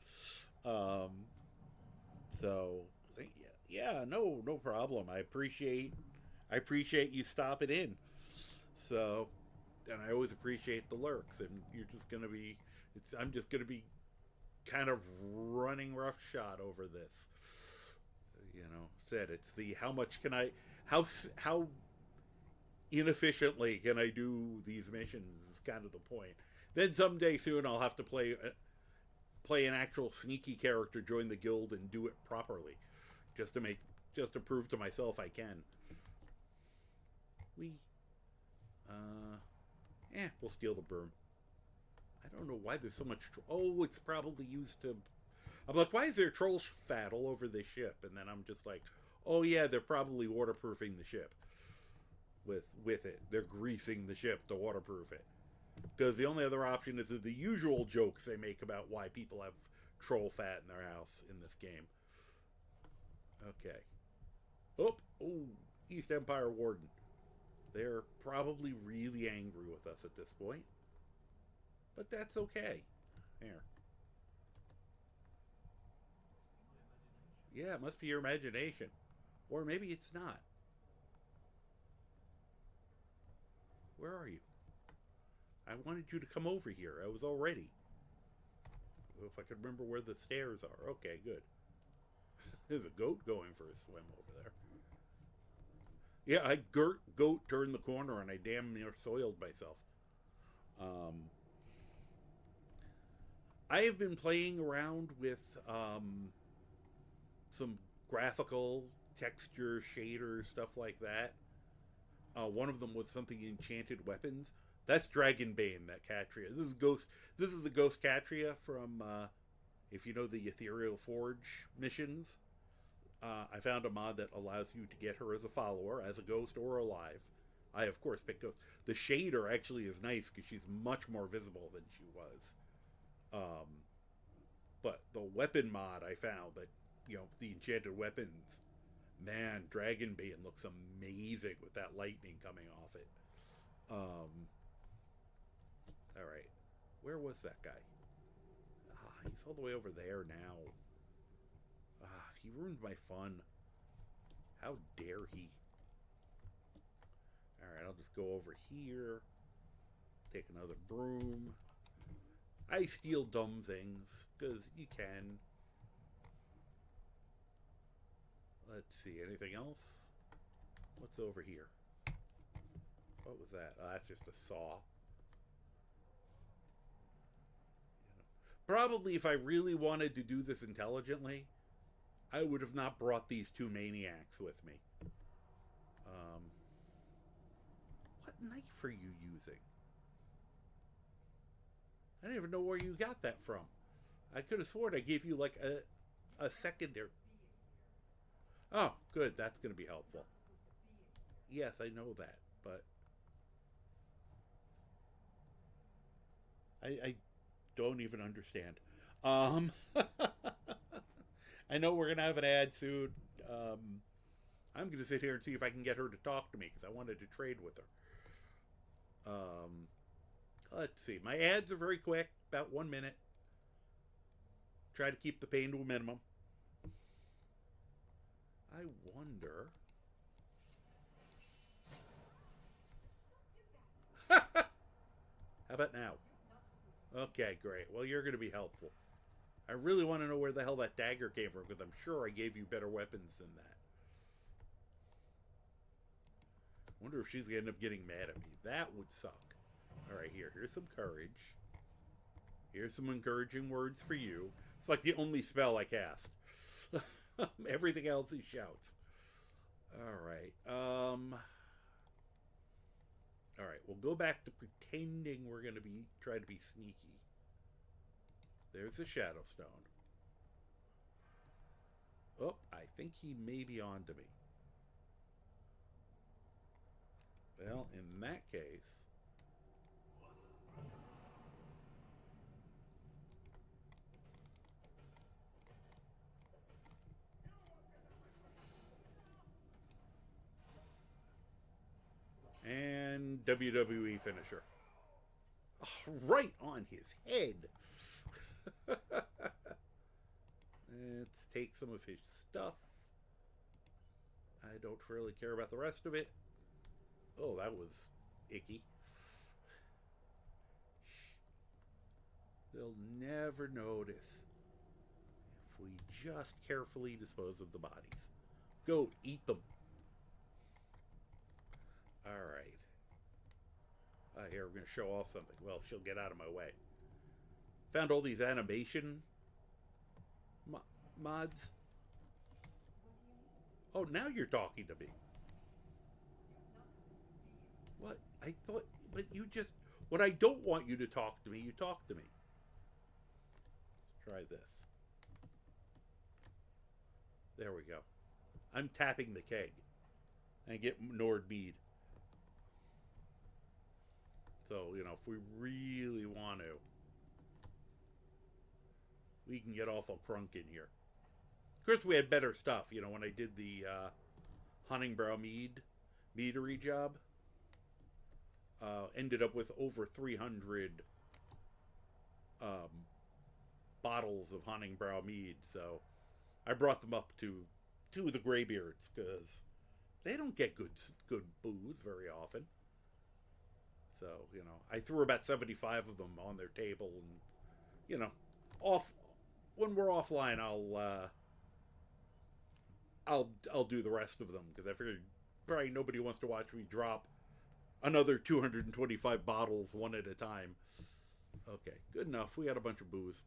So yeah, no problem. I appreciate you stopping in. So, and I always appreciate the lurks, and you're just gonna be I'm just going to be kind of running roughshod over this. You know, said it's the how much can I how inefficiently can I do these missions is kind of the point. Then someday soon I'll have to play an actual sneaky character, join the guild, and do it properly, just to prove to myself I can. We'll steal the broom. I don't know why there's so much. Oh, it's probably used to. I'm like, why is there troll fat all over this ship? And then I'm just like, oh yeah, they're probably waterproofing the ship with it. They're greasing the ship to waterproof it. Because the only other option is the usual jokes they make about why people have troll fat in their house in this game. Okay. Oh, East Empire Warden. They're probably really angry with us at this point. But that's okay. There. Yeah, it must be your imagination. Or maybe it's not. Where are you? I wanted you to come over here. I was all ready. If I could remember where the stairs are. Okay, good. There's a goat going for a swim over there. Yeah, I goat turned the corner and I damn near soiled myself. I have been playing around with some graphical texture shaders, stuff like that. One of them was something enchanted weapons. That's Dragonbane, that Catria. This is the Ghost Catria from if you know the Ethereal Forge missions. I found a mod that allows you to get her as a follower, as a ghost or alive. I, of course, picked ghost. The shader actually is nice because she's much more visible than she was. But the weapon mod I found that, you know, the enchanted weapons, man, Dragonbane looks amazing with that lightning coming off it. Alright. Where was that guy? He's all the way over there now. He ruined my fun. How dare he? Alright, I'll just go over here. Take another broom. I steal dumb things, because you can. Let's see, anything else? What's over here? What was that? Oh, that's just a saw. Probably if I really wanted to do this intelligently, I would have not brought these two maniacs with me. What knife are you using? I don't even know where you got that from. I could have sworn I gave you like a secondary. Oh, good. That's going to be helpful. Yes, I know that, but I don't even understand. I know we're going to have an ad soon. I'm going to sit here and see if I can get her to talk to me because I wanted to trade with her. Let's see. My ads are very quick, about 1 minute. Try to keep the pain to a minimum. I wonder. How about now? Okay, great. Well, you're going to be helpful. I really want to know where the hell that dagger came from because I'm sure I gave you better weapons than that. Wonder if she's going to end up getting mad at me. That would suck. Alright, here's some courage. Here's some encouraging words for you. It's like the only spell I cast. Everything else is shouts. Alright. Alright, we'll go back to pretending we're going to try to be sneaky. There's the Shadow Stone. Oh, I think he may be on to me. Well, in that case... And WWE finisher. Oh, right on his head. Let's take some of his stuff. I don't really care about the rest of it. Oh, that was icky. We'll never notice if we just carefully dispose of the bodies. Goat, eat them. Alright. Here, we're going to show off something. Well, she'll get out of my way. Found all these animation mods. Oh, now you're talking to me. What? I thought... But you just... When I don't want you to talk to me, you talk to me. Let's try this. There we go. I'm tapping the keg. And get Nord mead. So, you know, if we really want to, we can get awful crunk in here. Of course, we had better stuff. You know, when I did the Honningbrow meadery job, ended up with over 300 bottles of Honningbrow mead. So I brought them up to two of the Greybeards because they don't get good booze very often. So, you know, I threw about 75 of them on their table, and, you know, when we're offline, I'll do the rest of them, because I figured probably nobody wants to watch me drop another 225 bottles one at a time. Okay, good enough. We got a bunch of booze.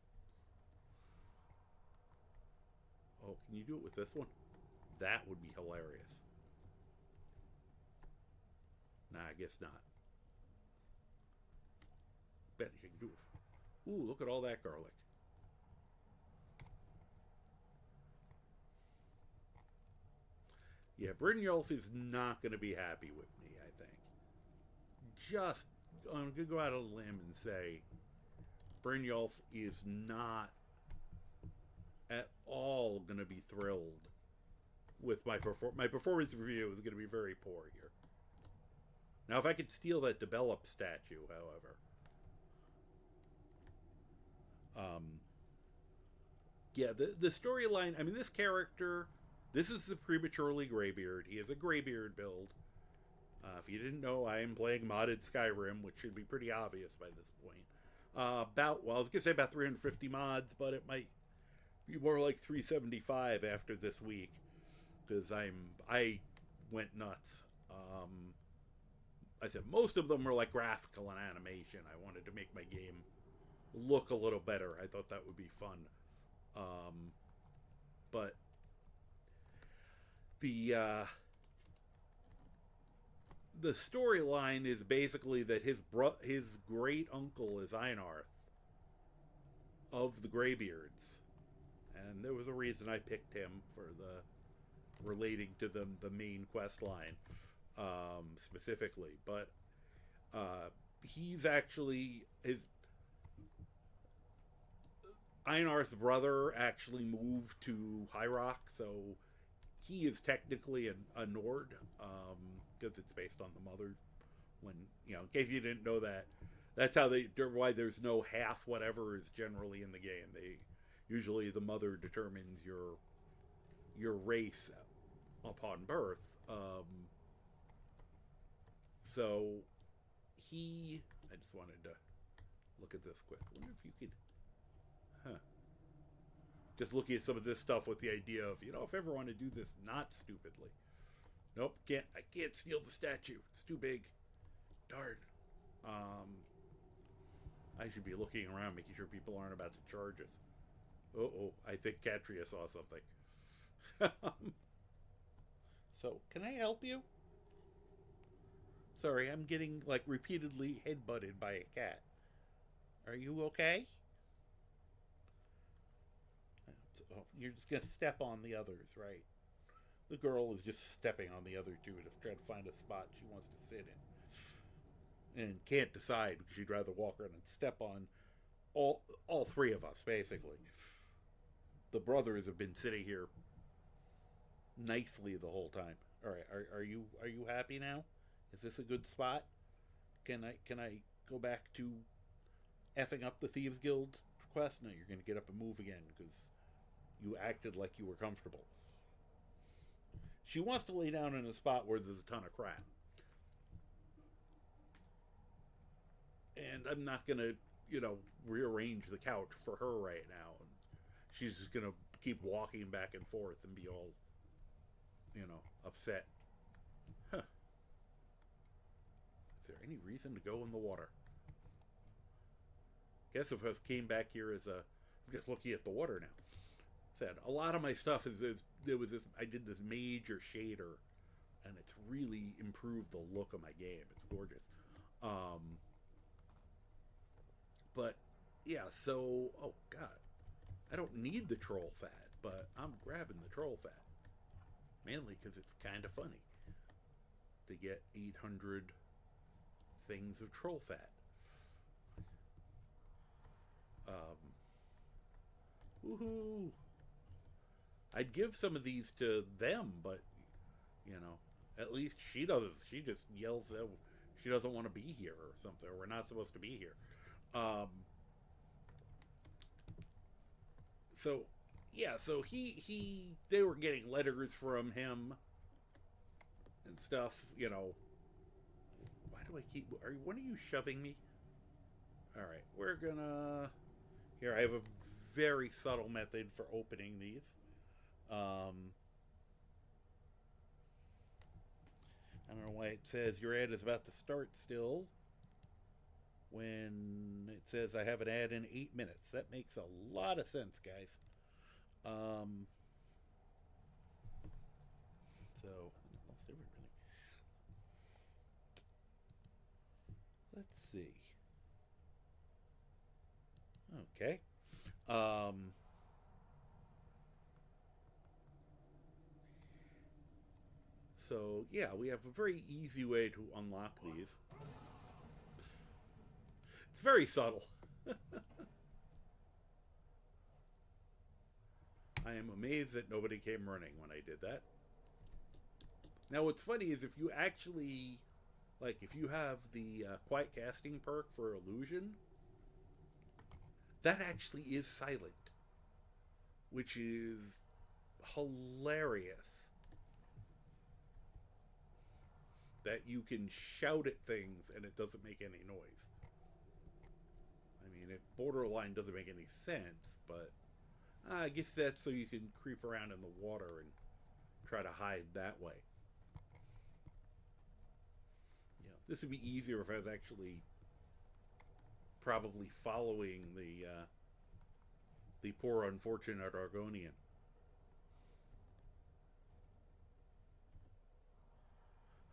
Oh, can you do it with this one? That would be hilarious. Nah, I guess not. Bet you can do it. Ooh, look at all that garlic. Yeah, Brynjolf is not going to be happy with me, I think. I'm going to go out on a limb and say Brynjolf is not at all going to be thrilled with my performance. My performance review is going to be very poor here. Now, if I could steal that develop statue, however... yeah, the storyline, I mean, this character, this is the Prematurely Greybeard. He has a Greybeard build. If you didn't know, I am playing modded Skyrim, which should be pretty obvious by this point. I was going to say about 350 mods, but it might be more like 375 after this week, because I went nuts. I said most of them were like graphical and animation. I wanted to make my game look a little better. I thought that would be fun. But the storyline is basically that his great uncle is Einarth of the Greybeards, and there was a reason I picked him for the relating to the main quest line specifically. But he's actually Einarth's brother actually moved to High Rock, so he is technically a Nord, because it's based on the mother. When, you know, in case you didn't know that, that's why there's no half whatever is generally in the game. Usually the mother determines your race upon birth. So I just wanted to look at this quick. I wonder if you could. Just looking at some of this stuff with the idea of, you know, if I ever want to do this not stupidly. Nope, I can't steal the statue. It's too big. Darn. I should be looking around, making sure people aren't about to charge us. Oh, I think Katria saw something. So, can I help you? Sorry, I'm getting, like, repeatedly headbutted by a cat. Are you okay? Oh, you're just going to step on the others, right? The girl is just stepping on the other two to try to find a spot she wants to sit in. And can't decide because she'd rather walk around and step on all three of us, basically. The brothers have been sitting here nicely the whole time. All right, are you happy now? Is this a good spot? Can I go back to effing up the Thieves Guild quest? No, you're going to get up and move again because you acted like you were comfortable. She wants to lay down in a spot where there's a ton of crap. And I'm not going to rearrange the couch for her right now. And she's just gonna keep walking back and forth and be all, upset. Huh. Is there any reason to go in the water? Guess if I came back here as I'm just looking at the water now. Said a lot of my stuff I did this major shader, and it's really improved the look of my game. It's gorgeous. But yeah, so oh god, I don't need the troll fat, but I'm grabbing the troll fat mainly because it's kind of funny to get 800 things of troll fat. Woohoo! I'd give some of these to them, but at least she doesn't. She just yells that she doesn't want to be here or something. Or we're not supposed to be here. So yeah, so they were getting letters from him and stuff. Why do I keep? When are you shoving me? All right, we're gonna. Here, I have a very subtle method for opening these. I don't know why it says your ad is about to start still when it says I have an ad in 8 minutes. That makes a lot of sense, guys. So, lost everybody. Let's see. Okay. So, yeah, we have a very easy way to unlock these. It's very subtle. I am amazed that nobody came running when I did that. Now, what's funny is if you actually, if you have the quiet casting perk for illusion, that actually is silent, which is hilarious. That you can shout at things and it doesn't make any noise. I mean, it borderline doesn't make any sense, but I guess that's so you can creep around in the water and try to hide that way. Yeah, this would be easier if I was actually probably following the poor unfortunate Argonian.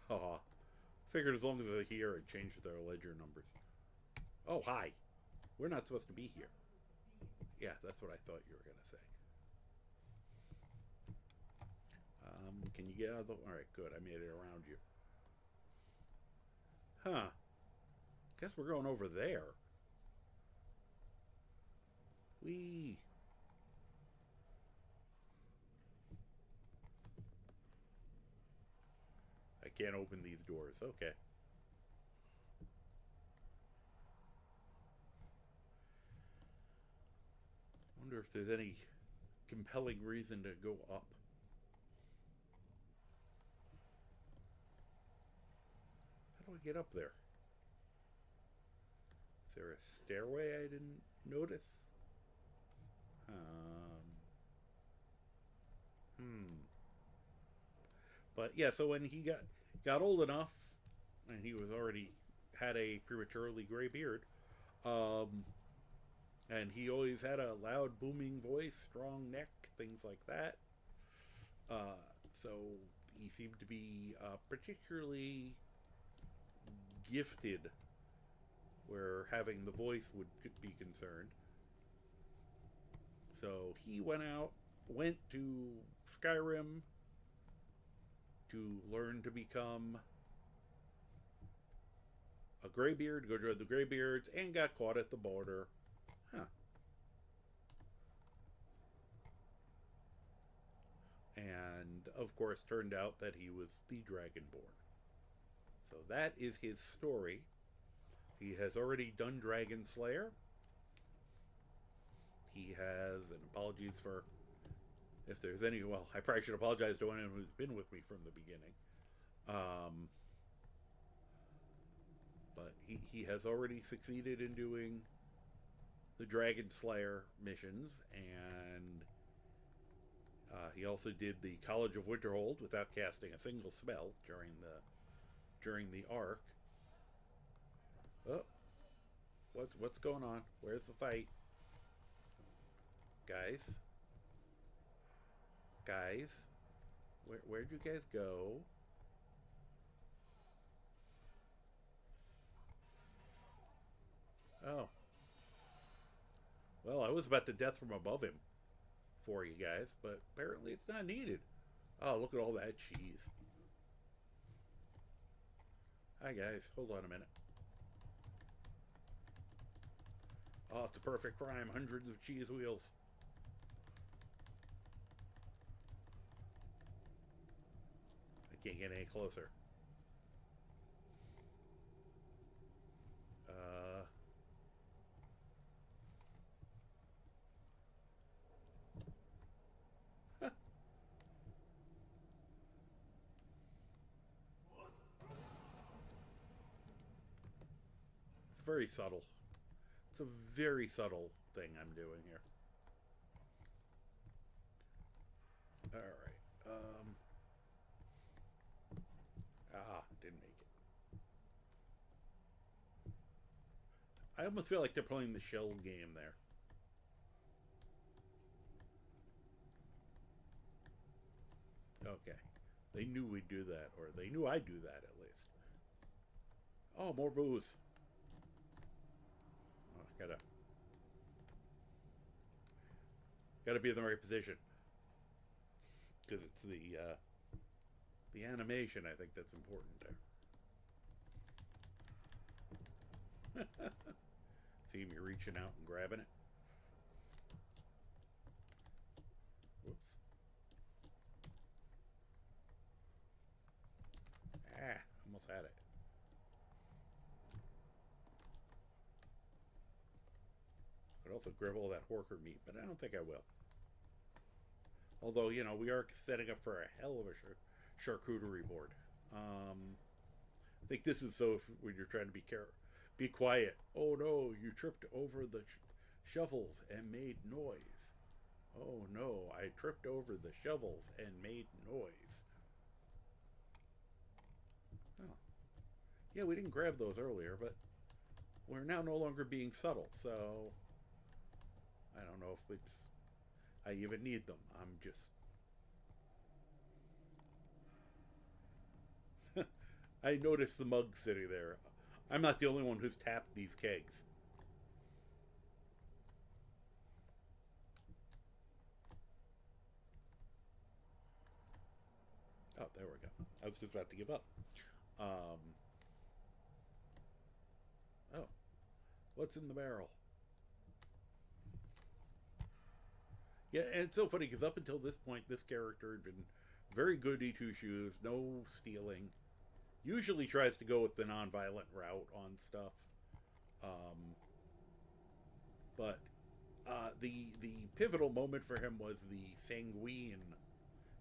Haha. Figured as long as they're here, I'd change their ledger numbers. Oh, hi. We're not supposed to be here. Yeah, that's what I thought you were going to say. Can you get out of the... Alright, good. I made it around you. Huh. Guess we're going over there. Whee! I can't open these doors. Okay. Wonder if there's any compelling reason to go up. How do I get up there? Is there a stairway I didn't notice? But yeah, so when he got old enough, and he was already had a prematurely gray beard, and he always had a loud, booming voice, strong neck, things like that. So he seemed to be particularly gifted where having the voice would be concerned. So he went to Skyrim to learn to become a Greybeard, go join the Greybeards, and got caught at the border. Huh. And, of course, turned out that he was the Dragonborn. So that is his story. He has already done Dragon Slayer. He has, and apologies for if there's any, well, I probably should apologize to anyone who's been with me from the beginning. But he has already succeeded in doing the Dragon Slayer missions, and he also did the College of Winterhold without casting a single spell during the arc. Oh, what's going on? Where's the fight, guys? Guys, where'd you guys go? Oh, well, I was about to death from above him for you guys, but apparently it's not needed. Oh, look at all that cheese. Hi guys, hold on a minute. Oh, it's a perfect crime. Hundreds of cheese wheels. I can't get any closer. It's very subtle. It's a very subtle thing I'm doing here. Alright. Didn't make it. I almost feel like they're playing the shell game there. Okay. They knew we'd do that, or they knew I'd do that at least. Oh, more booze. Oh, gotta be in the right position. Because it's the animation, I think, that's important there. See me reaching out and grabbing it. Whoops. Almost had it. Could also grab all that Horker meat, but I don't think I will. Although, you know, we are setting up for a hell of a charcuterie board. I think this is so when you're trying to be quiet. Oh no, you tripped over the shovels and made noise. Oh no, I tripped over the shovels and made noise. Oh. Yeah, we didn't grab those earlier, but we're now no longer being subtle, so I don't know if I even need them. I'm just... I noticed the mug sitting there. I'm not the only one who's tapped these kegs. Oh, there we go. I was just about to give up. Oh. What's in the barrel? Yeah, and it's so funny because up until this point, this character had been very good E2 shoes, no stealing. Usually tries to go with the non-violent route on stuff. But the pivotal moment for him was the Sanguine.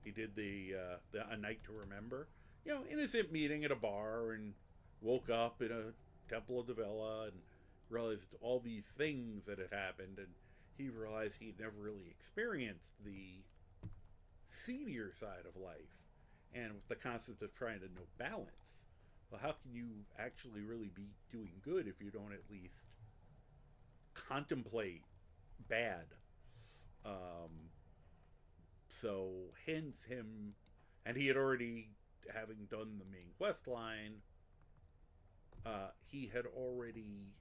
He did the A Night to Remember. You know, innocent meeting at a bar, and woke up in a Temple of Devella and realized all these things that had happened, and he realized he'd never really experienced the seedier side of life, and with the concept of trying to know balance. Well, how can you actually really be doing good if you don't at least contemplate bad? So hence him, and he had already, having done the main quest line, he had already,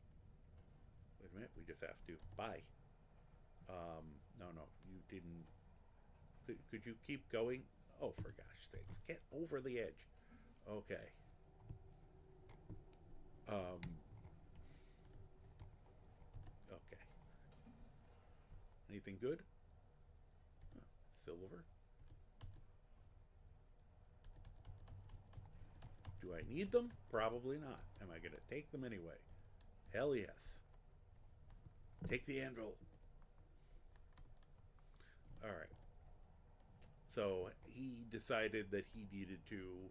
wait a minute, we just have to buy. No, you didn't. Could you keep going? Oh, for gosh sakes, get over the edge. Okay. Okay. Anything good? Oh, silver. Do I need them? Probably not. Am I going to take them anyway? Hell yes. Take the anvil. Alright. So he decided that he needed to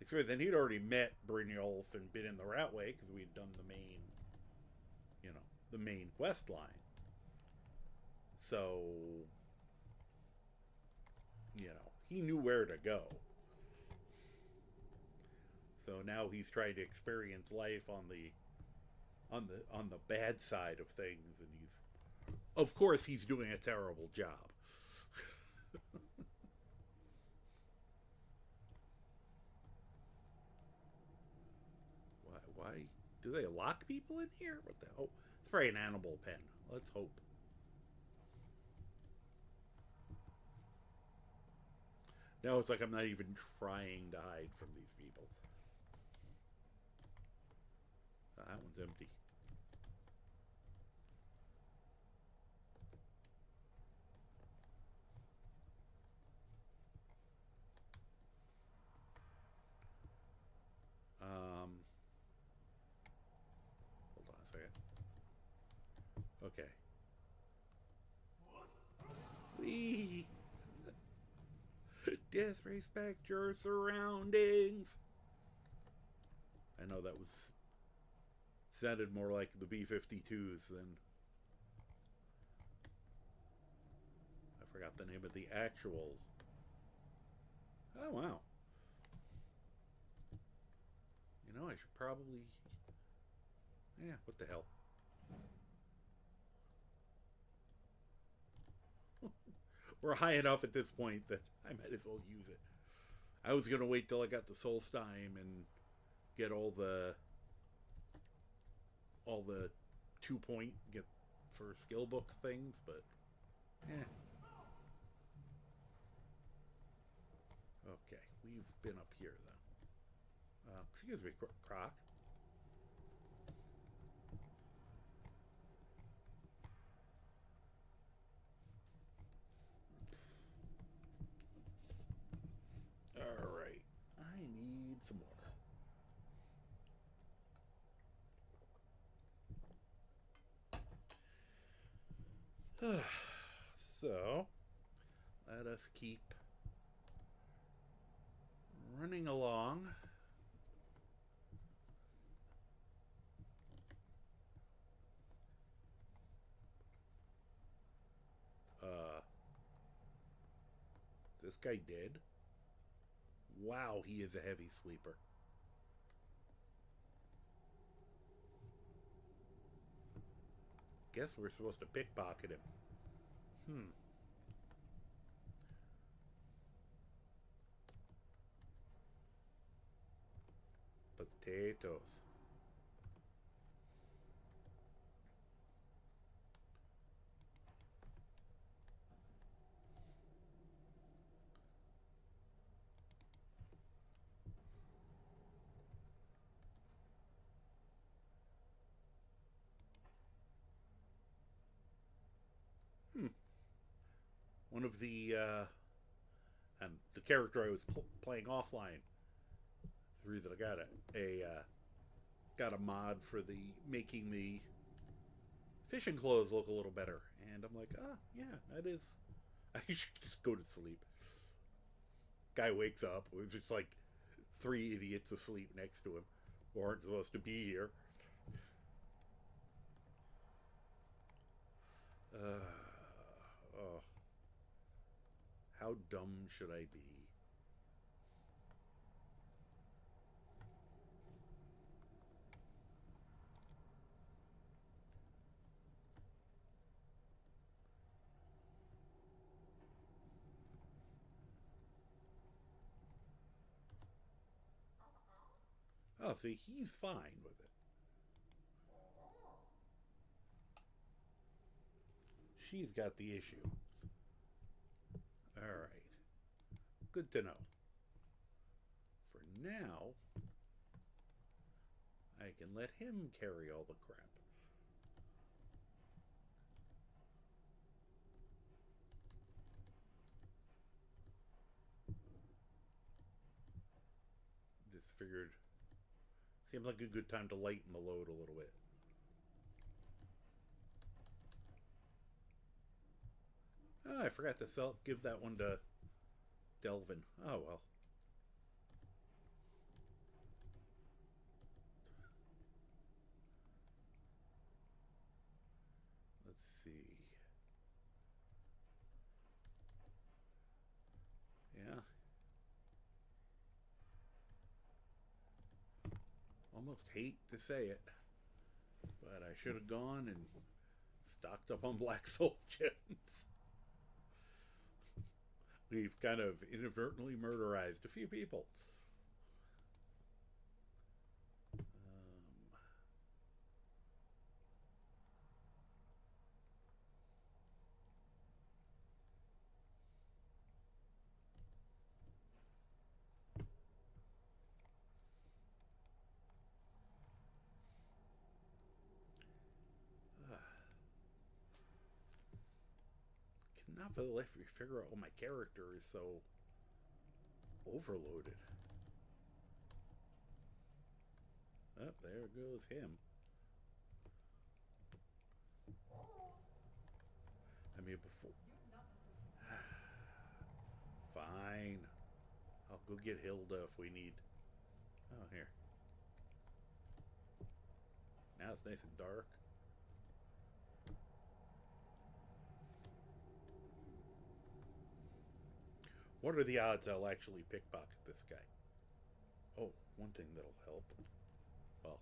experience, and he'd already met Brynjolf and been in the Routeway because we'd done the main, you know, the main quest line. So, you know, he knew where to go. So now he's trying to experience life on the bad side of things, and of course he's doing a terrible job. Why do they lock people in here? What the hell? It's probably an animal pen. Let's hope. Now it's like I'm not even trying to hide from these people. Oh, that one's empty. Hold on a second. Okay. Wee. Disrespect your surroundings. I know that was sounded more like the B-52s than I forgot the name of the actual. Oh wow. You know, I should probably. Yeah, what the hell? We're high enough at this point that I might as well use it. I was gonna wait till I got the Solstheim and get all the 2-point get for skill books things, but okay, we've been up here though. Excuse me, Croc. All right, I need some more. So, let us keep running along. This guy dead? Wow, he is a heavy sleeper. Guess we're supposed to pickpocket him. Potatoes. One of the and the character I was playing offline. The reason I got a mod for the making the fishing clothes look a little better, and I'm like, yeah, that is. I should just go to sleep. Guy wakes up. There's just like 3 idiots asleep next to him, who aren't supposed to be here. Oh. How dumb should I be? Oh, see, he's fine with it. She's got the issue. Alright. Good to know. For now, I can let him carry all the crap. Just figured, seems like a good time to lighten the load a little bit. Oh, I forgot to give that one to Delvin. Oh well. almost hate to say it, but I should have gone and stocked up on Black Soul gems. We've kind of inadvertently murderized a few people. Cannot for the life of me figure out why my character is so overloaded. Oh, there goes him. I mean, before. Fine. I'll go get Hilda if we need. Oh, here. Now it's nice and dark. What are the odds I'll actually pickpocket this guy? Oh, one thing that'll help. Well.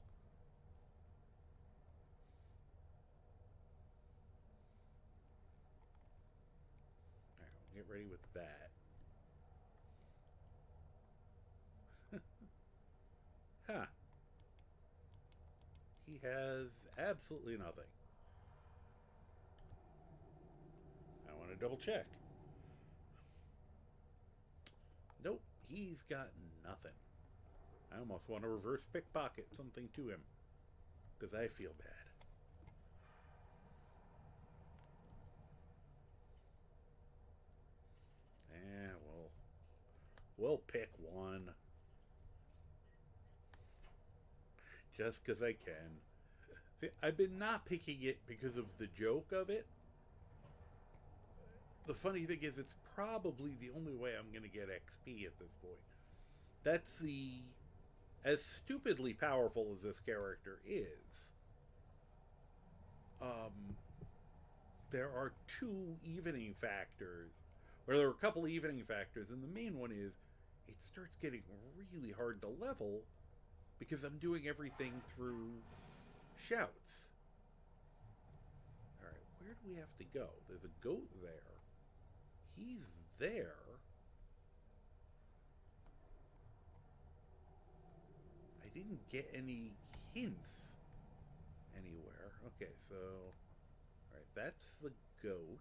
Alright, I'll get ready with that. Huh. He has absolutely nothing. I want to double check. Nope, he's got nothing. I almost want to reverse pickpocket something to him, because I feel bad. We'll pick one. Just because I can. See, I've been not picking it because of the joke of it. The funny thing is, it's probably the only way I'm going to get XP at this point. That's the... As stupidly powerful as this character is, there are two evening factors. Or there are a couple evening factors, and the main one is it starts getting really hard to level because I'm doing everything through shouts. Alright, where do we have to go? There's a goat there. He's there. I didn't get any hints anywhere. Okay, so... Alright, that's the goat.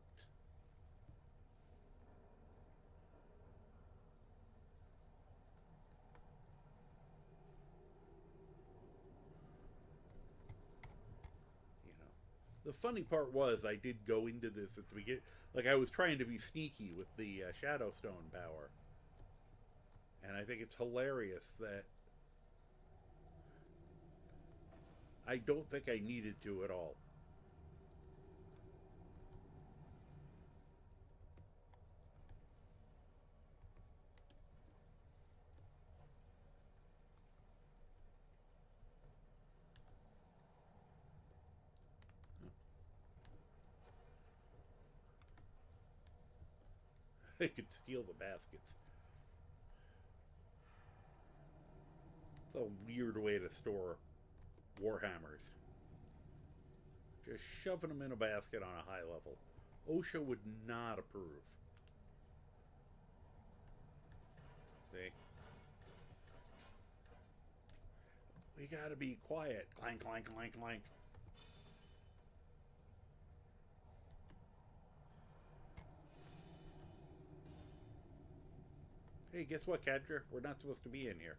The funny part was I did go into this at the beginning. Like, I was trying to be sneaky with the Shadowstone power. And I think it's hilarious that I don't think I needed to at all. I could steal the baskets. It's a weird way to store Warhammers. Just shoving them in a basket on a high level. OSHA would not approve. See? We gotta be quiet. Clank, clank, clank, clank. Hey, guess what, Cadra? We're not supposed to be in here.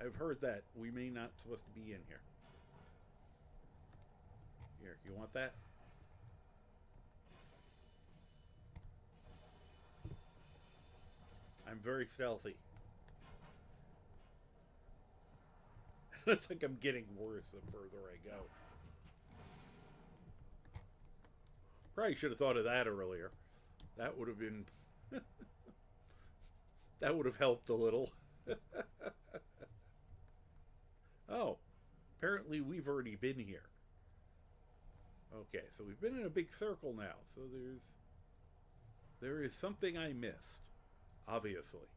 I've heard that. We may not supposed to be in here. Here, you want that? I'm very stealthy. It's like I'm getting worse the further I go. Probably should have thought of that earlier. That would have been... that would have helped a little. Oh, apparently we've already been here. Okay, so we've been in a big circle now. So there is something I missed, obviously.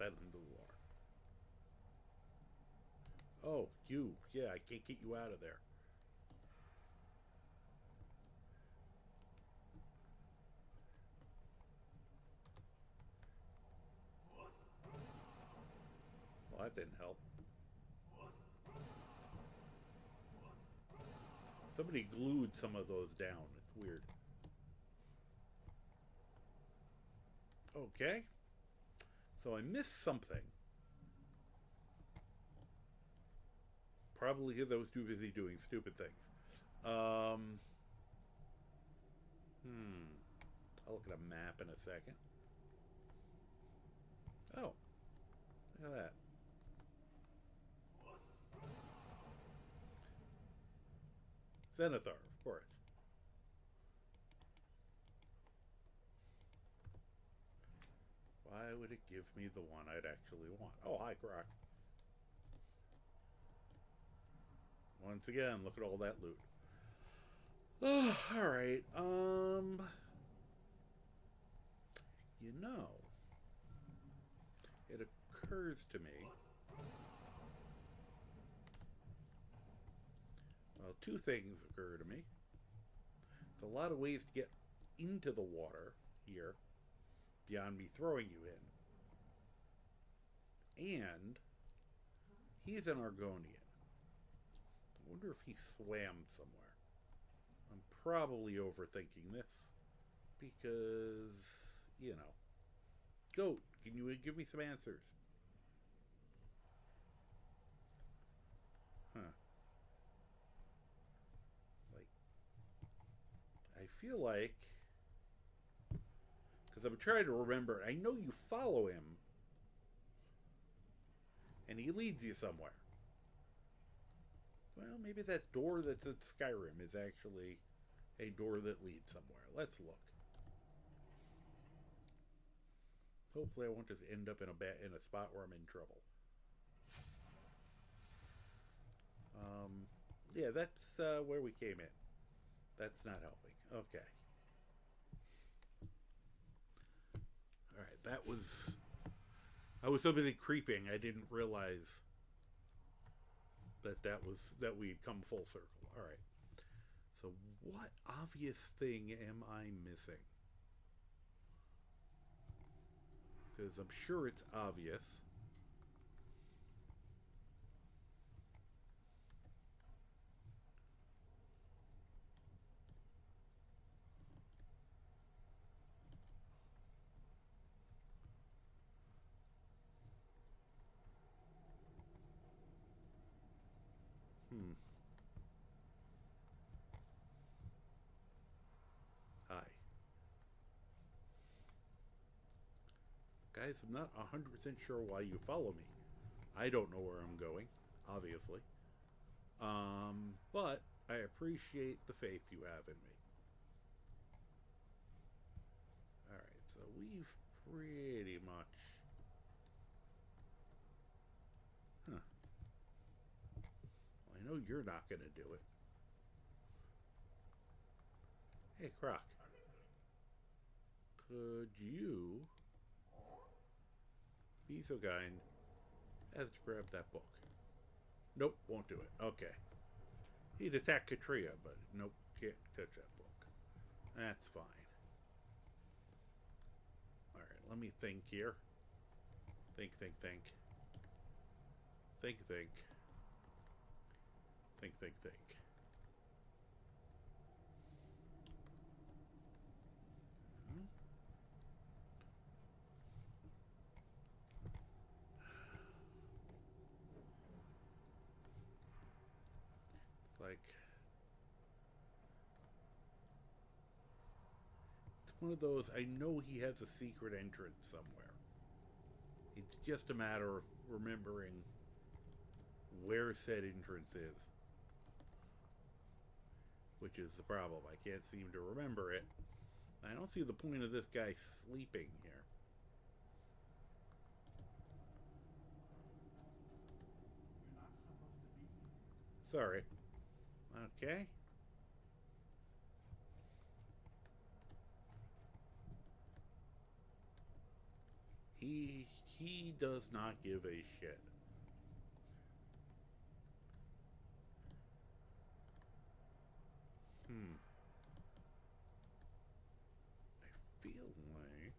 that into the water. Oh, you. Yeah, I can't get you out of there. Well, that didn't help. Somebody glued some of those down. It's weird. Okay. So I missed something. Probably because I was too busy doing stupid things. I'll look at a map in a second. Oh. Look at that. Zenithar, of course. Why would it give me the one I'd actually want? Oh, hi, Croc. Once again, look at all that loot. Oh, alright, you know, it occurs to me, well, two things occur to me. There's a lot of ways to get into the water here, beyond me throwing you in. And he's an Argonian. I wonder if he swam somewhere. I'm probably overthinking this because, you know. Goat, can you give me some answers? Huh. Like, I feel like, because I'm trying to remember, I know you follow him, and he leads you somewhere. Well, maybe that door that's at Skyrim is actually a door that leads somewhere. Let's look. Hopefully I won't just end up in a spot where I'm in trouble. Yeah, that's where we came in. That's not helping. Okay. Alright, that was... I was so busy creeping, I didn't realize that we'd come full circle. Alright. So what obvious thing am I missing? Because I'm sure it's obvious. Hi. Guys, I'm not 100% sure why you follow me. I don't know where I'm going, obviously. But I appreciate the faith you have in me. Alright, so we've pretty much... Huh. Well, I know you're not going to do it. Hey, Croc. Could you be so kind as to grab that book? Nope, won't do it. Okay. He'd attack Katria, but nope, can't touch that book. That's fine. Alright, let me think here. Think. Think. Like, it's one of those, I know he has a secret entrance somewhere. It's just a matter of remembering where said entrance is. Which is the problem. I can't seem to remember it. I don't see the point of this guy sleeping here. You're not supposed to be here. Sorry. Okay. He does not give a shit. I feel like...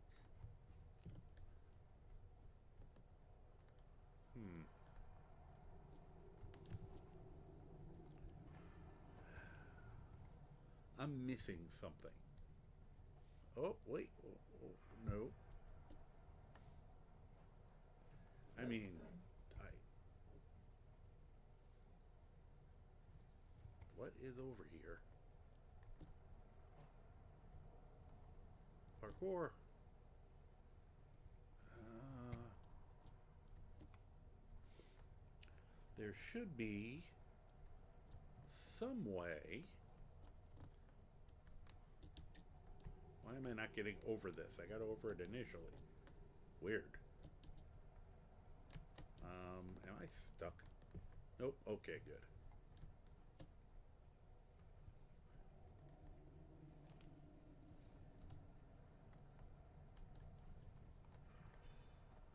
I'm missing something. Oh, wait. Oh, no. I mean, what is over here? Parkour. There should be some way. Why am I not getting over this? I got over it initially. Weird. Am I stuck? Nope. Okay, good.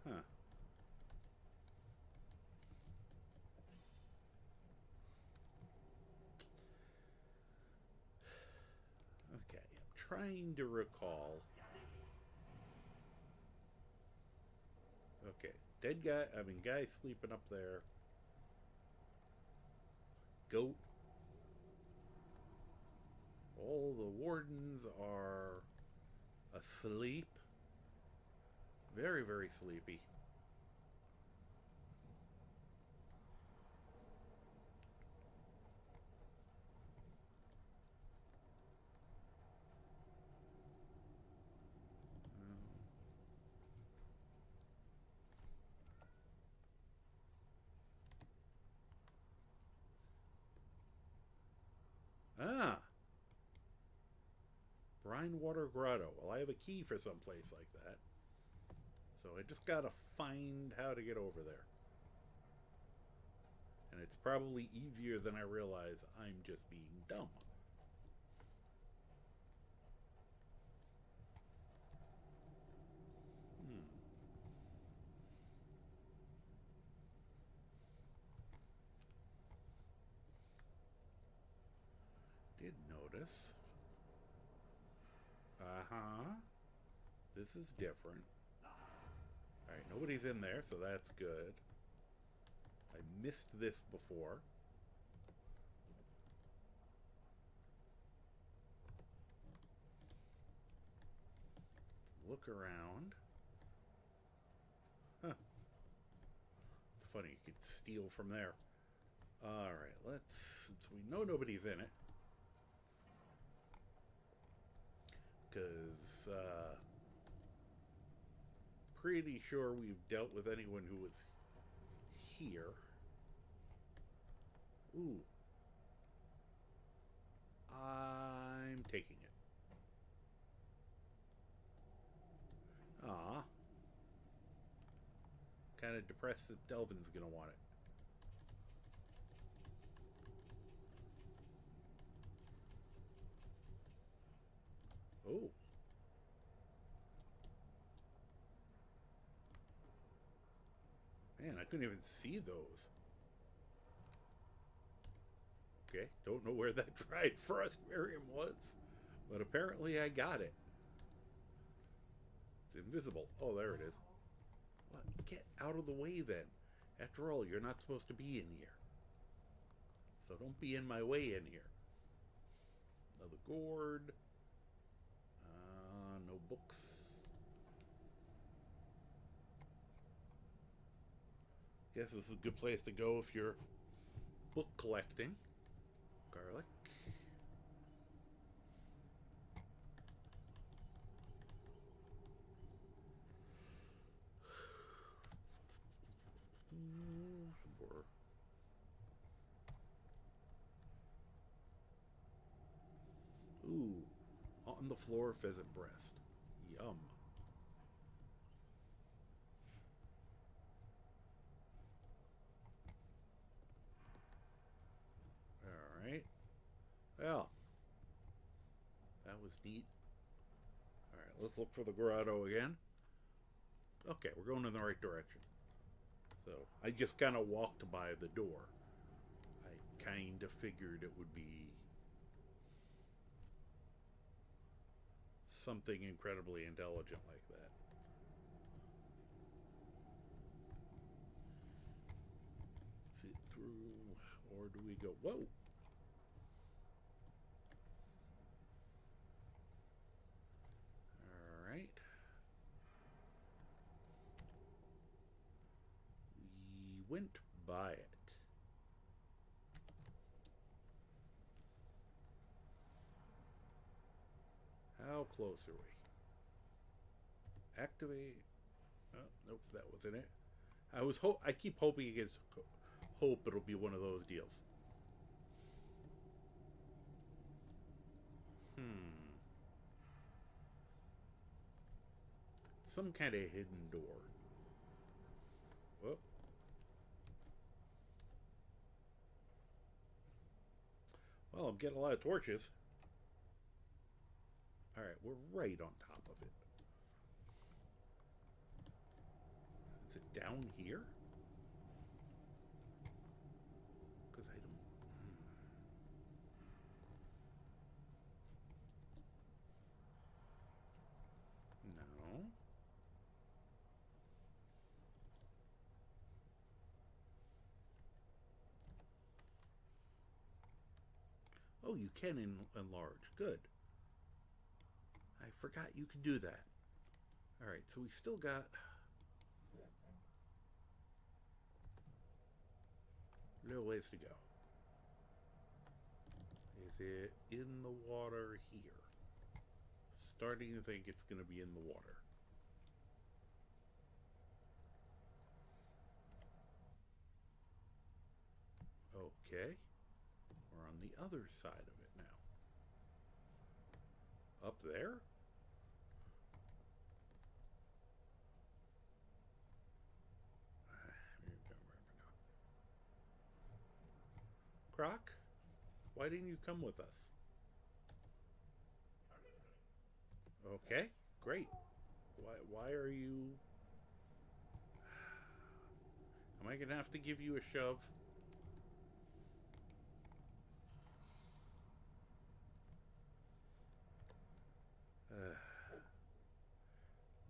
Huh. Okay, I'm trying to recall. Okay, dead guy, guy sleeping up there. Goat. All the wardens are asleep. Very, very sleepy. Ah! Brinewater Grotto. Well, I have a key for some place like that. So I just gotta find how to get over there. And it's probably easier than I realize. I'm just being dumb. Did notice. This is different. Alright, nobody's in there, so that's good. I missed this before. Look around. Huh. It's funny, you could steal from there. Alright, since we know nobody's in it. Because, pretty sure we've dealt with anyone who was here. Ooh. I'm taking it. Ah. Kind of depressed that Delvin's gonna want it. Oh. Man, I couldn't even see those. Okay, don't know where that dried frost Miriam was, but apparently I got it. It's invisible. Oh, there it is. What? Get out of the way then. After all, you're not supposed to be in here. So don't be in my way in here. Another gourd. No books. Guess this is a good place to go if you're book collecting. Garlic. Ooh, on the floor pheasant breast. Yum. Alright. Well, that was neat. Alright, let's look for the grotto again. Okay, we're going in the right direction. So I just kind of walked by the door. I kind of figured it would be something incredibly intelligent like that. Fit through, or do we go? Whoa! All right. We went by it. How close are we? Activate. Oh, nope, that wasn't it. I keep hoping against hope it'll be one of those deals. Some kind of hidden door. Whoop. Well, I'm getting a lot of torches. Alright, we're right on top of it. Is it down here? Because I don't... No. Oh, you can enlarge. Good. I forgot you could do that. Alright, so we still got... a little ways to go. Is it in the water here? Starting to think it's going to be in the water. Okay. We're on the other side of it now. Up there? Croc, why didn't you come with us? Okay, great. Why are you... Am I going to have to give you a shove?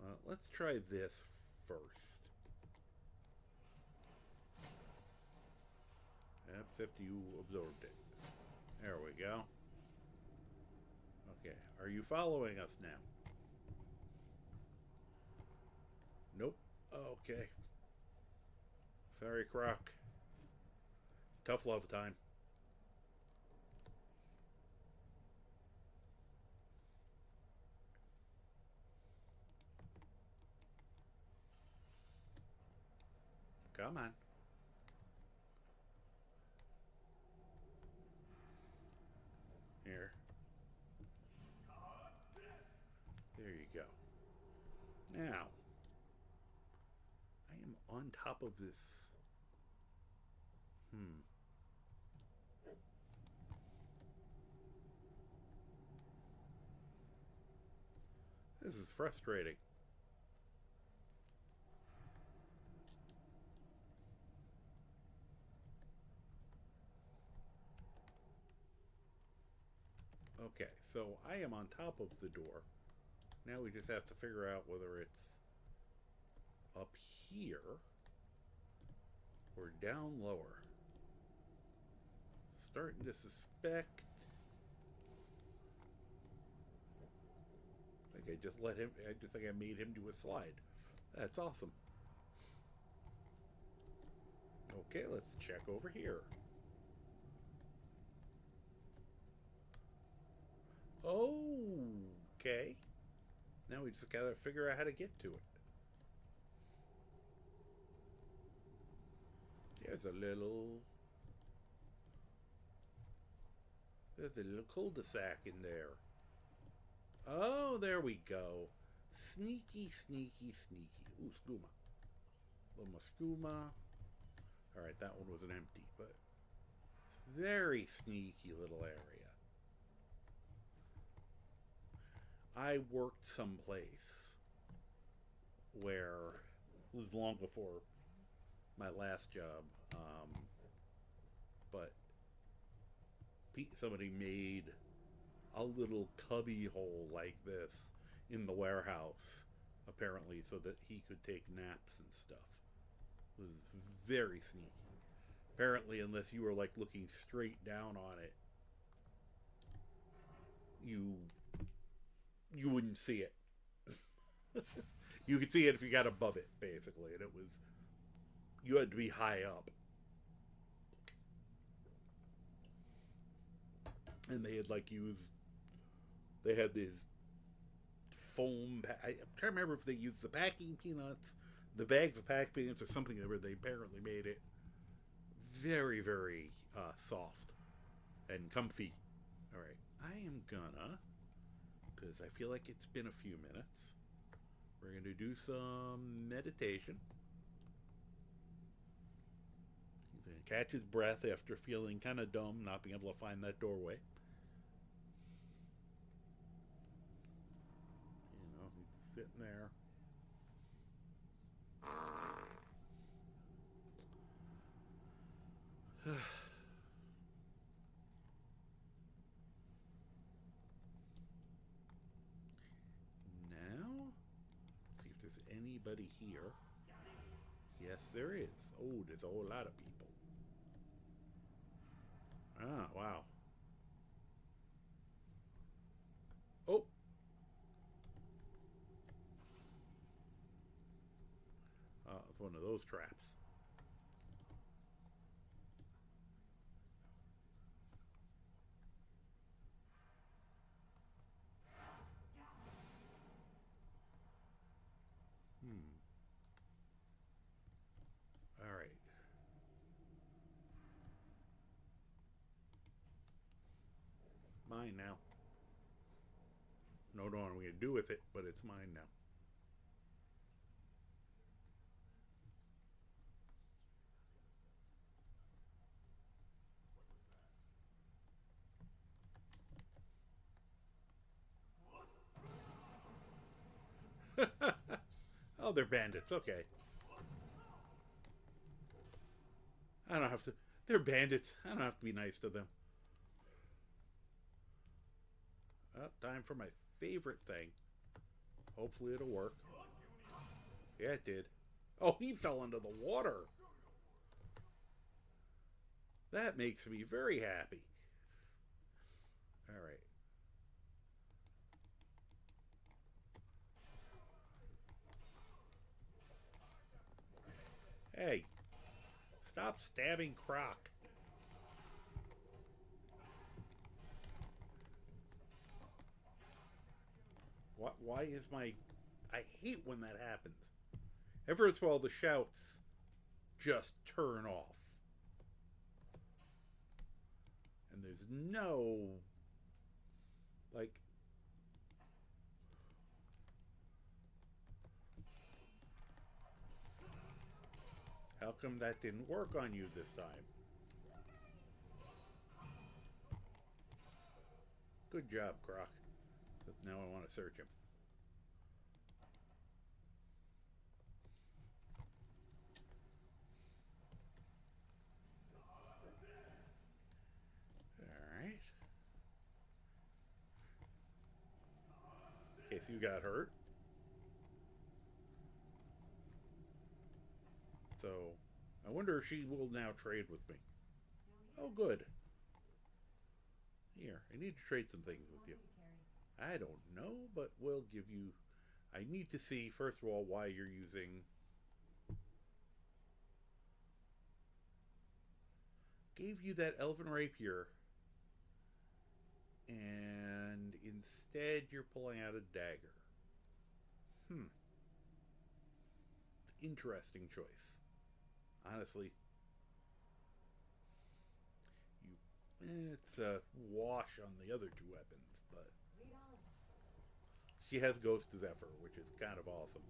Well, let's try this first. Except you absorbed it. There we go. Okay, are you following us now? Nope. Okay. Sorry, Croc. Tough love time. Come on. Here. There you go. Now, I am on top of this. This is frustrating. Okay, so I am on top of the door. Now we just have to figure out whether it's up here or down lower. Starting to suspect. I think I just let him, I just think I made him do a slide. That's awesome. Okay, let's check over here. Okay. Now we just gotta figure out how to get to it. There's a little cul-de-sac in there. Oh, there we go. Sneaky, sneaky, sneaky. Ooh, skooma. A little more skooma. Alright, that one wasn't empty, but very sneaky little area. I worked someplace where It was long before my last job. But somebody made a little cubby hole like this in the warehouse, apparently, so that he could take naps and stuff. It was very sneaky. Apparently, unless you were like looking straight down on it, you wouldn't see it. You could see it if you got above it, basically, and it was, you had to be high up. And they had like used, they had these foam. I'm trying to remember if they used the packing peanuts, the bags of packed peanuts, or something where they apparently made it very, very soft and comfy. All right, I am gonna, because I feel like it's been a few minutes. We're gonna do some meditation. He's gonna catch his breath after feeling kind of dumb, not being able to find that doorway. You know, he's sitting there. Now, see if there's anybody here. Yes, there is. Oh, there's a whole lot of people. Ah, wow. Oh. It's one of those traps. All right. Mine now. No, no, I'm going to do with it, but it's mine now. Oh, they're bandits. Okay. I don't have to. They're bandits. I don't have to be nice to them. Oh, time for my favorite thing. Hopefully it'll work. Yeah, it did. Oh, he fell into the water. That makes me very happy. All right. Hey, stop stabbing Croc. What? Why is my... I hate when that happens. Every once in a while, the shouts just turn off. And there's no... like... How come that didn't work on you this time? Good job, Croc. But now I want to search him. Alright. Okay, so you got hurt. So, I wonder if she will now trade with me. Oh, good. Here, I need to trade some things with you. I don't know, but we'll give you... I need to see, first of all, why you're using... Gave you that elven rapier, and instead you're pulling out a dagger. Interesting choice. Honestly, it's a wash on the other two weapons, but she has Ghost Zephyr, which is kind of awesome.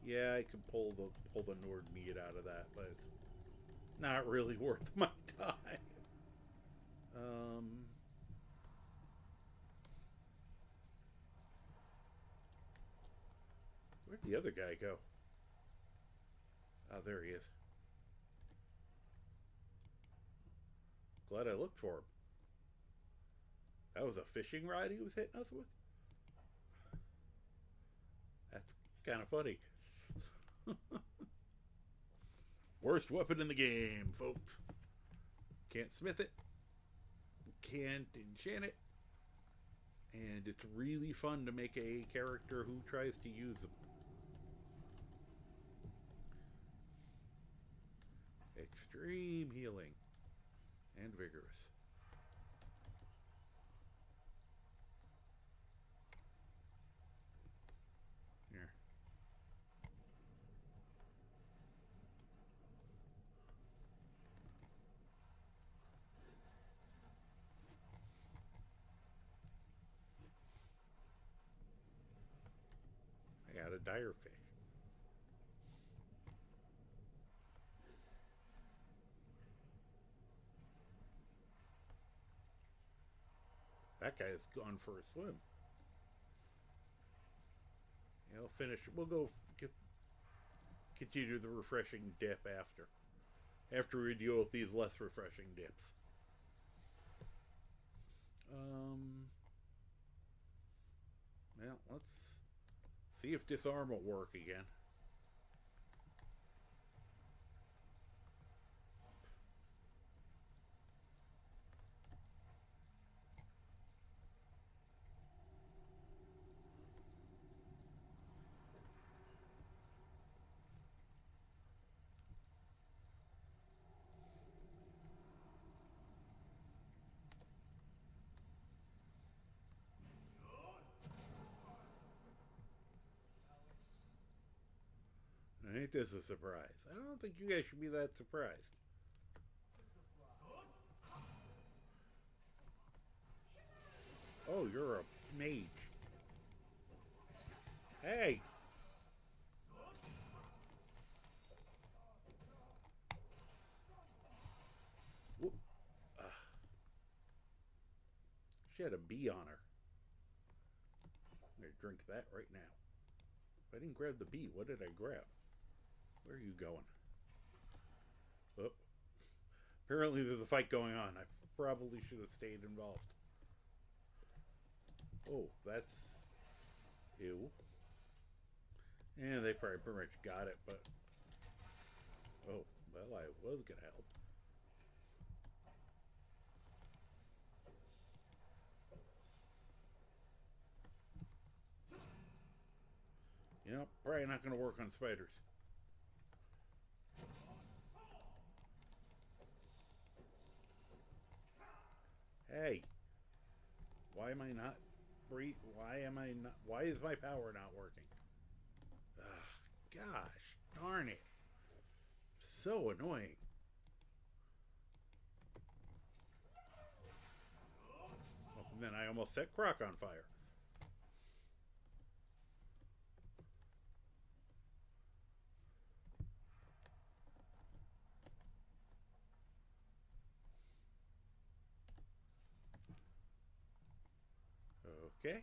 Yeah, I could pull the Nord meat out of that, but it's not really worth my time. Where'd the other guy go? Oh, there he is. Glad I looked for him. That was a fishing rod he was hitting us with? That's kind of funny. Worst weapon in the game, folks. Can't smith it. Can't enchant it. And it's really fun to make a character who tries to use them. Extreme healing. And vigorous. Here. I got a dire fish. That guy's gone for a swim. Yeah, I'll finish. We'll go continue the refreshing dip after we deal with these less refreshing dips. Well, let's see if disarm will work again. Ain't this a surprise? I don't think you guys should be that surprised. Oh, you're a mage. Hey! Whoop. She had a bee on her. I'm gonna drink that right now. If I didn't grab the bee, what did I grab? Where are you going? Oh. Apparently there's a fight going on. I probably should have stayed involved. Oh, that's... Ew. Yeah, they probably pretty much got it, but... Oh, well, I was gonna help. You know, probably not gonna work on spiders. Hey, why am I not breathe? Why is my power not working? Ugh, gosh, darn it. So annoying. Oh, and then I almost set Croc on fire. Okay.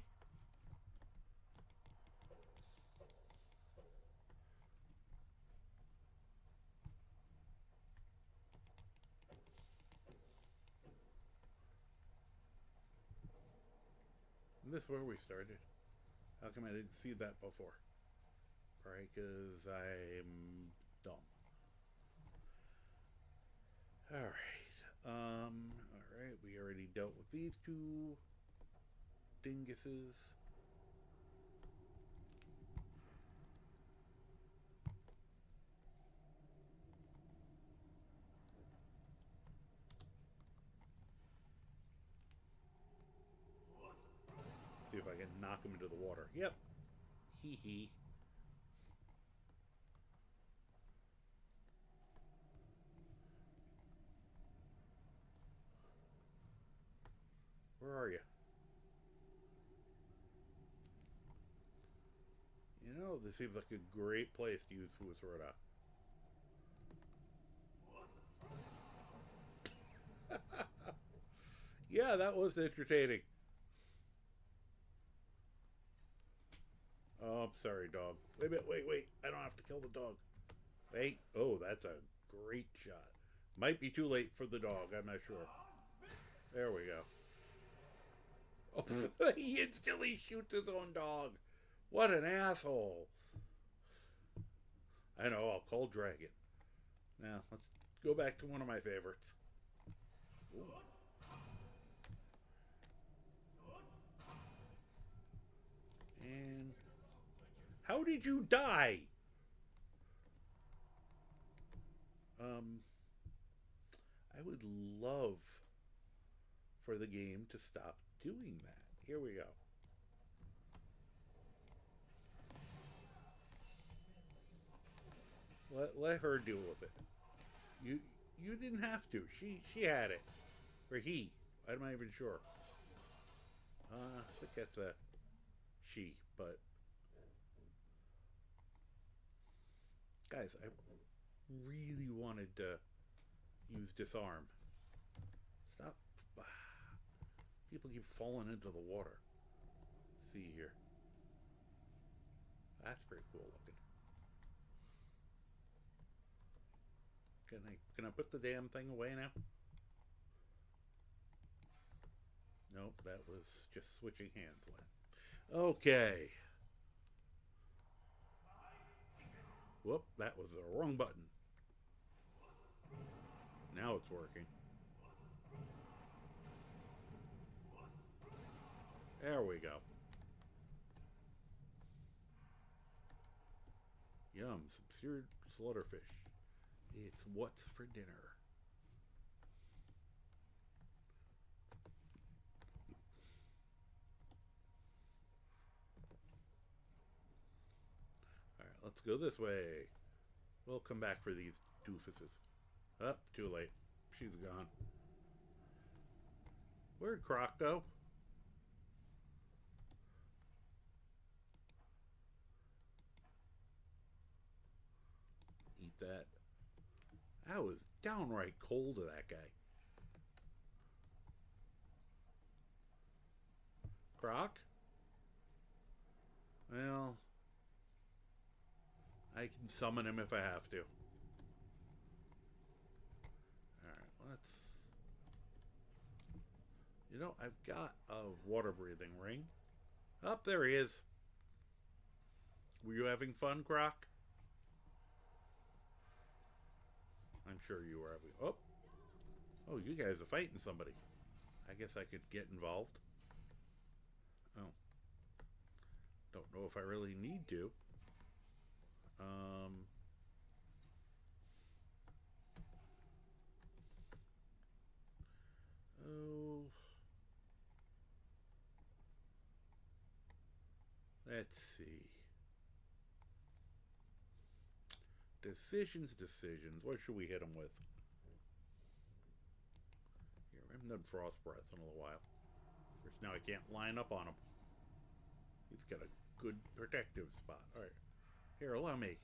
And this is where we started. How come I didn't see that before? Probably because I'm dumb. Alright, we already dealt with these two dinguses. See if I can knock him into the water. Yep. Hee hee. Where are you? You know, this seems like a great place to use Fuusroda. Yeah, that was entertaining. Oh, I'm sorry, dog. Wait. I don't have to kill the dog. Wait. Oh, that's a great shot. Might be too late for the dog. I'm not sure. There we go. Oh, he instantly shoots his own dog. What an asshole. I know, I'll call Dragon. Now, let's go back to one of my favorites. Ooh. And how did you die? I would love for the game to stop doing that. Here we go. Let her deal with it. You didn't have to. She had it. Or he. I'm not even sure. I think that's a she, but guys, I really wanted to use disarm. Stop. People keep falling into the water. Let's see here. That's pretty cool looking. Can I put the damn thing away now? Nope, that was just switching hands when. Okay. Whoop, that was the wrong button. Now it's working. There we go. Yum, some seared slaughterfish. It's what's for dinner. Alright, let's go this way. We'll come back for these doofuses. Oh, too late. She's gone. Where'd Croc go? Eat that. That was downright cold to that guy. Croc? Well, I can summon him if I have to. Alright, let's... You know, I've got a water breathing ring. Up there he is. Were you having fun, Croc? I'm sure you were having... Oh, you guys are fighting somebody. I guess I could get involved. Oh. Don't know if I really need to. Oh. Let's see. Decisions. What should we hit him with? Here, I haven't done Frost Breath in a little while. Of course, now I can't line up on him. He's got a good protective spot. Alright. Here, allow me.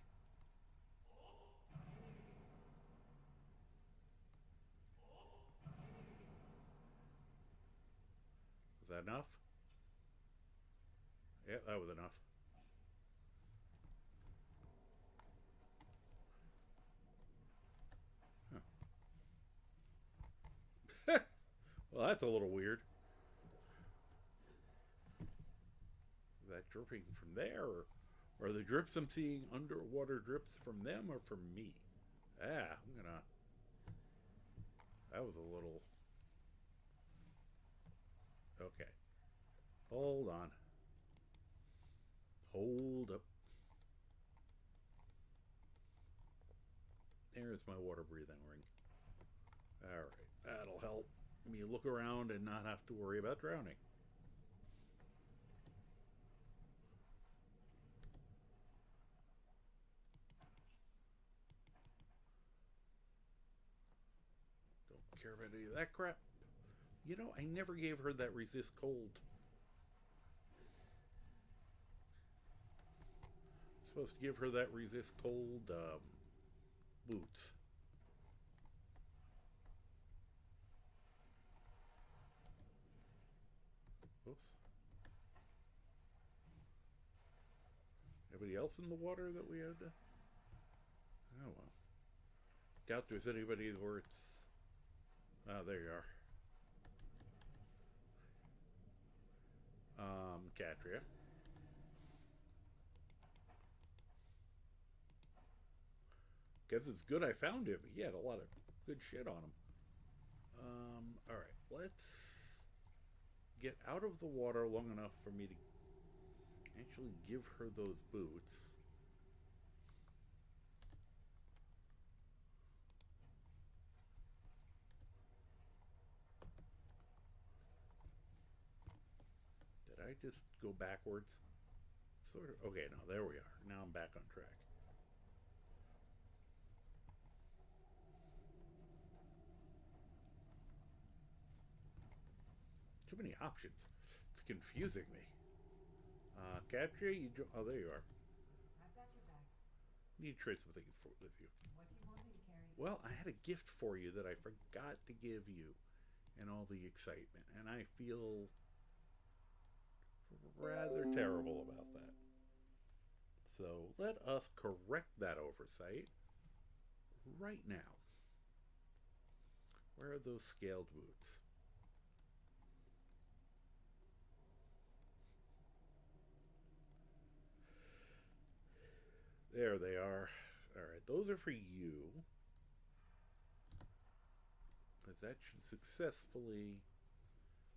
Is that enough? Yeah, that was enough. Huh. Well, that's a little weird. Is that dripping from there? Or are the drips I'm seeing underwater drips from them or from me? I'm gonna... That was a little... Okay. Hold on. Hold up. There's my water breathing ring. Alright, that'll help me look around and not have to worry about drowning. Don't care about any of that crap. You know, I never gave her that resist cold. Supposed to give her that resist cold boots. Oops. anybody else in the water that we had to... Oh, well. Doubt there's anybody where it's... Oh, there you are. Catria. Guess it's good I found him. He had a lot of good shit on him. Alright, let's get out of the water long enough for me to actually give her those boots. Did I just go backwards? Sort of. Okay, no, there we are. Now I'm back on track. Too many options. It's confusing me. Capture you. Oh, there you are. I've got your back. Need to trade some things with you. What do you want me to carry? Well, I had a gift for you that I forgot to give you, and all the excitement, and I feel rather terrible about that. So let us correct that oversight right now. Where are those scaled boots? There they are. Alright, those are for you. Because that should successfully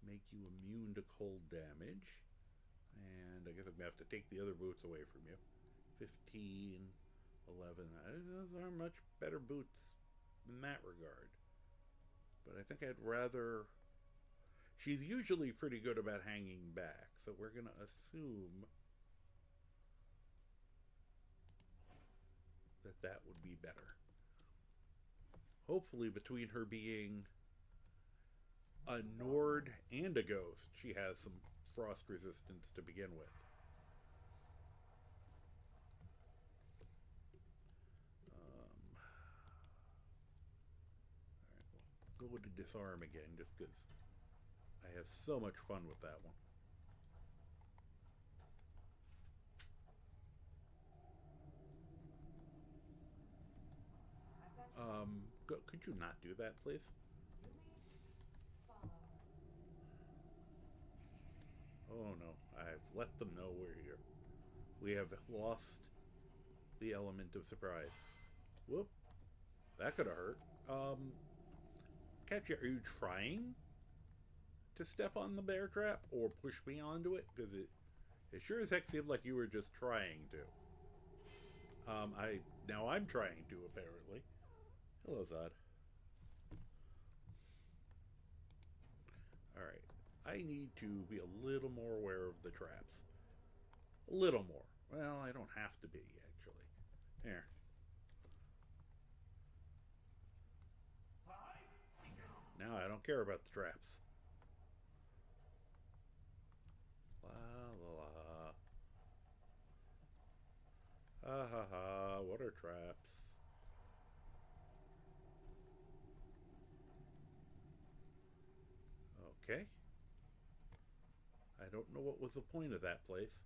make you immune to cold damage. And I guess I'm going to have to take the other boots away from you. 15, 11. Those are much better boots in that regard. But I think I'd rather... She's usually pretty good about hanging back. So we're going to assume that would be better. Hopefully between her being a Nord and a ghost, she has some frost resistance to begin with. Alright, we'll go to disarm again just because I have so much fun with that one. Could you not do that, please? You lead, follow. Oh no, I've let them know we're here. We have lost the element of surprise. Whoop. That could have hurt. Katya, are you trying to step on the bear trap or push me onto it? Because it sure as heck seemed like you were just trying to. Now I'm trying to, apparently. Hello, Zod. Alright. I need to be a little more aware of the traps. A little more. Well, I don't have to be, actually. Here. Now I don't care about the traps. La la la. Ha ha ha. What are traps? Okay. I don't know what was the point of that place.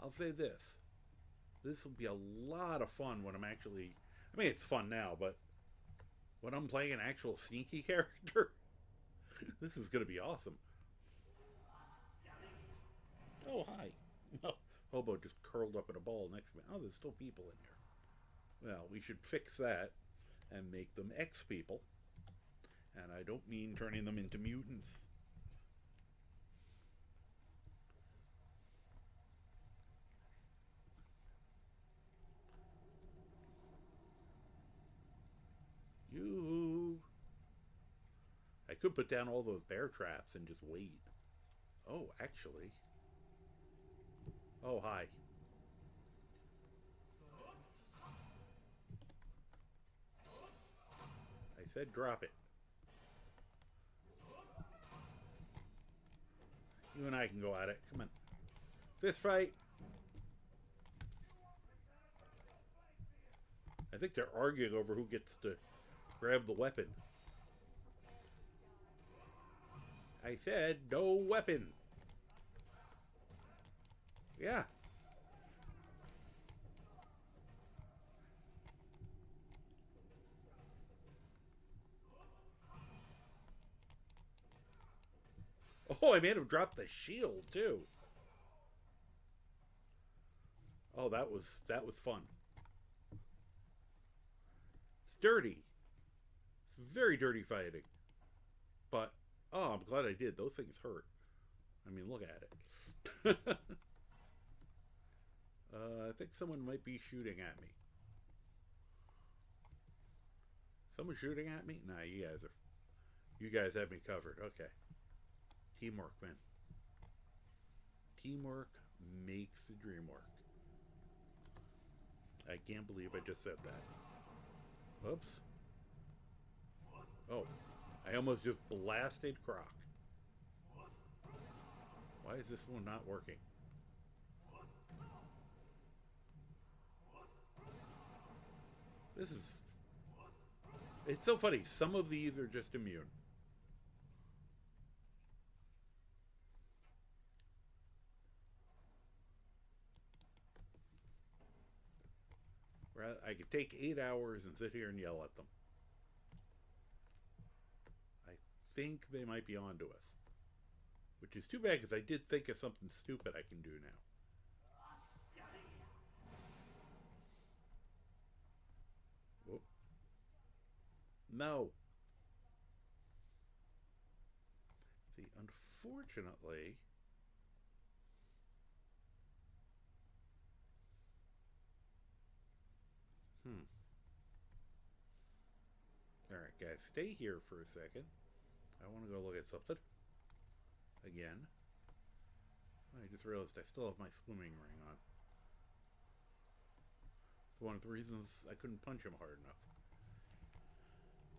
I'll say this. This will be a lot of fun when I'm actually... I mean, it's fun now, but when I'm playing an actual sneaky character, this is going to be awesome. Oh, hi. Oh, Hobo just curled up in a ball next to me. Oh, there's still people in here. Well, we should fix that and make them X-people. And I don't mean turning them into mutants. You. I could put down all those bear traps and just wait. Oh, actually. Oh, hi. I said drop it. You and I can go at it. Come on. Fist fight. I think they're arguing over who gets to grab the weapon. I said no weapon. Yeah. Oh, I made him drop the shield too. Oh, that was fun. It's dirty. It's very dirty fighting. But oh, I'm glad I did. Those things hurt. I mean, look at it. I think someone might be shooting at me. Someone shooting at me? Nah, you guys have me covered. Okay. Teamwork, man. Teamwork makes the dream work. I can't believe I just said that. Oops. Oh, I almost just blasted Croc. Why is this one not working? This is... It's so funny. Some of these are just immune. I could take 8 hours and sit here and yell at them. I think they might be on to us. Which is too bad, because I did think of something stupid I can do now. Whoop. No. See, unfortunately... Alright, guys, stay here for a second. I want to go look at something. Again. I just realized I still have my swimming ring on. It's one of the reasons I couldn't punch him hard enough.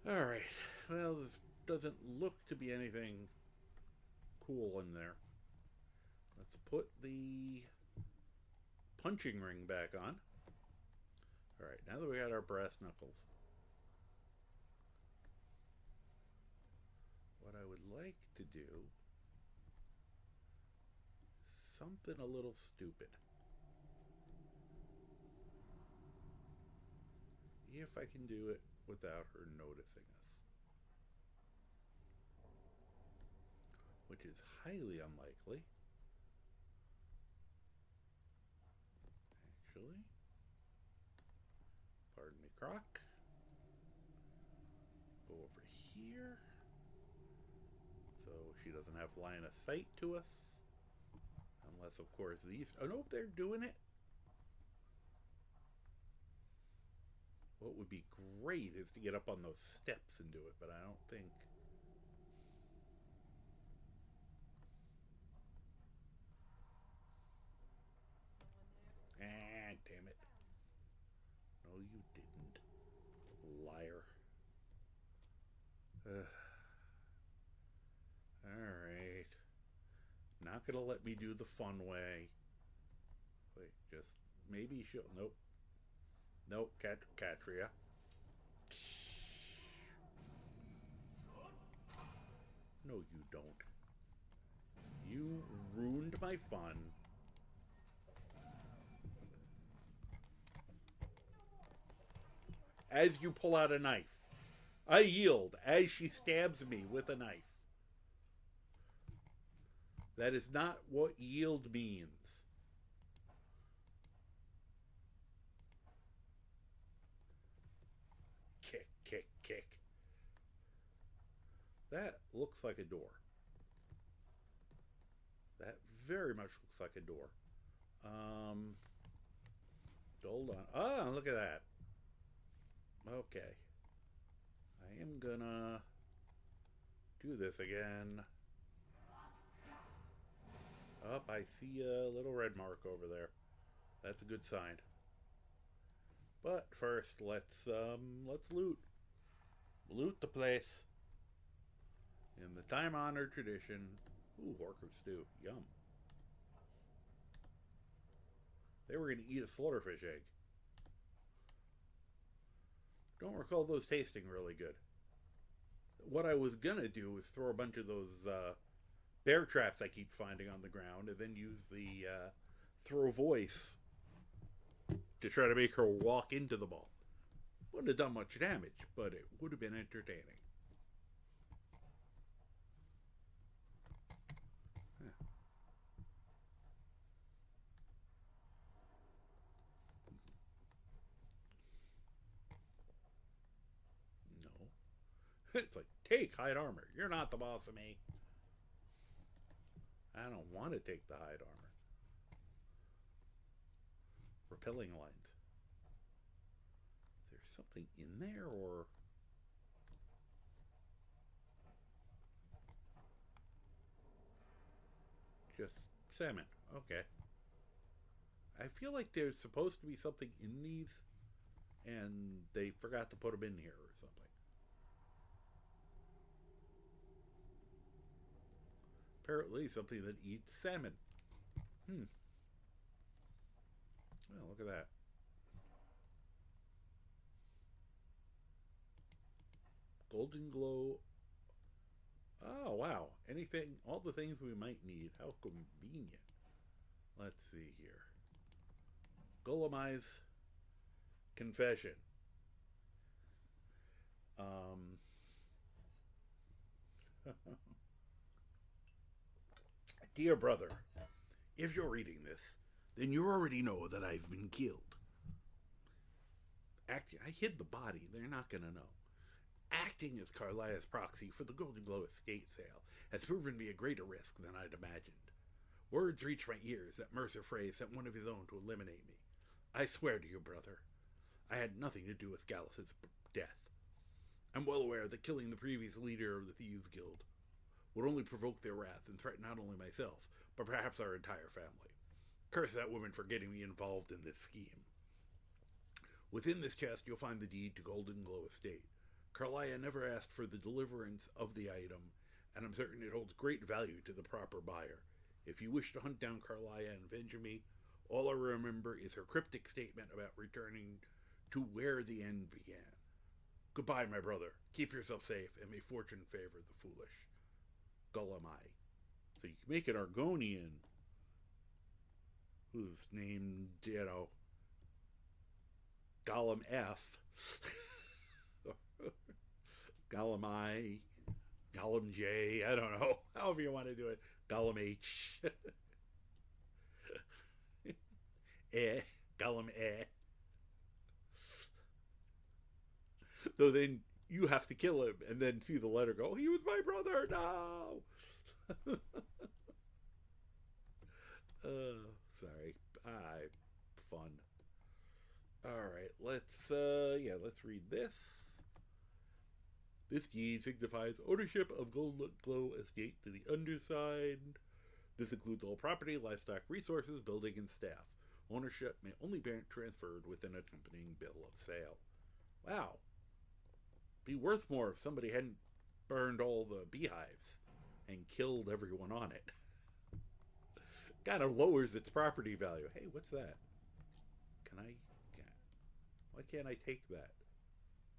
Alright, well, this doesn't look to be anything cool in there. Let's put the punching ring back on. Alright, now that we got our brass knuckles, what I would like to do is something a little stupid. If I can do it without her noticing us. Which is highly unlikely. Actually. Pardon me, Croc. Go over here. So she doesn't have line of sight to us. Unless, of course, these... Oh, no, they're doing it. What would be great is to get up on those steps and do it, but I don't think... Ah, damn it. No, you didn't. Liar. Alright. Not gonna let me do the fun way. Wait, just... Maybe she'll... Nope. Nope, Katria. No, you don't. You ruined my fun. As you pull out a knife. I yield as she stabs me with a knife. That is not what yield means. Kick, kick, kick. That looks like a door. That very much looks like a door. Hold on. Ah, look at that. Okay. I am gonna do this again. Up, I see a little red mark over there. That's a good sign. But first, let's loot. Loot the place. In the time-honored tradition. Ooh, Horker stew. Yum. They were gonna eat a slaughterfish egg. Don't recall those tasting really good. What I was gonna do was throw a bunch of those bear traps I keep finding on the ground, and then use the throw voice to try to make her walk into the ball. Wouldn't have done much damage, but it would have been entertaining. No. It's like, take hide armor. You're not the boss of me. I don't want to take the hide armor. Repelling lines. Is there something in there, or... just salmon. Okay. I feel like there's supposed to be something in these, and they forgot to put them in here or something. Apparently something that eats salmon. Well, look at that. Golden glow. Oh, wow. Anything, all the things we might need. How convenient. Let's see here. Golemai's confession. Dear brother, if you're reading this, then you already know that I've been killed. I hid the body. They're not going to know. Acting as Carlia's proxy for the Golden Glow estate sale has proven to be a greater risk than I'd imagined. Words reach my ears that Mercer Frey sent one of his own to eliminate me. I swear to you, brother, I had nothing to do with Gallus's death. I'm well aware that killing the previous leader of the Thieves Guild would only provoke their wrath and threaten not only myself, but perhaps our entire family. Curse that woman for getting me involved in this scheme. Within this chest, you'll find the deed to Golden Glow Estate. Carlia never asked for the deliverance of the item, and I'm certain it holds great value to the proper buyer. If you wish to hunt down Carlia and avenge me, all I remember is her cryptic statement about returning to where the end began. Goodbye, my brother. Keep yourself safe, and may fortune favor the foolish. Golemai. So you can make an Argonian who's named, Gollum F. Gollum I, Gollum J, I don't know, however you want to do it. Gollum H. Gollum So then you have to kill him and then see the letter go, he was my brother, no! Sorry. Fun. Alright, let's read this. This deed signifies ownership of Golden Glow Estate to the undersigned. This includes all property, livestock, resources, building, and staff. Ownership may only be transferred with an accompanying bill of sale. Wow. Be worth more if somebody hadn't burned all the beehives and killed everyone on it. Kind of lowers its property value. Hey, what's that? Why can't I take that?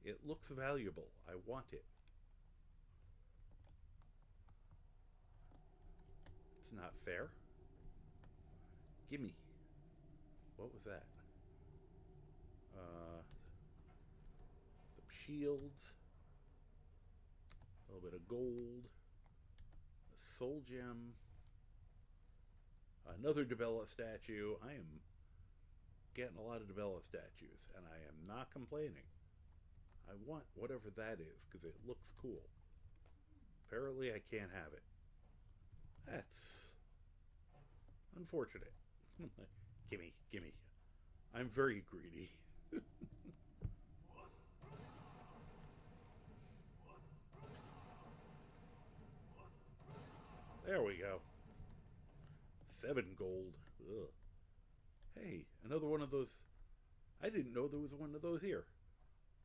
It looks valuable. I want it. It's not fair. Gimme. What was that? Some shields. A little bit of gold. A soul gem. Another Debella statue. I am getting a lot of Debella statues, and I am not complaining. I want whatever that is, because it looks cool. Apparently I can't have it. That's unfortunate. Gimme. I'm very greedy. There we go. 7 gold. Ugh. Hey, another one of those. I didn't know there was one of those here.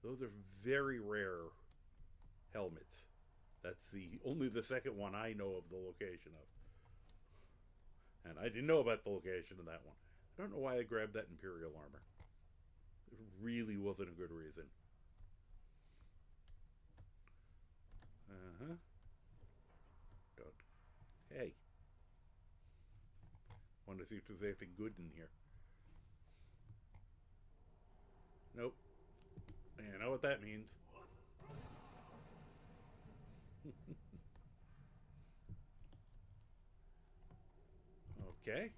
Those are very rare helmets. That's only the second one I know of the location of. And I didn't know about the location of that one. I don't know why I grabbed that Imperial armor. It really wasn't a good reason. Uh-huh. Don't. Hey. Want to see if there's anything good in here. Nope. You know what that means. Okay.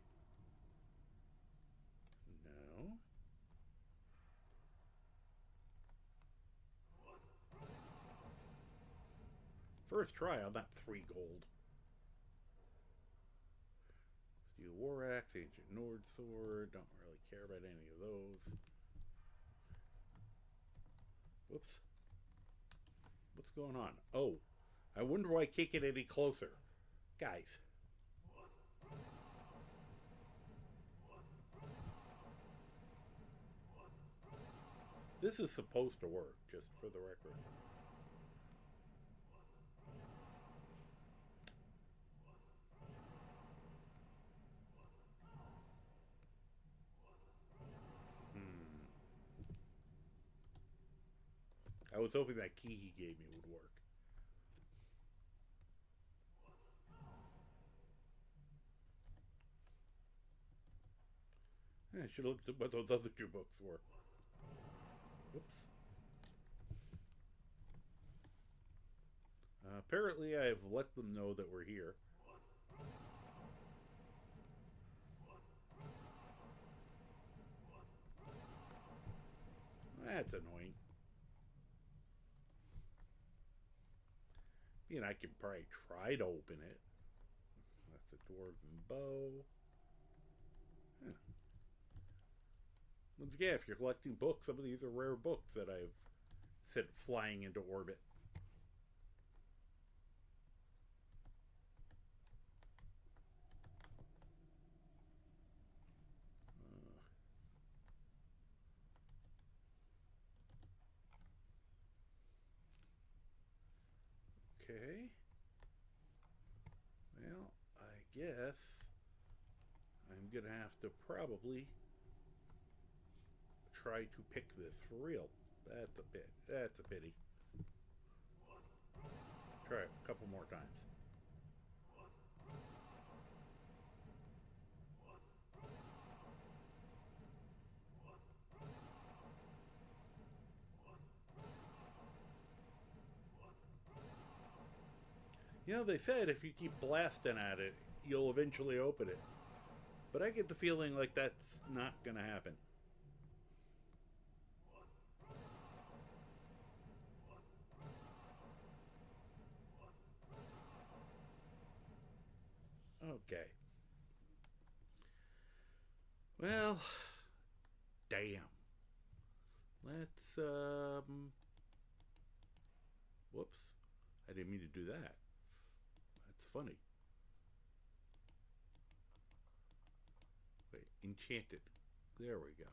No. First try on that 3 gold. Steel War Axe, Ancient Nord Sword. Don't really care about any of those. Whoops. What's going on? Oh, I wonder why I can't get any closer. Guys. This is supposed to work, just for the record. I was hoping that key he gave me would work. I should have looked at what those other 2 books were. Oops. Apparently, I have let them know that we're here. That's annoying. And I can probably try to open it. That's a dwarven bow. Huh. Once again, if you're collecting books, some of these are rare books that I've sent flying into orbit. Okay. Well, I guess I'm gonna have to probably try to pick this for real. That's a pity. Try it a couple more times. You know, they said if you keep blasting at it, you'll eventually open it. But I get the feeling like that's not gonna happen. Okay. Well, damn. Let's, whoops. I didn't mean to do that. That's funny. Wait, enchanted. There we go.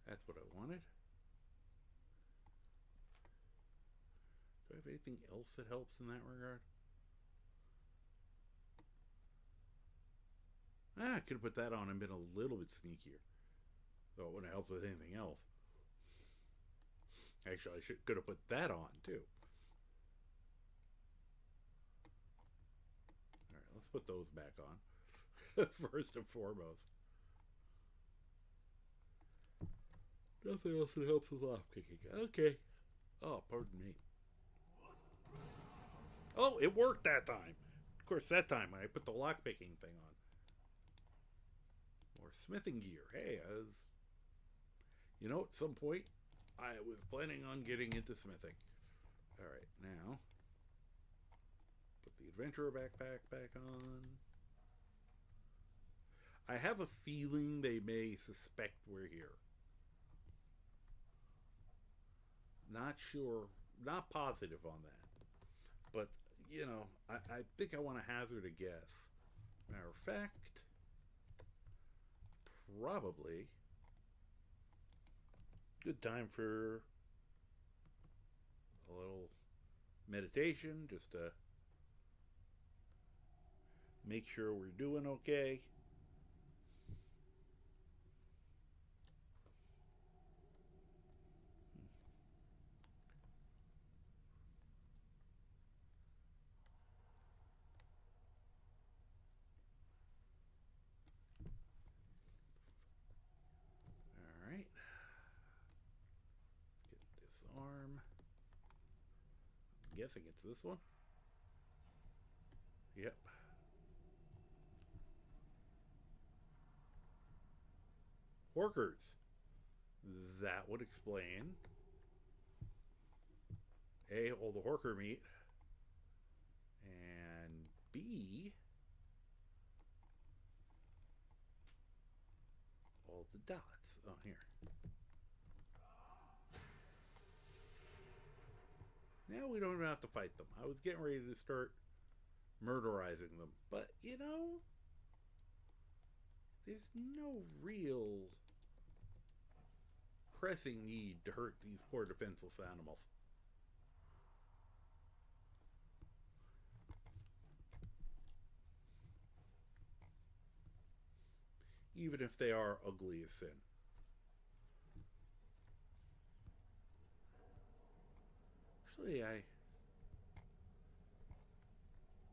That's what I wanted. Do I have anything else that helps in that regard? I could have put that on and been a little bit sneakier. Though it wouldn't have helped with anything else. Actually, I could have put that on too. Alright, let's put those back on. First and foremost. Nothing else that helps with lockpicking. Okay. Oh, pardon me. Oh, it worked that time. Of course, that time when I put the lockpicking thing on. More smithing gear. Hey, you know, at some point, I was planning on getting into smithing. Alright, now, put the adventurer backpack back on. I have a feeling they may suspect we're here. Not sure, not positive on that. But, you know, I think I want to hazard a guess. Matter of fact, probably good time for a little meditation, just to make sure we're doing okay. guessing it's this one. Yep. Horkers. That would explain A, all the Horker meat, and B, all the dots. Oh, here. Now we don't even have to fight them. I was getting ready to start murderizing them. But, you know, there's no real pressing need to hurt these poor defenseless animals. Even if they are ugly as sin. Actually, I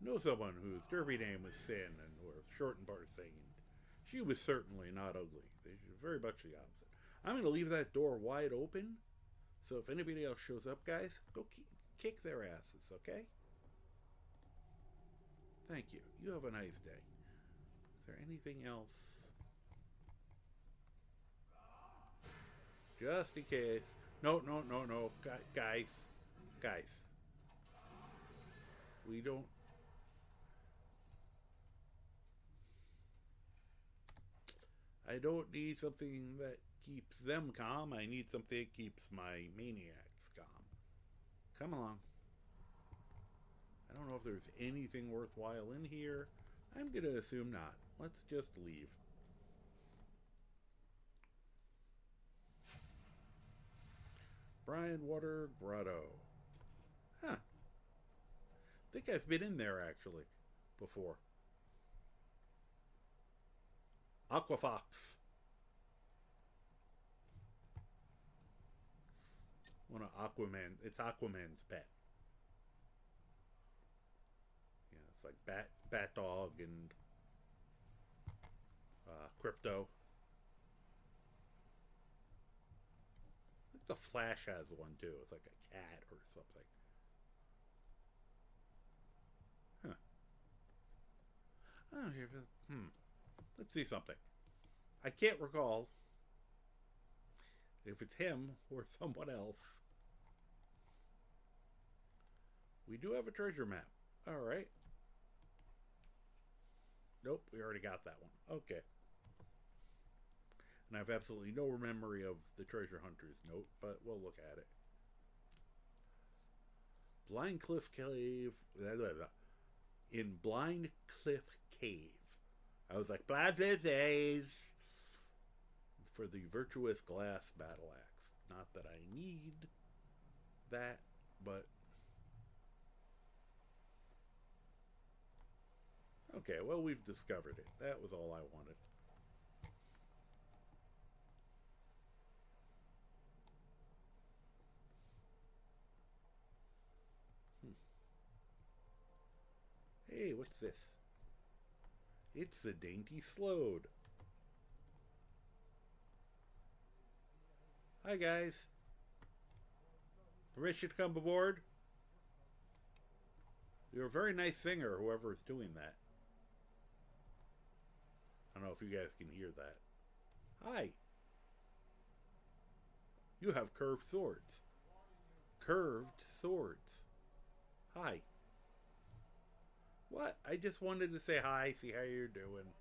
know someone whose derby name was Sin and were shortened part of saying she was certainly not ugly. She's very much the opposite. I'm going to leave that door wide open, so if anybody else shows up, guys, go kick their asses, okay? Thank you. You have a nice day. Is there anything else? Just in case. No. Guys. We don't... I don't need something that keeps them calm. I need something that keeps my maniacs calm. Come along. I don't know if there's anything worthwhile in here. I'm going to assume not. Let's just leave. Brianwater Grotto. Huh. I think I've been in there, actually, before. Aquafox. One of Aquaman. It's Aquaman's pet. Yeah, it's like Bat Dog and Crypto. I think the Flash has one too. It's like a cat or something. Huh. Oh, let's see something. I can't recall if it's him or someone else. We do have a treasure map. Alright. Nope, we already got that one. Okay. And I have absolutely no memory of the treasure hunter's note, but we'll look at it. Blind Cliff Cave. In Blind Cliff Cave. I was like, blah, blah, blah. For the virtuous glass battle axe. Not that I need that, but... Okay, well, we've discovered it. That was all I wanted. Hey, what's this? It's the Dainty Slode. Hi, guys. Permission to come aboard? You're a very nice singer, whoever is doing that. I don't know if you guys can hear that. Hi. You have curved swords. Curved swords. Hi. What? I just wanted to say hi, see how you're doing.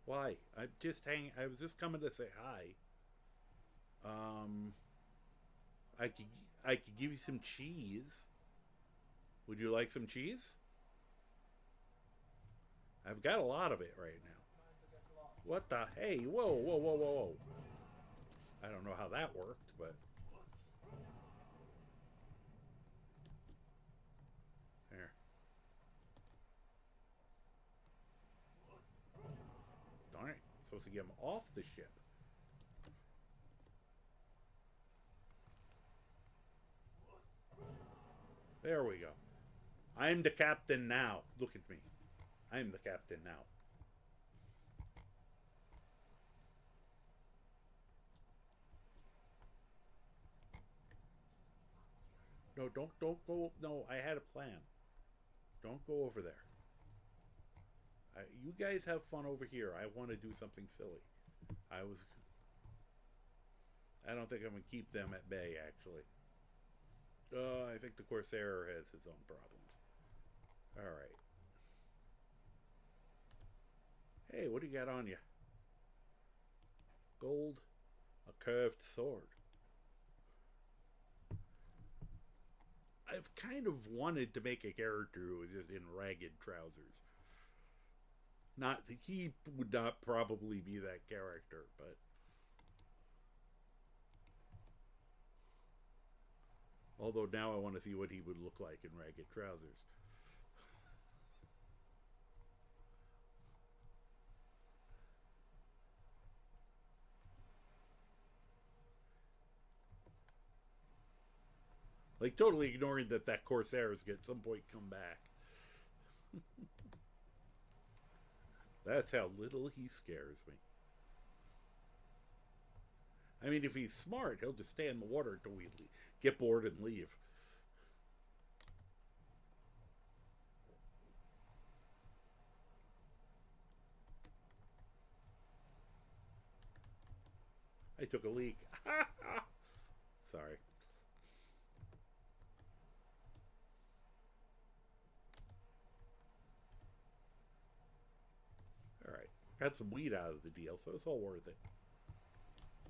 Why? I was just coming to say hi. I could give you some cheese. Would you like some cheese? I've got a lot of it right now. What the? Hey, whoa. I don't know how that worked, but... There. Darn it. I'm supposed to get him off the ship. There we go. I'm the captain now. Look at me. I'm the captain now. No, don't go. No, I had a plan. Don't go over there. You guys have fun over here. I want to do something silly. I was. I don't think I'm gonna keep them at bay. Actually, I think the Corsair has his own problems. All right. Hey, what do you got on you? Gold, a curved sword. I've kind of wanted to make a character who was just in ragged trousers. Not he would not probably be that character, but although now I want to see what he would look like in ragged trousers. Like totally ignoring that Corsair is at some point come back. That's how little he scares me. I mean, if he's smart, he'll just stay in the water until we get bored and leave. I took a leak. Sorry. Alright. Got some weed out of the deal, so it's all worth it.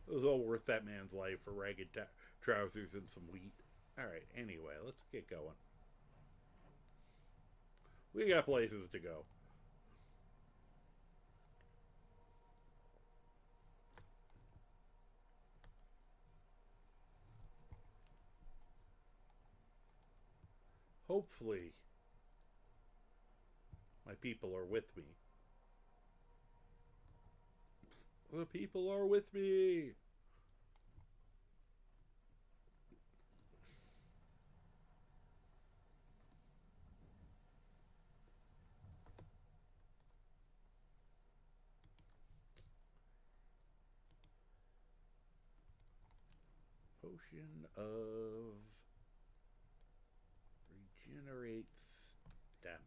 It was all worth that man's life for ragged trousers and some wheat. Alright, anyway, let's get going. We got places to go. Hopefully, my people are with me. The people are with me! Potion of regenerates stamina.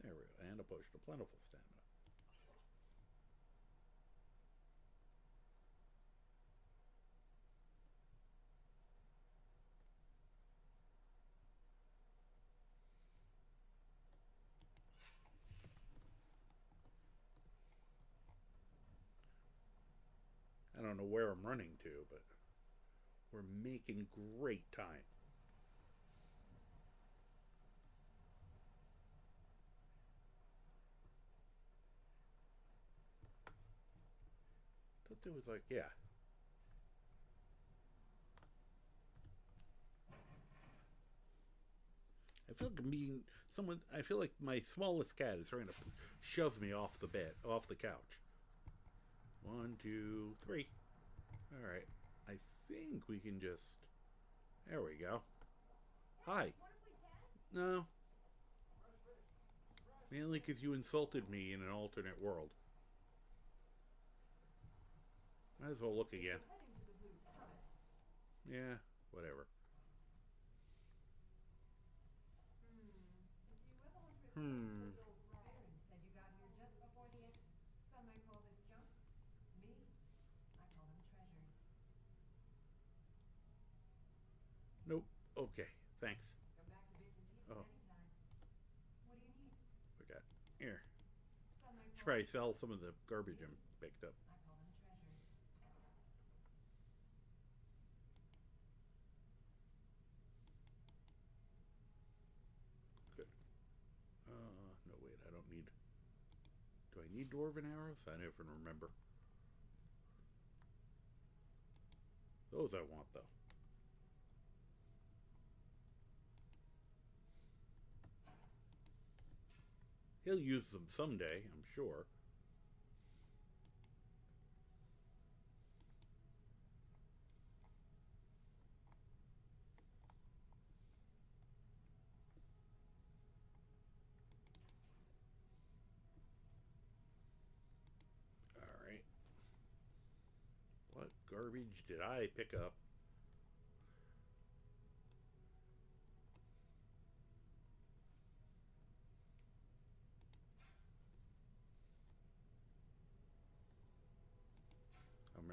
There we go. And a potion of plentiful stamina. I don't know where I'm running to, but we're making great time. Thought there was like, yeah. I feel like I'm being someone. I feel like my smallest cat is trying to shove me off the bed, off the couch. 1, 2, 3. All right. I think we can just. There we go. Hi. No. Mainly because you insulted me in an alternate world. Might as well look again. Yeah, whatever. Hmm. Baron said you got here just before the exit. Some might call this junk. Me, I call them treasures. Nope. Okay. Thanks. Come back to bits and pieces Oh, anytime. What do you need? forgot. Here. Some might Should call probably this sell some of the garbage I picked up. I call them treasures. Good. No, wait. I don't need. Do I need dwarven arrows? I never remember. Those I want, though. He'll use them someday, I'm sure. Alright. What garbage did I pick up?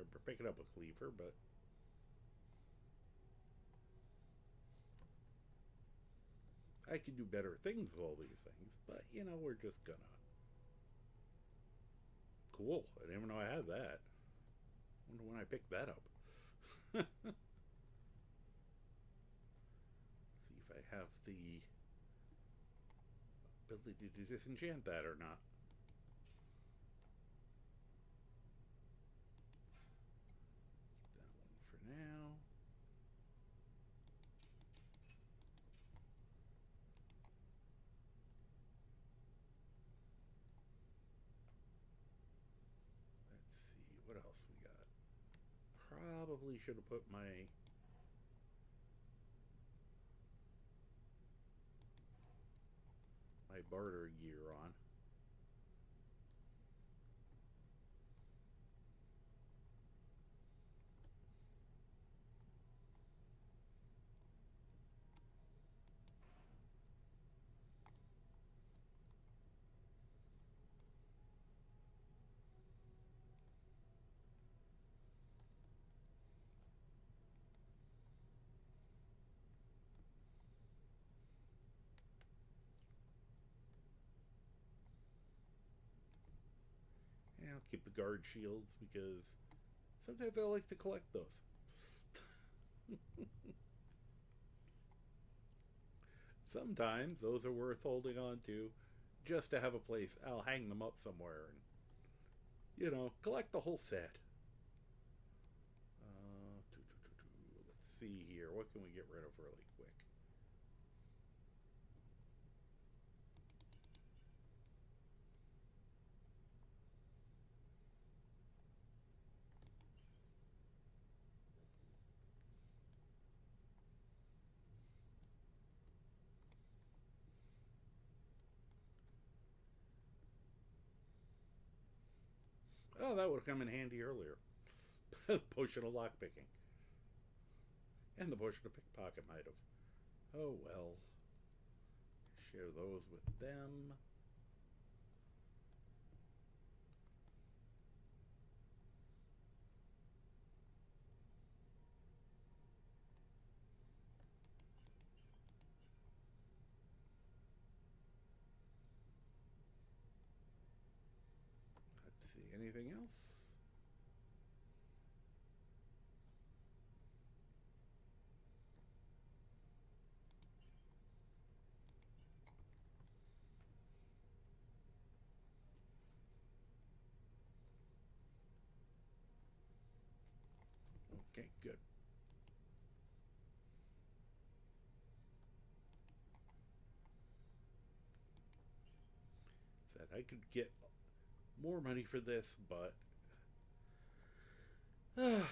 remember picking up a cleaver, but I can do better things with all these things. But, you know, we're just gonna... Cool. I didn't even know I had that. Wonder when I picked that up. See if I have the ability to disenchant that or not. Keep that one for now. Let's see, what else we got? Probably should have put my barter gear on. Yeah, I'll keep the guard shields because sometimes I like to collect those. Sometimes those are worth holding on to just to have a place. I'll hang them up somewhere and, you know, collect the whole set. Let's see here. What can we get rid of really quick? Oh, that would have come in handy earlier. The potion of lockpicking. And the potion of pickpocket might have. Oh well. Share those with them. Let's see, anything else? Okay, good. Said I could get more money for this, but it's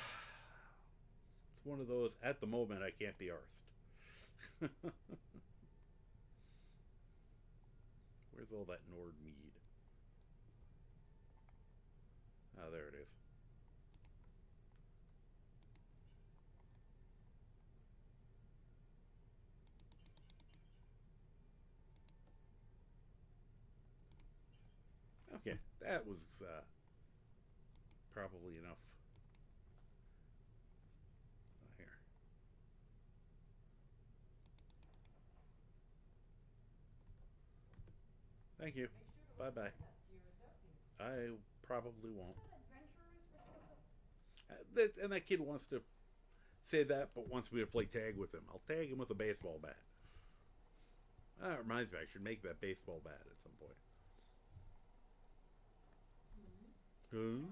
one of those, at the moment, I can't be arsed. Where's all that Nord mead? Ah, there it is. Okay, that was probably enough. Here. Thank you. Bye bye. I probably won't. And that kid wants to say that, but wants me to play tag with him. I'll tag him with a baseball bat. That reminds me, I should make that baseball bat at some point. Hmm?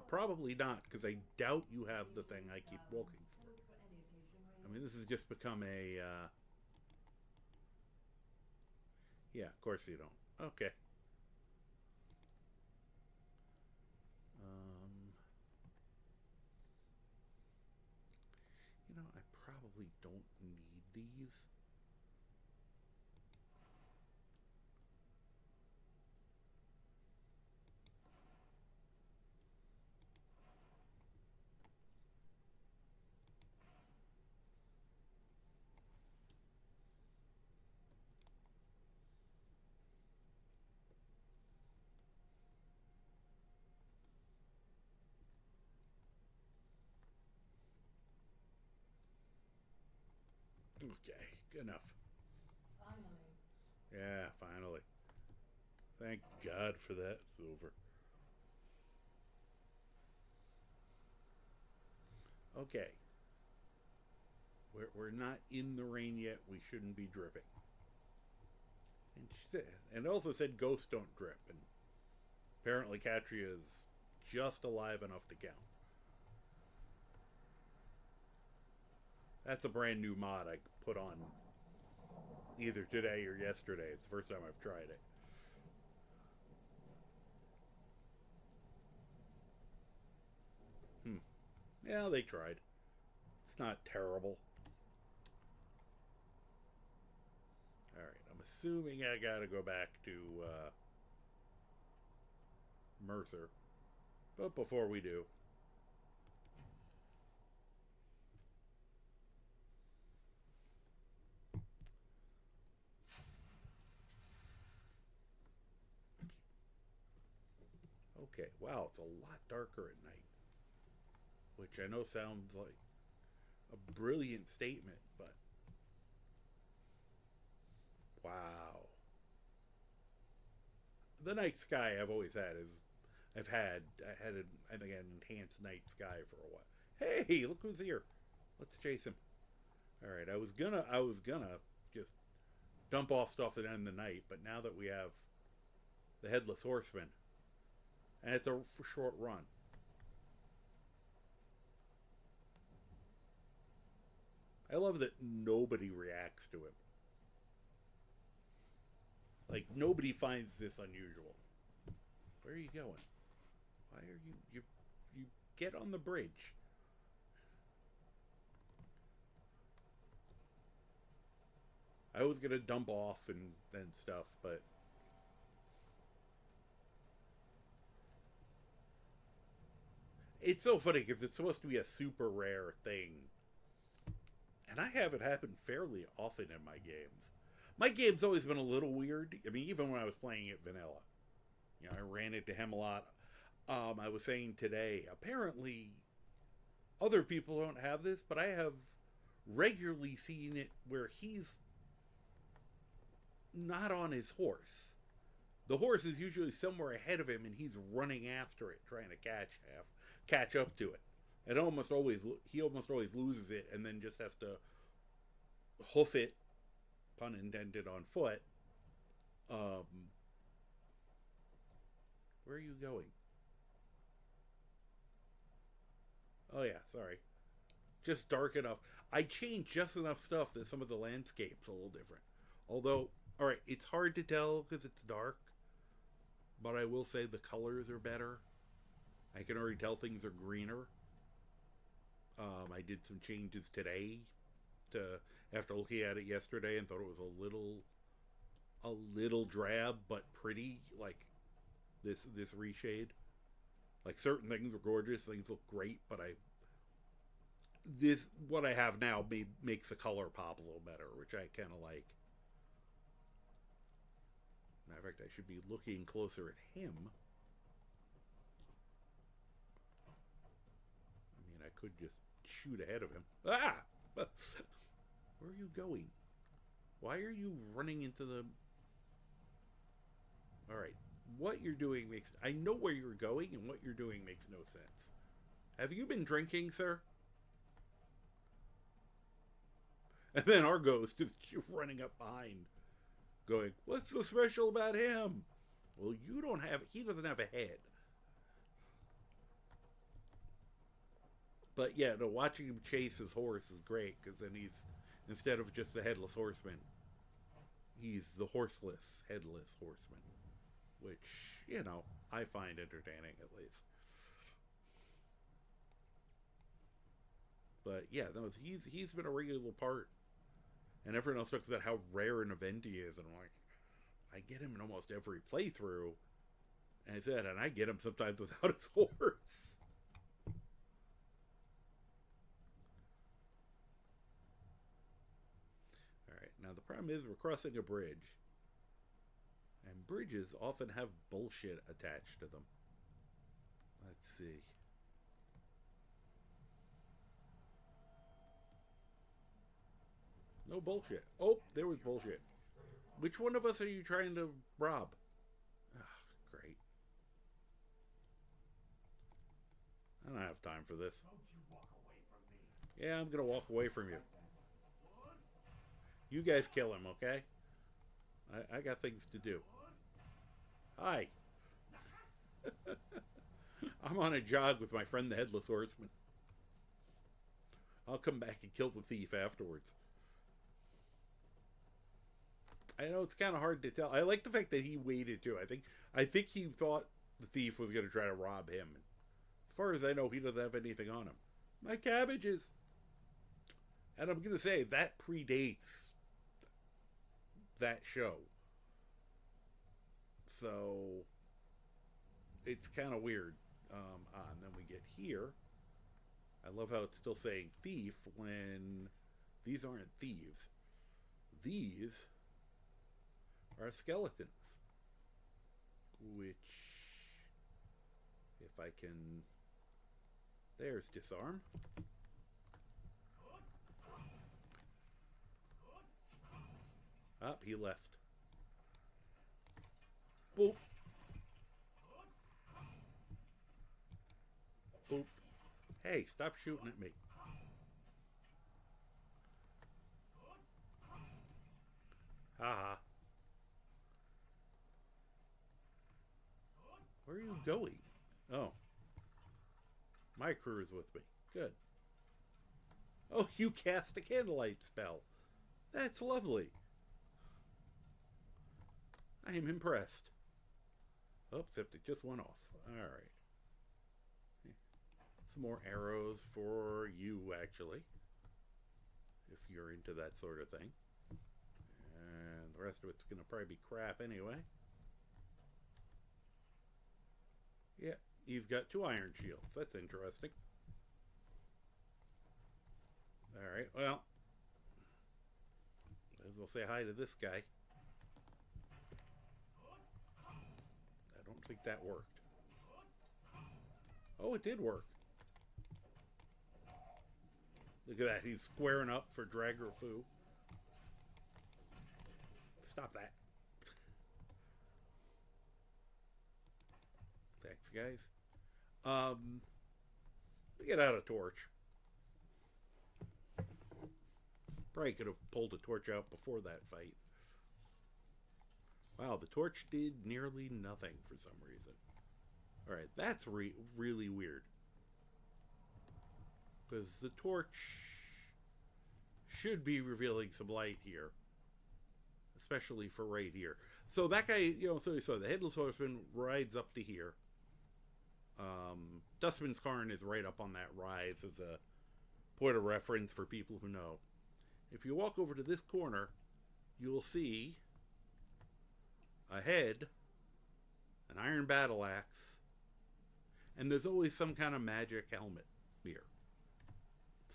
Probably not, because I doubt you have the thing I keep walking through. I mean, this has just become a, yeah, of course you don't. Okay. You know, I probably don't need these. enough. Finally. Yeah, finally. Thank God for that. It's over. Okay. We're not in the rain yet. We shouldn't be dripping. And she said, and it also said ghosts don't drip. And apparently Katria is just alive enough to count. That's a brand new mod I put on either today or yesterday. It's the first time I've tried it. Yeah, they tried. It's not terrible. Alright, I'm assuming I gotta go back to Mercer. But before we do, okay, wow, it's a lot darker at night. Which I know sounds like a brilliant statement, but wow. The night sky I've always had is I think an enhanced night sky for a while. Hey, look who's here. Let's chase him. Alright, I was gonna just dump off stuff at the end of the night, but now that we have the Headless Horseman, and it's a short run. I love that nobody reacts to him. Like, nobody finds this unusual. Where are you going? Why are you get on the bridge. I was gonna dump off and stuff, but it's so funny because it's supposed to be a super rare thing. And I have it happen fairly often in my games. My game's always been a little weird. I mean, even when I was playing it vanilla. You know, I ran into him a lot. I was saying today, apparently other people don't have this, but I have regularly seen it where he's not on his horse. The horse is usually somewhere ahead of him and he's running after it, trying to catch up to it. And he almost always loses it and then just has to hoof it, pun intended, on foot. Where are you going? Oh yeah, sorry. Just dark enough. I changed just enough stuff that some of the landscape's a little different. Although, alright, it's hard to tell because it's dark. But I will say the colors are better. I can already tell things are greener. I did some changes today after looking at it yesterday and thought it was a little drab but pretty, like this reshade. Like, certain things are gorgeous, things look great, but what I have now makes the color pop a little better, which I kind of like. Matter of fact, I should be looking closer at him. I mean, I could just shoot ahead of him. Ah! Where are you going? Why are you running into the... Alright. What you're doing makes... I know where you're going, and what you're doing makes no sense. Have you been drinking, sir? And then our ghost is running up behind, going, what's so special about him? Well, he doesn't have a head. But yeah, no, watching him chase his horse is great, because then instead of just the Headless Horseman, he's the horseless, headless horseman. Which, you know, I find entertaining, at least. But yeah, no, he's been a regular part. And everyone else talks about how rare an event he is, and I'm like, I get him in almost every playthrough. And I get him sometimes without his horse. Alright, now the problem is we're crossing a bridge. And bridges often have bullshit attached to them. Let's see. No bullshit. Oh, there was bullshit. Which one of us are you trying to rob? Ah, great. I don't have time for this. Don't you walk away from me. Yeah, I'm gonna walk away from you. You guys kill him, okay? I got things to do. Hi. I'm on a jog with my friend the Headless Horseman. I'll come back and kill the thief afterwards. I know it's kind of hard to tell. I like the fact that he waited too. I think he thought the thief was going to try to rob him. As far as I know, he doesn't have anything on him. My cabbages. And I'm going to say that predates that show. So it's kind of weird. And then we get here. I love how it's still saying thief when these aren't thieves. These are skeletons. Which, if I can... There's disarm. Up, he left. Boop. Boop. Hey, stop shooting at me. Haha. Where are you going? Oh. My crew is with me. Good. Oh, you cast a candlelight spell. That's lovely. I am impressed. Oh, except it just went off. Alright. Some more arrows for you, actually. If you're into that sort of thing. And the rest of it's going to probably be crap anyway. Yeah, he's got 2 iron shields. That's interesting. Alright, well. As well say hi to this guy. I don't think that worked. Oh, it did work. Look at that. He's squaring up for Dragger Foo. Stop that. Thanks, guys. We get out a torch. Probably could have pulled a torch out before that fight. Wow, the torch did nearly nothing for some reason. Alright, that's really weird. Because the torch should be revealing some light here. Especially for right here. So that guy, so the Headless Horseman rides up to here. Dustman's Cairn is right up on that rise as a point of reference for people who know. If you walk over to this corner, you will see ahead an iron battle axe, and there's always some kind of magic helmet here.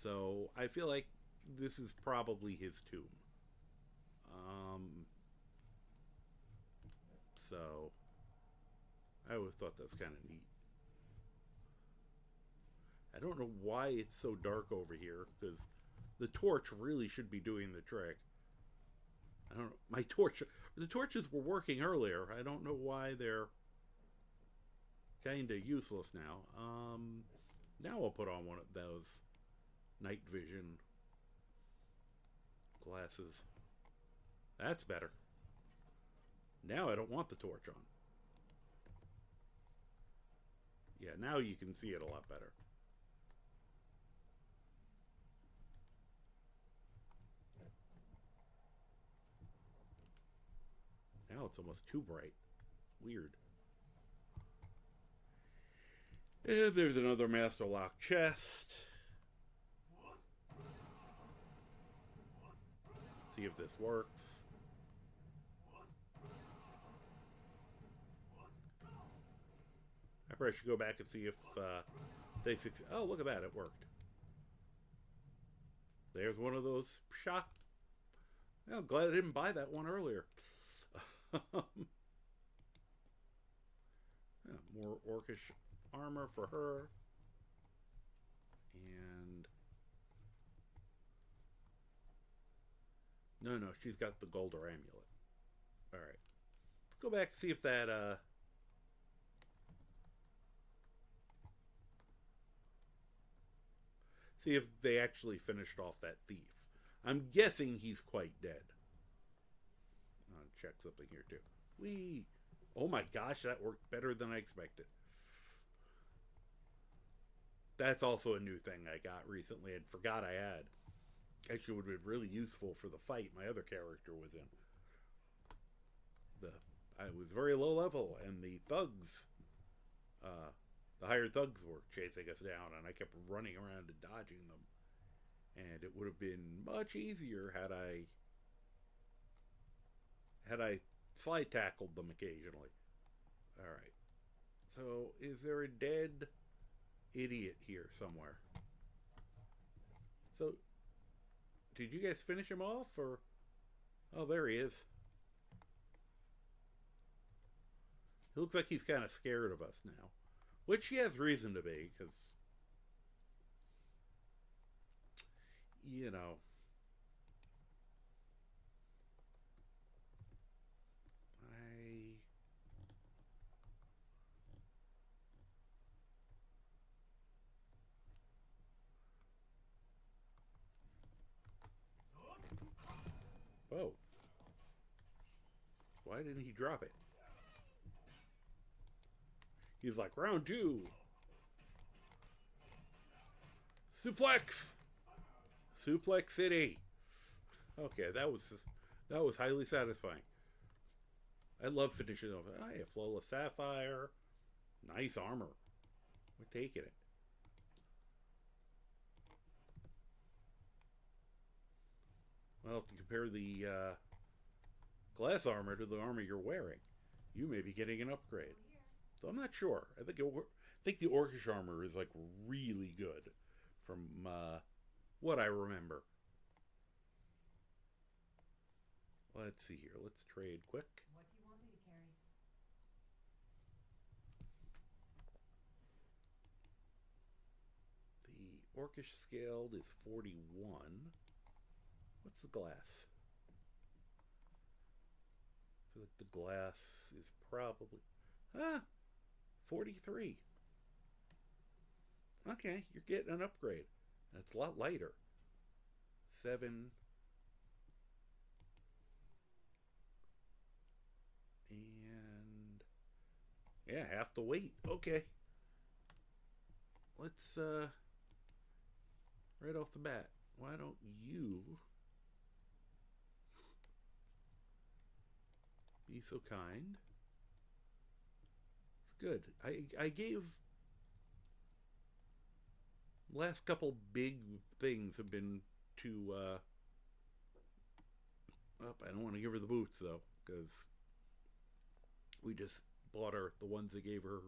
So I feel like this is probably his tomb. So I always thought that's kind of neat. I don't know why it's so dark over here, because the torch really should be doing the trick. I don't know. The torches were working earlier. I don't know why they're kind of useless now. Now I'll put on one of those night vision glasses. That's better. Now I don't want the torch on. Yeah, now you can see it a lot better. Now it's almost too bright. Weird. And there's another Master Lock chest. See if this works. I probably should go back and see if they succeed. Oh, look at that. It worked. There's one of those shock. Well, I'm glad I didn't buy that one earlier. Yeah, more orcish armor for her. And No, no, she's got the Golder amulet. Alright. Let's go back and see if that, see if they actually finished off that thief. I'm guessing he's quite dead. I'll check something here, too. Whee! Oh my gosh, that worked better than I expected. That's also a new thing I got recently and forgot I had. Actually, would have been really useful for the fight my other character was in. I was very low level, and the thugs, the hired thugs were chasing us down, and I kept running around and dodging them. And it would have been much easier had I slide tackled them occasionally. All right. So, is there a dead idiot here somewhere? So, did you guys finish him off, or? Oh, there he is. He looks like he's kind of scared of us now, which he has reason to be, because, you know, whoa. Why didn't he drop it? He's like, round two. Suplex! Suplex City. Okay, that was highly satisfying. I love finishing off. Oh, yeah, flawless sapphire. Nice armor. We're taking it. Well, to compare the glass armor to the armor you're wearing, you may be getting an upgrade. So I'm not sure. I think the orcish armor is like really good from what I remember. Let's see here. Let's trade quick. What do you want me to carry? The orcish scaled is 41. What's the glass? I feel like the glass is probably 43. Okay, you're getting an upgrade. And it's a lot lighter. 7. And yeah, half the weight. Okay. Let's right off the bat, why don't you be so kind? It's good. I gave last couple big things have been to I don't want to give her the boots though, because we just bought her the ones that gave her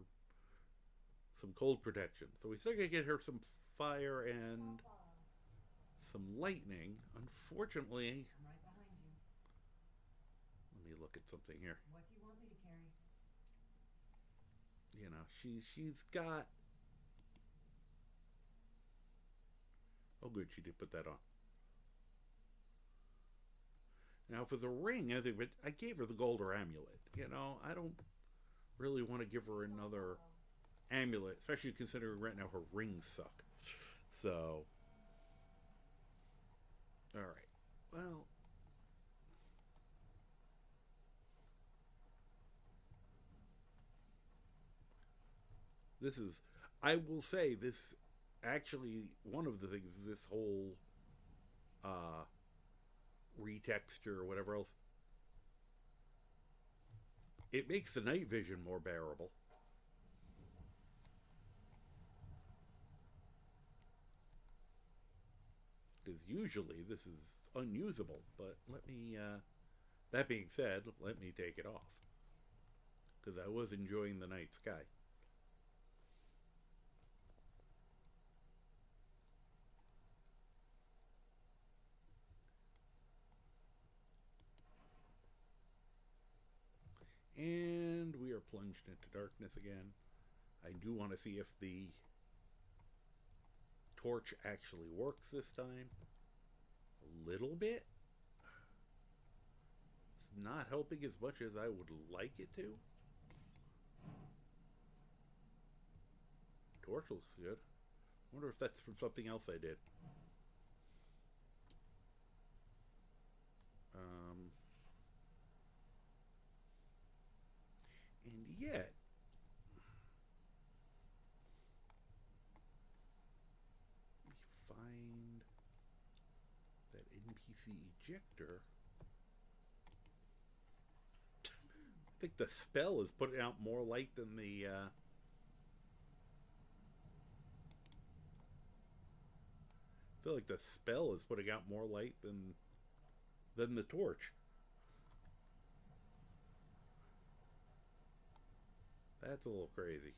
some cold protection. So we still gotta get her some fire and some lightning. Unfortunately, I'm right behind you. let me look at something here. What do you want me to carry? You know, she's got. Oh, good, she did put that on. Now for the ring, I think, but I gave her the Golder amulet. You know, I don't really want to give her another amulet, especially considering right now her rings suck. So, all right. Well, this is. I will say this. Actually, one of the things is this whole retexture or whatever else. It makes the night vision more bearable. Because usually this is unusable, but let me, that being said, let me take it off. Because I was enjoying the night sky. And we are plunged into darkness again. I do want to see if the torch actually works this time. A little bit. not helping as much as I would like it to. Torch looks good. Wonder if that's from something else I did. And yet, we find that NPC ejector. I think the spell is putting out more light than the. I feel like the spell is putting out more light than the torch. That's a little crazy.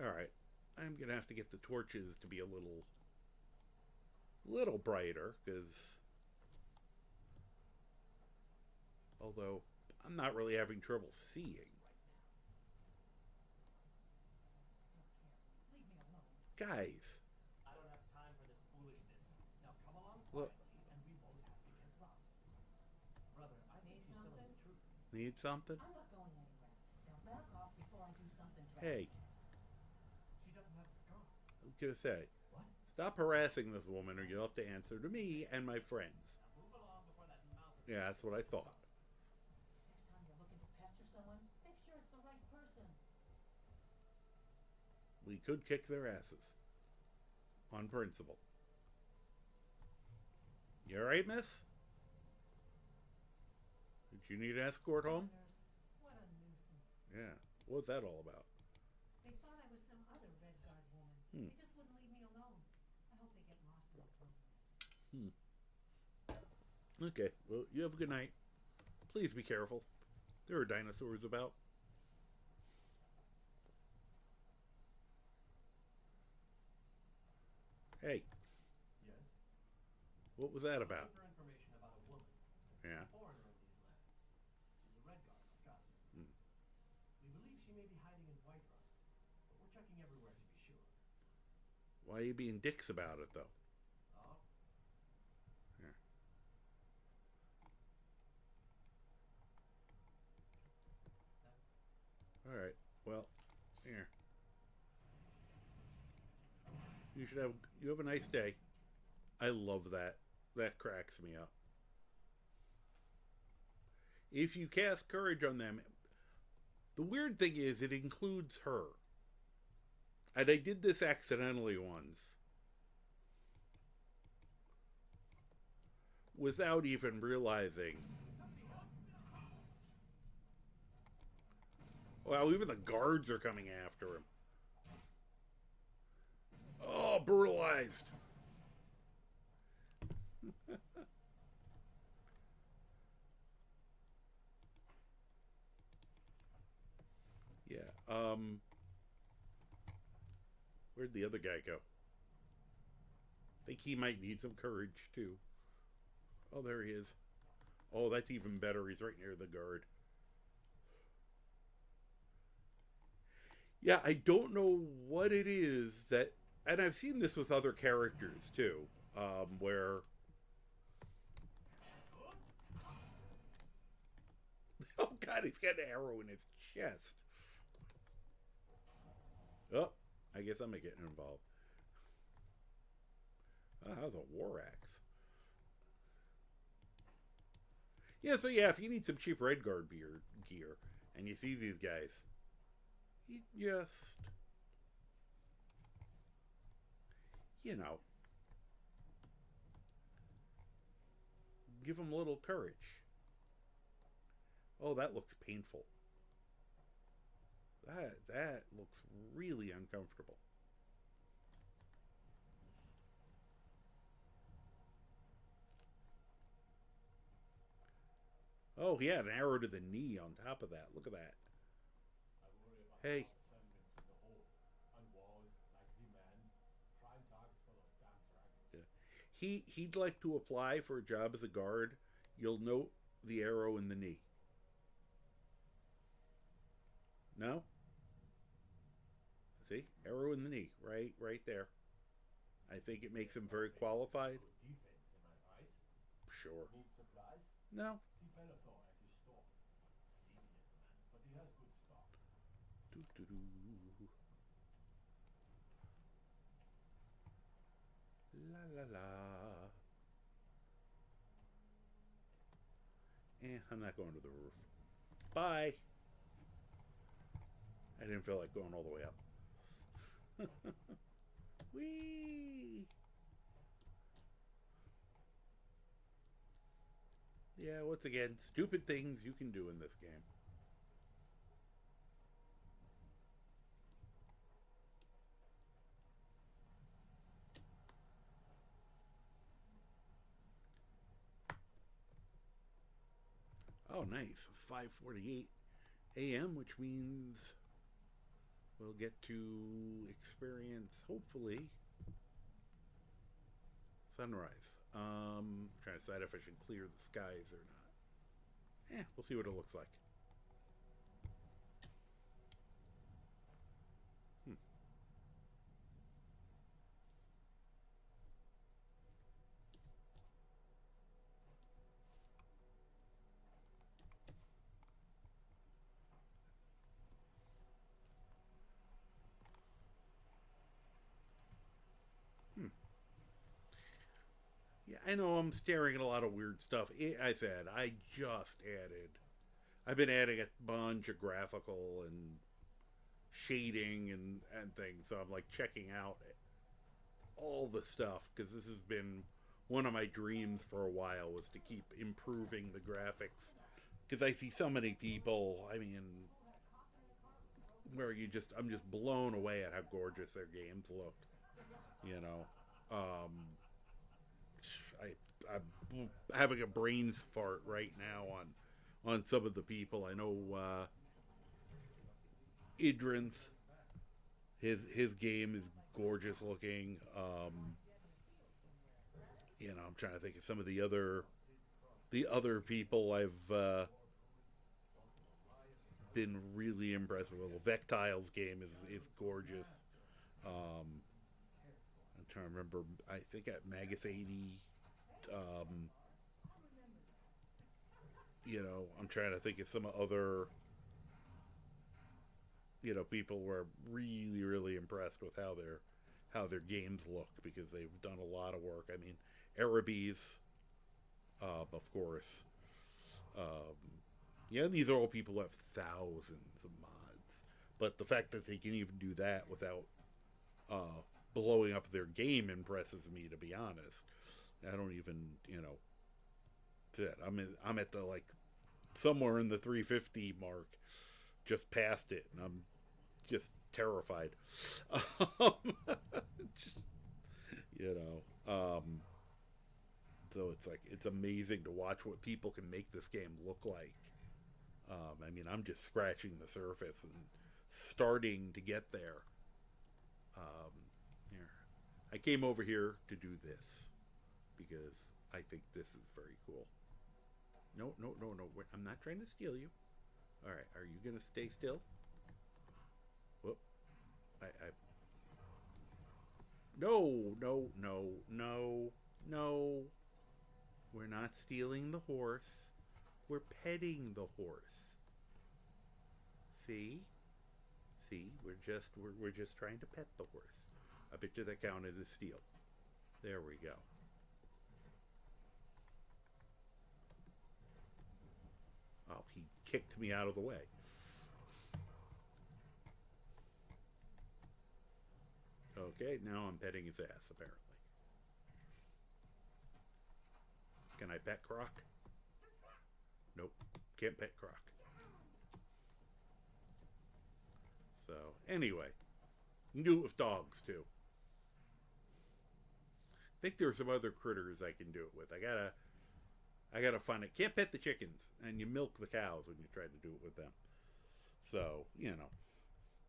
Alright. I'm gonna have to get the torches to be a little brighter, because although I'm not really having trouble seeing. Leave me alone. Guys, I don't have time for this foolishness. Now come along Look. quietly, and we won't have to get lost. Brother, I think Need she's telling something? the truth. need something? I'm not going anywhere. Now back off before I do something drastic. Hey, She doesn't have the scar. I was gonna say, What? stop harassing this woman or you'll have to answer to me and my friends. Now move along before that mouth. Yeah, that's what I thought. Next time you're looking to pester someone, make sure it's the right person. We could kick their asses. On principle. You alright, miss? Did you need an escort home? Nurse, what a nuisance. Yeah. What's that all about? They thought I was some other Red Guard woman. Hmm. They just wouldn't leave me alone. I hope they get lost in the wilderness. Okay, well, you have a good night. Please be careful. There are dinosaurs about. Hey, Yes? what was that about? Looking for information about a woman. Yeah. A foreigner in these lands. She's a red guard like us. Hmm. We believe she may be hiding in Whiterun, but we're checking everywhere to be sure. Why are you being dicks about it, though? Oh? Yeah. Alright, well, here. You have a nice day. I love that. That cracks me up. If you cast courage on them, the weird thing is it includes her. And I did this accidentally once. Without even realizing. Well, even the guards are coming after him. Oh, brutalized. Yeah, where'd the other guy go? Think he might need some courage, too. Oh, there he is. Oh, that's even better. He's right near the guard. Yeah, I don't know what it is that... And I've seen this with other characters, too. Where... Oh, God, he's got an arrow in his chest. Oh, I guess I'm getting involved. Oh, how's a war axe? Yeah, so yeah, if you need some cheap Red Guard gear, and you see these guys, you just, you know, give them a little courage. Oh, that looks painful. That looks really uncomfortable. Oh, he had an arrow to the knee on top of that. Look at that. I worry about Hey. our descendants in the hole. Unwalled, likely men, prime targets for those damn dragons. Yeah. He'd like to apply for a job as a guard. You'll note the arrow in the knee. No? See? Arrow in the knee. Right there. I think it makes him very qualified. Good defense, am I right? Sure. Need supplies? No. See Bellathor at his Do-do. La la la. I'm not going to the roof. Bye. I didn't feel like going all the way up. Whee! Yeah, once again, stupid things you can do in this game. Oh, nice. 5:48 a.m., which means we'll get to experience, hopefully, sunrise. Trying to decide if I should clear the skies or not. We'll see what it looks like. Yeah, I know I'm staring at a lot of weird stuff. I said I just added. I've been adding a bunch of graphical and shading and things, so I'm like checking out all the stuff because this has been one of my dreams for a while, was to keep improving the graphics, because I see so many people, I mean, where I'm just blown away at how gorgeous their games look, you know. I'm having a brain fart right now on some of the people. I know Idrinth, his game is gorgeous looking. You know, I'm trying to think of some of the other people I've been really impressed with. Well, Vectile's game is gorgeous. I'm trying to remember. I think at Magus 80. You know, I'm trying to think of some other, you know, people who are really, really impressed with how their games look, because they've done a lot of work. I mean, Arabies, of course. Yeah, these are all people who have thousands of mods, but the fact that they can even do that without blowing up their game impresses me, to be honest. I don't even, you know. I'm at the, like, somewhere in the 350 mark, just past it, and I'm just terrified. Just, you know, so it's like, it's amazing to watch what people can make this game look like. I mean, I'm just scratching the surface and starting to get there. Here, I came over here to do this because I think this is very cool. No. I'm not trying to steal you. All right, are you gonna stay still? Whoop. I. No. We're not stealing the horse. We're petting the horse. See? We're just trying to pet the horse. I bet you that counted as steal. There we go. Oh, he kicked me out of the way. Okay, now I'm petting his ass, apparently. Can I pet Croc? Nope, can't pet Croc. So, anyway, you can do it with dogs, too. I think there are some other critters I can do it with. I gotta find it. Can't pet the chickens, and you milk the cows when you try to do it with them. So, you know,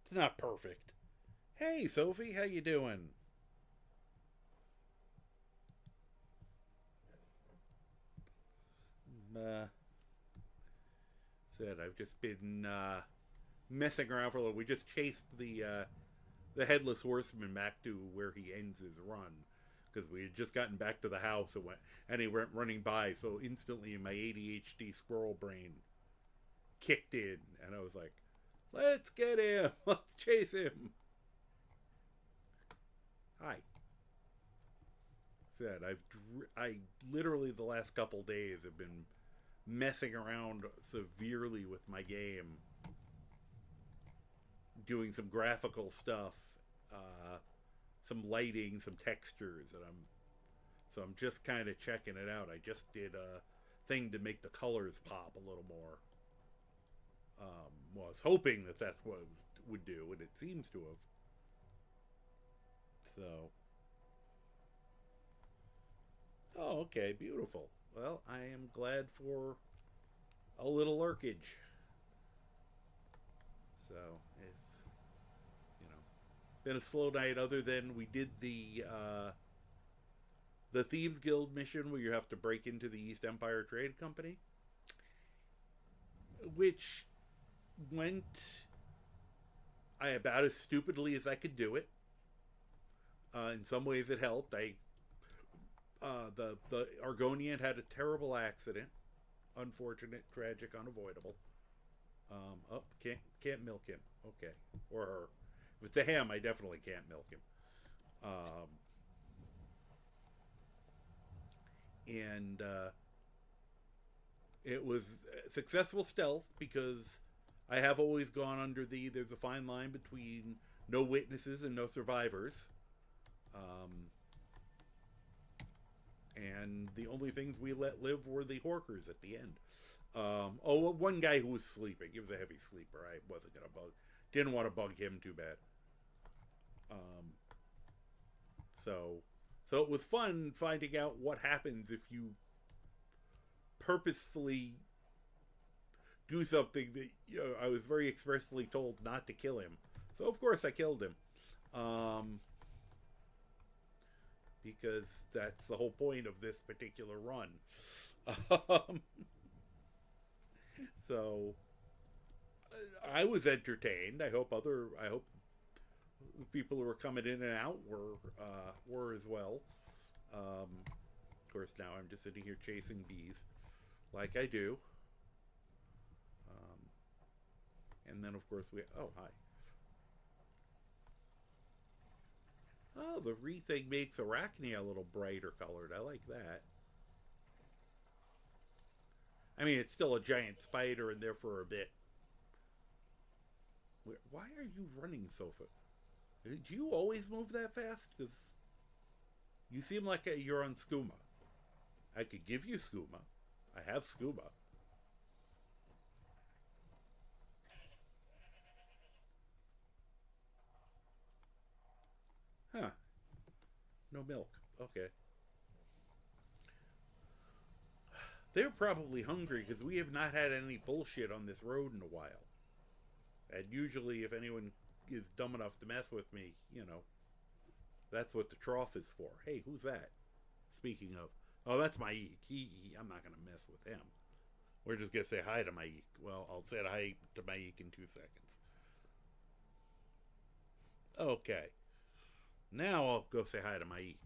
it's not perfect. Hey, Sophie, how you doing? Said I've just been messing around for a little. We just chased the headless horseman back to where he ends his run, because we had just gotten back to the house and he went running by. So instantly, my ADHD squirrel brain kicked in, and I was like, Let's get him. Let's chase him. Hi. Said I literally the last couple days have been messing around severely with my game, doing some graphical stuff, some lighting, some textures, and I'm just kind of checking it out. I just did a thing to make the colors pop a little more. Well, I was hoping that that's what it would do, and it seems to have. So, oh, okay, beautiful. Well, I am glad for a little lurkage. So it's, you know, been a slow night. Other than we did the Thieves Guild mission where you have to break into the East Empire Trade Company, which went about as stupidly as I could do it. In some ways, it helped. The Argonian had a terrible accident, unfortunate, tragic, unavoidable. Can't milk him. Okay, or her. If it's a him, I definitely can't milk him. And it was successful stealth because I have always gone under there's a fine line between no witnesses and no survivors. And the only things we let live were the Horkers at the end. One guy who was sleeping. He was a heavy sleeper. I wasn't going to didn't want to bug him too bad. So it was fun finding out what happens if you purposefully do something that, you know, I was very expressly told not to kill him. So of course I killed him. Because that's the whole point of this particular run. So I was entertained. I hope people who were coming in and out were as well. Of course, now I'm just sitting here chasing bees, like I do. And then, of course, hi. Oh, the rething makes Arachne a little brighter colored. I like that. I mean, it's still a giant spider and therefore a bit. Why are you running so fast? Do you always move that fast? Because you seem like you're on skooma. I could give you skooma. I have skooma. Huh. No milk. Okay. They're probably hungry because we have not had any bullshit on this road in a while. And usually if anyone is dumb enough to mess with me, you know, that's what the trough is for. Hey, who's that? Speaking of, oh, that's Maik. I'm not going to mess with him. We're just going to say hi to Maik. Well, I'll say hi to Maik in 2 seconds. Okay. Now I'll go say hi to Maik.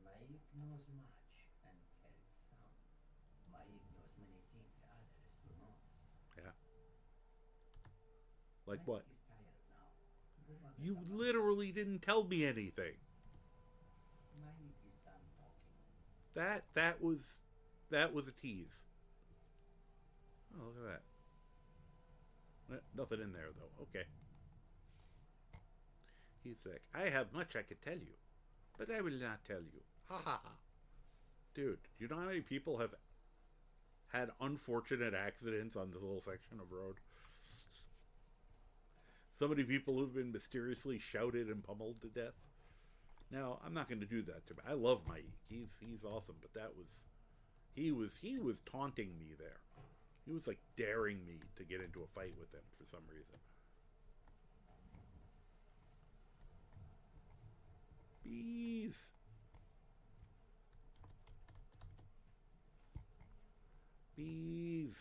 Maik knows much and tells some. Maik knows many things others do not. Yeah. Like what? Is tired now. You literally didn't tell me anything. Maik is done talking. That was a tease. Oh, look at that. Nothing in there though. Okay. He's like, I have much I could tell you, but I will not tell you. Ha ha ha. Dude, you know how many people have had unfortunate accidents on this little section of road? So many people who've been mysteriously shouted and pummeled to death. Now, I'm not going to do that to him. I love Mike. He's awesome, but he was taunting me there. He was like daring me to get into a fight with him for some reason. Bees. Bees.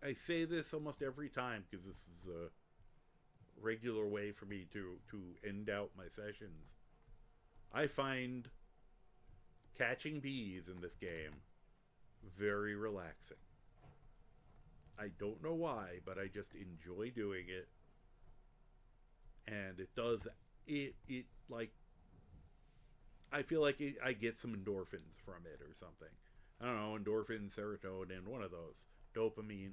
I say this almost every time because this is a regular way for me to end out my sessions. I find catching bees in this game very relaxing. I don't know why, but I just enjoy doing it. And it does, it like, I feel like I get some endorphins from it or something. I don't know, endorphins, serotonin, one of those. Dopamine.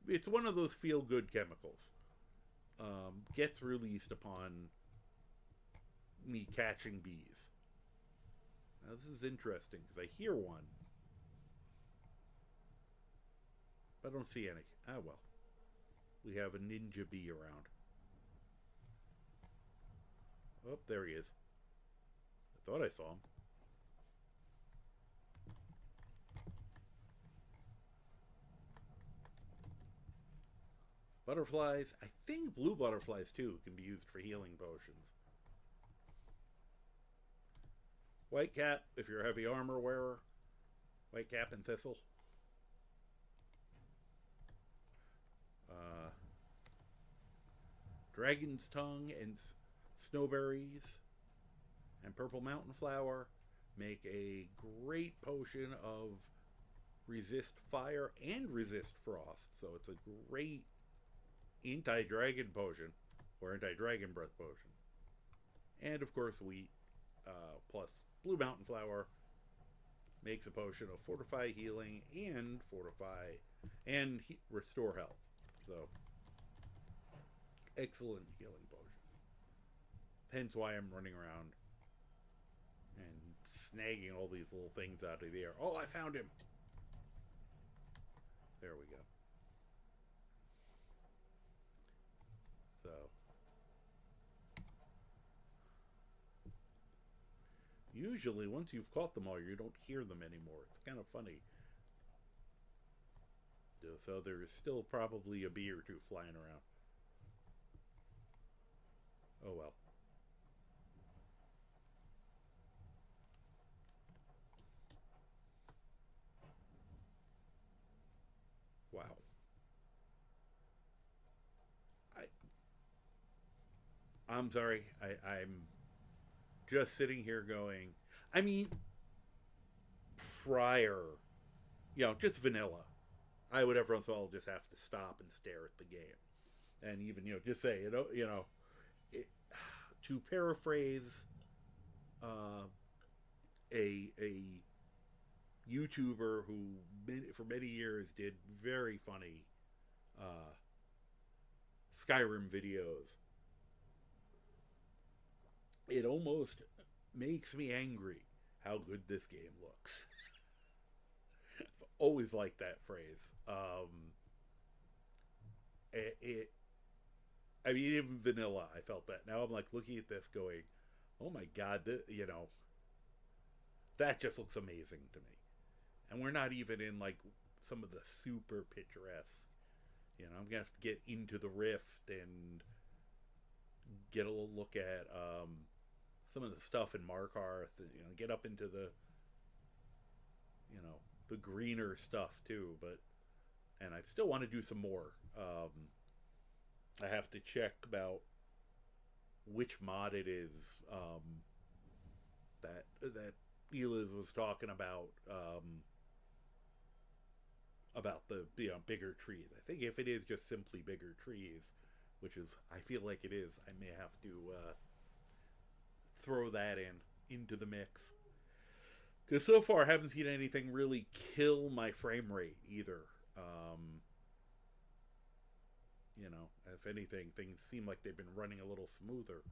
It's one of those feel good chemicals. Gets released upon me catching bees. Now, this is interesting because I hear one, but I don't see any. Ah, well. We have a ninja bee around. Oh, there he is. I thought I saw him. Butterflies. I think blue butterflies, too, can be used for healing potions. White cap, if you're a heavy armor wearer. White cap and thistle. Dragon's tongue and snowberries and purple mountain flower make a great potion of resist fire and resist frost. So it's a great anti-dragon potion or anti-dragon breath potion. And of course wheat plus blue mountain flower makes a potion of fortify healing and fortify and restore health. So excellent healing potion. Hence why I'm running around and snagging all these little things out of the air. Oh, I found him. There we go. So usually once you've caught them all, you don't hear them anymore. It's kind of funny. So there's still probably a bee or two flying around. Oh well. Wow. I'm sorry. I'm just sitting here going, I mean, prior, just vanilla. I would every once in a while just have to stop and stare at the game. And even, just say, to paraphrase a YouTuber who for many years did very funny Skyrim videos, it almost makes me angry how good this game looks. I've always liked that phrase. I mean, even vanilla, I felt that. Now I'm like looking at this going, oh my God, that just looks amazing to me. And we're not even in like some of the super picturesque. I'm going to have to get into the Rift and get a little look at some of the stuff in Markarth, get up into the, the greener stuff too. And I still want to do some more. I have to check about which mod it is that Eliz was talking about the bigger trees. I think if it is just simply bigger trees, which is I feel like it is, I may have to throw that into the mix. Because so far I haven't seen anything really kill my frame rate either. If anything, things seem like they've been running a little smoother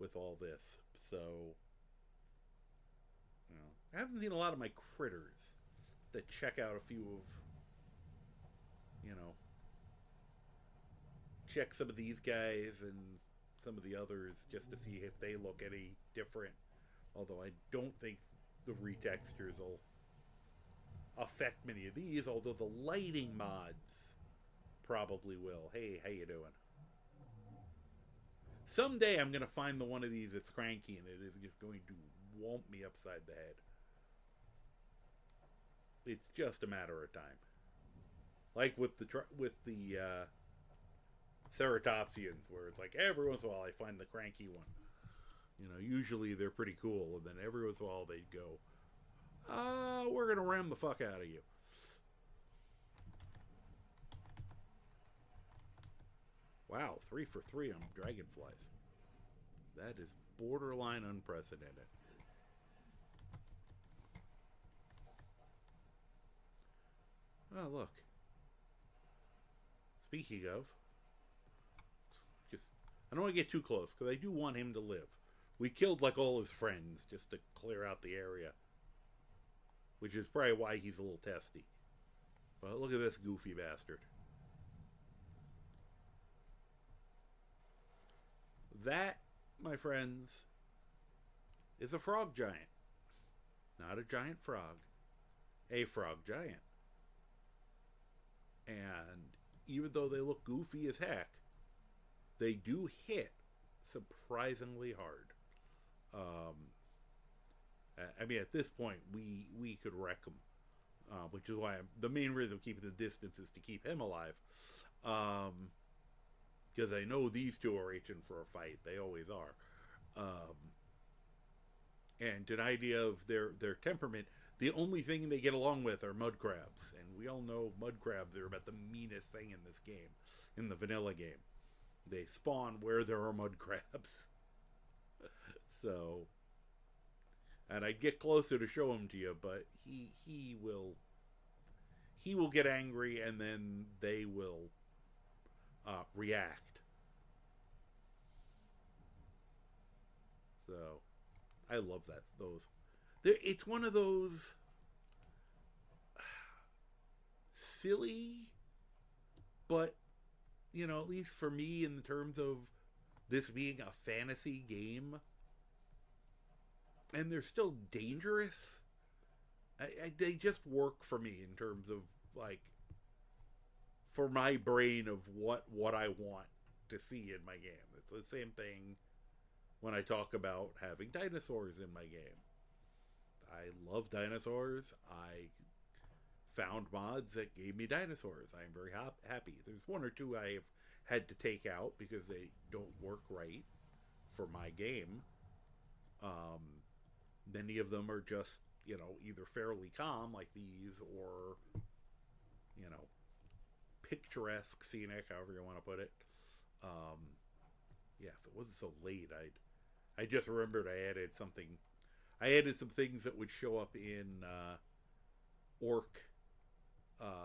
with all this. So, I haven't seen a lot of my critters to check out a few of, check some of these guys and some of the others just to see if they look any different. Although I don't think the retextures will affect many of these, although the lighting mods probably will. Hey, how you doing? Someday I'm going to find the one of these that's cranky and it is just going to womp me upside the head. It's just a matter of time. Like with the Ceratopsians, where it's like every once in a while I find the cranky one. Usually they're pretty cool, and then every once in a while they'd go, we're going to ram the fuck out of you. Wow, 3 for 3 on dragonflies. That is borderline unprecedented. Oh, look. Speaking of, just I don't want to get too close because I do want him to live. We killed like all his friends just to clear out the area, which is probably why he's a little testy. But look at this goofy bastard. That, my friends, is a frog giant. Not a giant frog. A frog giant. And even though they look goofy as heck, they do hit surprisingly hard. I mean, at this point, we could wreck them. Which is why the main reason of keeping the distance is to keep him alive. Because I know these two are reaching for a fight. They always are. And an idea of their temperament, the only thing they get along with are mud crabs. And we all know mud crabs are about the meanest thing in this game, in the vanilla game. They spawn where there are mud crabs. So, and I'd get closer to show him to you, but he will get angry, and then they will react. So, I love that. It's one of those silly, but at least for me, in terms of this being a fantasy game, and they're still dangerous. They just work for me in terms of for my brain of what I want to see in my game. It's the same thing when I talk about having dinosaurs in my game. I love dinosaurs. I found mods that gave me dinosaurs. I am very happy. There's one or two I have had to take out because they don't work right for my game. Many of them are just, either fairly calm like these or, picturesque, scenic, however you want to put it. Yeah, if it wasn't so late, I just remembered I added some things that would show up in orc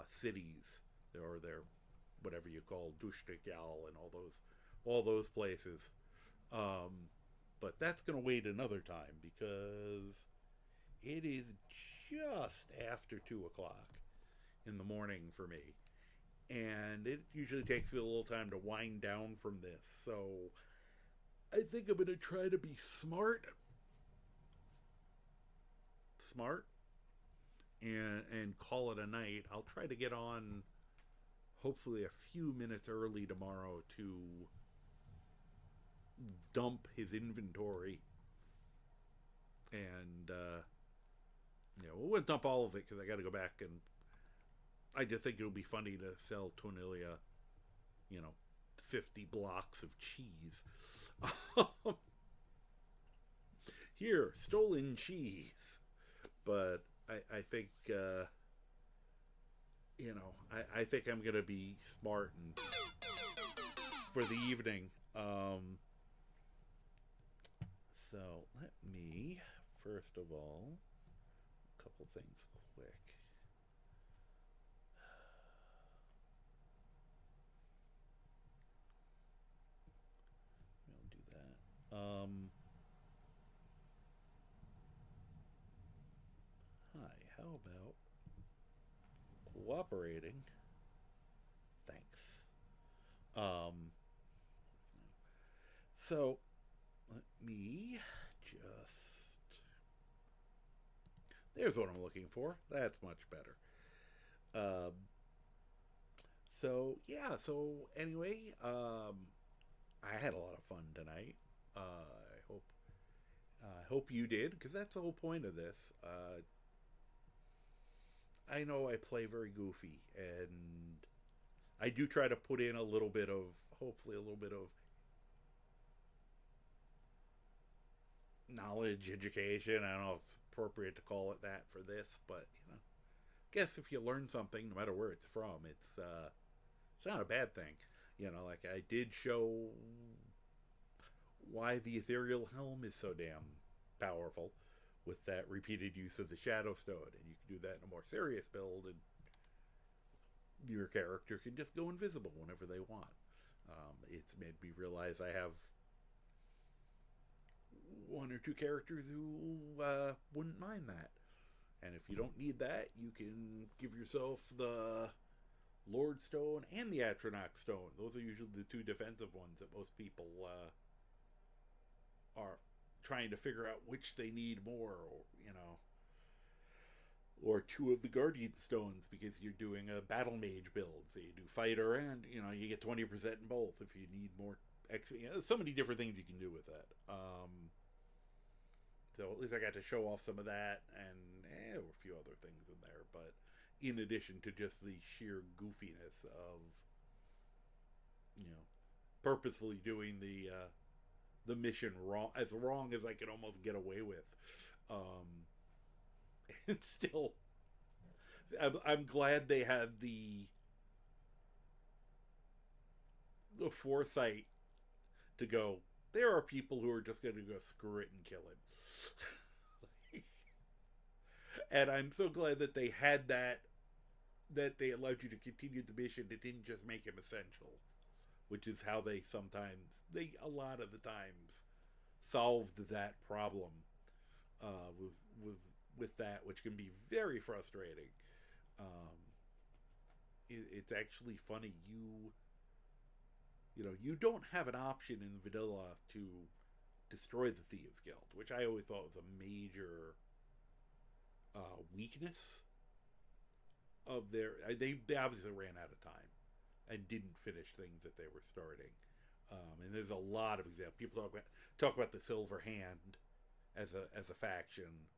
cities, or their whatever you call Dushtikyal and all those places. But that's going to wait another time because it is just after 2 o'clock in the morning for me. And it usually takes me a little time to wind down from this. So I think I'm going to try to be smart and call it a night. I'll try to get on hopefully a few minutes early tomorrow to dump his inventory, and we won't dump all of it because I got to go back, and I just think it'll be funny to sell Tonilia 50 blocks of cheese. Here, stolen cheese. But I think I think I'm gonna be smart and for the evening. So let me, first of all, a couple things quick. We'll do that. Hi, how about cooperating? Thanks. So let me just, there's what I'm looking for. That's much better. So anyway, I had a lot of fun tonight. I hope you did, because that's the whole point of this. I know I play very goofy, and I do try to put in hopefully a little bit of knowledge, education. I don't know if it's appropriate to call it that for this, but guess if you learn something, no matter where it's from, it's not a bad thing. Like I did show why the ethereal helm is so damn powerful with that repeated use of the Shadow Stone, and you can do that in a more serious build, and your character can just go invisible whenever they want. It's made me realize I have one or two characters who wouldn't mind that. And if you don't need that, you can give yourself the Lord Stone and the Atronach Stone. Those are usually the two defensive ones that most people are trying to figure out which they need more, or two of the Guardian Stones because you're doing a Battle Mage build. So you do Fighter and, you get 20% in both if you need more. So many different things you can do with that. So at least I got to show off some of that, and a few other things in there. But in addition to just the sheer goofiness of, purposefully doing the mission wrong as I could almost get away with. It's still, I'm glad they had the foresight to go, there are people who are just going to go screw it and kill him. And I'm so glad that they had that they allowed you to continue the mission. It didn't just make him essential, which is how they a lot of the times solved that problem with that, which can be very frustrating. It's actually funny. You don't have an option in vanilla to destroy the Thieves Guild, which I always thought was a major weakness of their. They obviously ran out of time and didn't finish things that they were starting. And there's a lot of examples. People talk about the Silver Hand as a faction,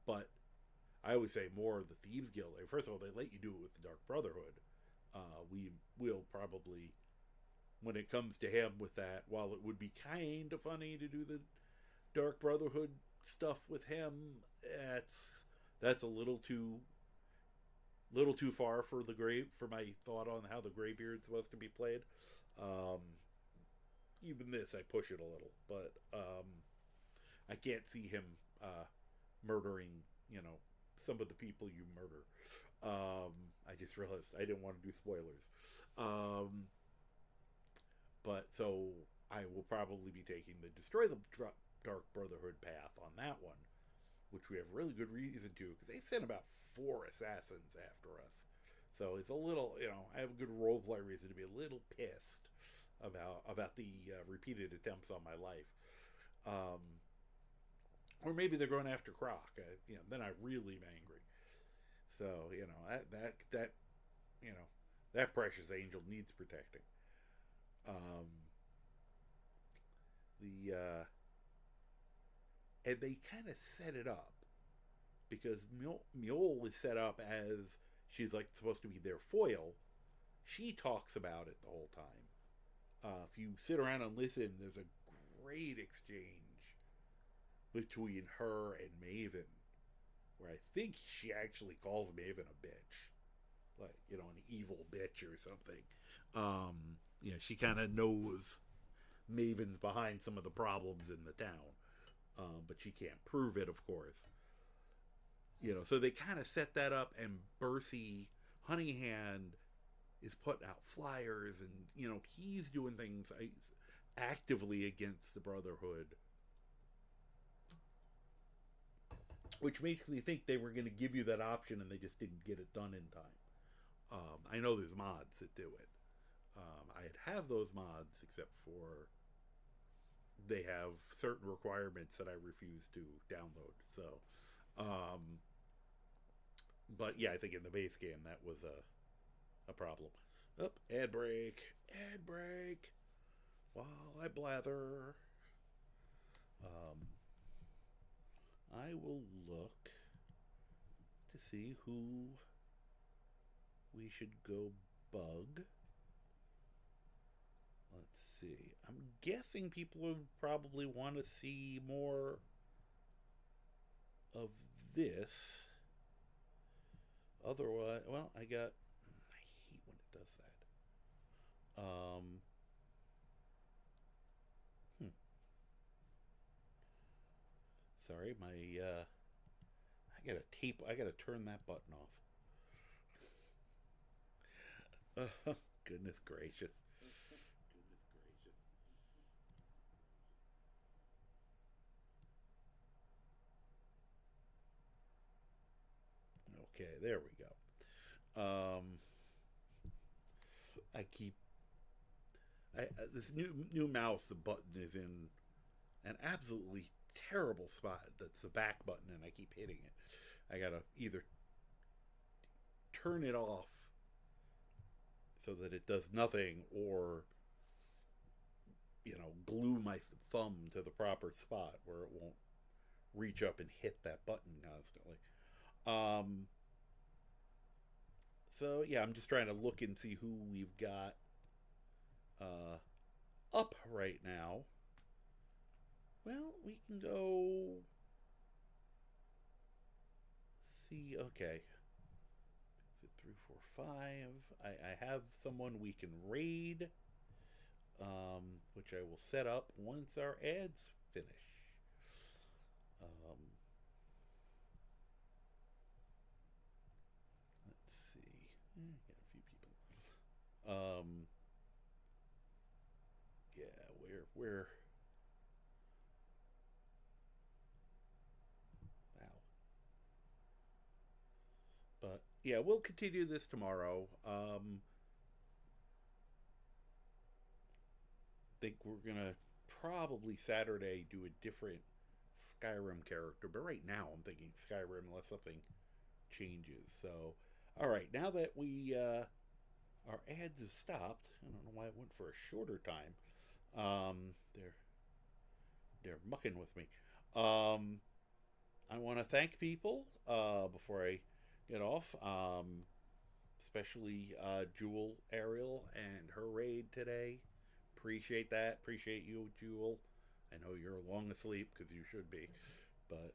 but I always say more of the Thieves Guild. First of all, they let you do it with the Dark Brotherhood. We will probably, when it comes to him with that, while it would be kind of funny to do the Dark Brotherhood stuff with him, that's a little too far for for my thought on how the Greybeard's supposed to be played. Even this, I push it a little, but I can't see him murdering, some of the people you murder. I just realized I didn't want to do spoilers. But so I will probably be taking the Destroy the Dark Brotherhood path on that one, which we have really good reason to, because they sent about 4 assassins after us. So it's a little, I have a good roleplay reason to be a little pissed about the repeated attempts on my life. Or maybe they're going after Croc. Then I really am angry. So, that precious angel needs protecting. And they kind of set it up because Mjol is set up as she's like supposed to be their foil. She talks about it the whole time. If you sit around and listen, there's a great exchange between her and Maven, where I think she actually calls Maven a bitch, like an evil bitch or something. She kind of knows Maven's behind some of the problems in the town, but she can't prove it, of course. So they kind of set that up, and Bercy Honeyhand is putting out flyers, and he's doing things actively against the Brotherhood, which makes me think they were going to give you that option and they just didn't get it done in time. I know there's mods that do it. I'd have those mods, except for they have certain requirements that I refuse to download. So, but yeah, I think in the base game that was a problem. Ad break while I blather. I will look to see who we should go bug. Let's see. I'm guessing people would probably want to see more of this. Otherwise, well, I hate when it does that. Sorry, I gotta turn that button off. Goodness gracious. Okay, there we go. I keep this new mouse. The button is in an absolutely terrible spot. That's the back button, and I keep hitting it. I gotta either turn it off so that it does nothing, or glue my thumb to the proper spot where it won't reach up and hit that button constantly. Um, so yeah, I'm just trying to look and see who we've got uh, up right now. Well, we can go see. Okay, is it 345? I have someone we can raid, which I will set up once our ads finish. Um, let's see. Got a few people. Yeah, where? Wow. But yeah, we'll continue this tomorrow. Think we're gonna probably Saturday do a different Skyrim character, but right now I'm thinking Skyrim unless something changes. So, all right, now that we our ads have stopped, I don't know why it went for a shorter time. They're mucking with me. I want to thank people before I get off, especially Jewel Ariel and her raid today. Appreciate that. Appreciate you, Jewel. I know you're long asleep because you should be, but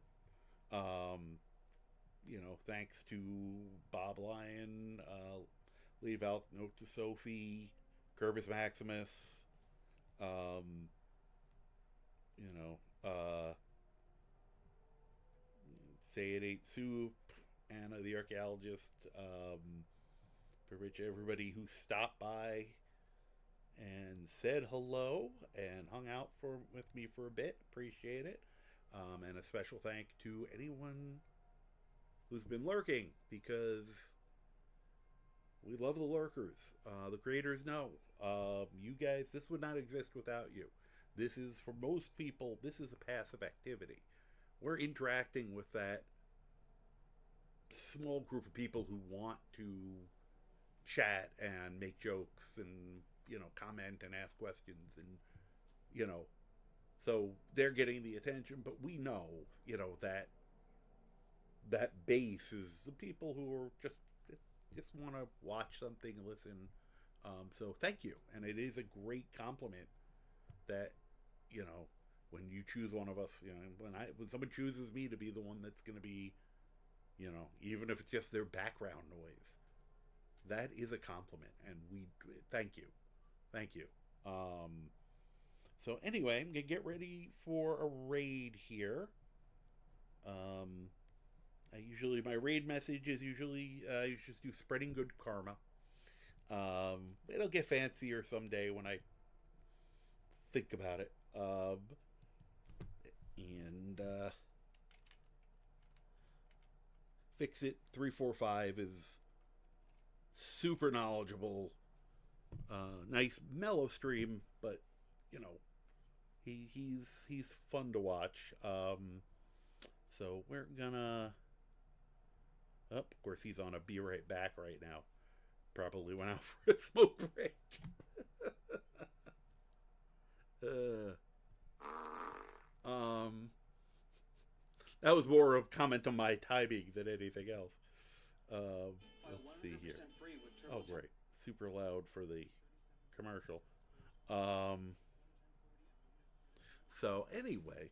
thanks to Bob Lyon, leave out note to Sophie, Curbis Maximus, um, you know, Say It Ain't Soup, Anna the Archaeologist, pretty much everybody who stopped by and said hello and hung out with me for a bit. Appreciate it. And a special thank to anyone who's been lurking, because we love the lurkers. The creators know. You guys, this would not exist without you. This is, for most people, this is a passive activity. We're interacting with that small group of people who want to chat and make jokes and, comment and ask questions, and, so they're getting the attention, but we know, that base is the people who are just want to watch something, listen. So thank you, and it is a great compliment that when you choose one of us, when someone chooses me to be the one that's going to be, even if it's just their background noise, that is a compliment, and we thank you. So anyway, I'm gonna get ready for a raid here. My raid message is usually you just do spreading good karma. It'll get fancier someday when I think about it. And Fix It 345 is super knowledgeable. Nice mellow stream, but he's fun to watch. So we're gonna. Oh, of course, he's on a be right back right now. Probably went out for a smoke break. That was more of a comment on my timing than anything else. Let's see here. Oh, great. Super loud for the commercial. So anyway,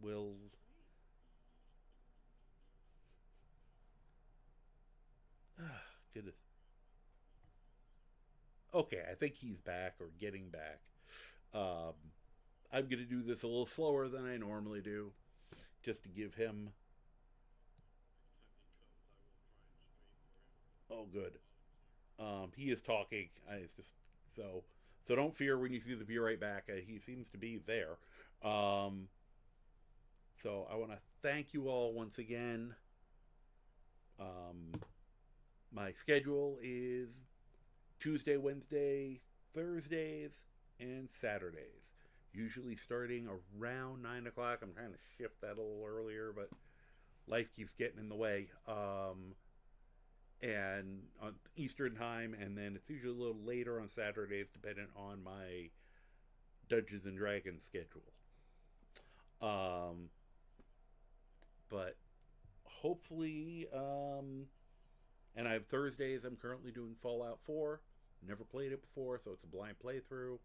we'll goodness. Okay, I think he's back or getting back. I'm going to do this a little slower than I normally do, just to give him. Oh, good. He is talking. It's just so don't fear when you see the "be right back." He seems to be there. Um, so I want to thank you all once again. Um, my schedule is Tuesday, Wednesday, Thursdays, and Saturdays. Usually starting around 9 o'clock. I'm trying to shift that a little earlier, but life keeps getting in the way. And on Eastern time, and then it's usually a little later on Saturdays, depending on my Dungeons and Dragons schedule. But hopefully, and I have Thursdays. I'm currently doing Fallout 4. Never played it before, so it's a blind playthrough.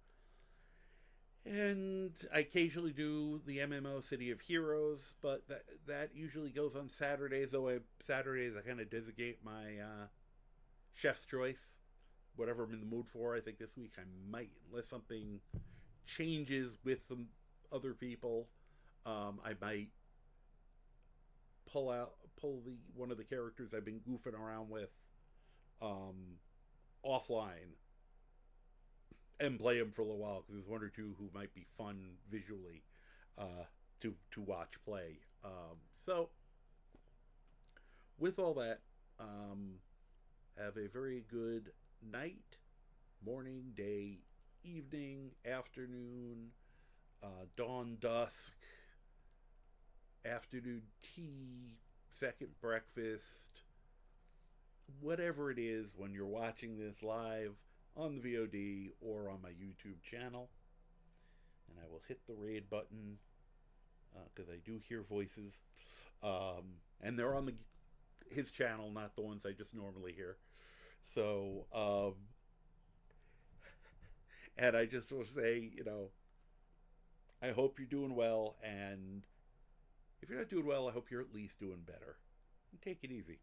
And I occasionally do the MMO City of Heroes, but that usually goes on Saturdays. Though Saturdays I kind of designate my chef's choice, whatever I'm in the mood for. I think this week I might, unless something changes with some other people, I might pull the one of the characters I've been goofing around with offline and play them for a little while, because there's one or two who might be fun visually to watch play. So with all that, have a very good night, morning, day, evening, afternoon, dawn, dusk, afternoon tea, second breakfast, whatever it is when you're watching this live on the VOD or on my YouTube channel. And I will hit the raid button because I do hear voices, and they're on his channel, not the ones I just normally hear. So and I just will say, I hope you're doing well, and if you're not doing well, I hope you're at least doing better. And take it easy.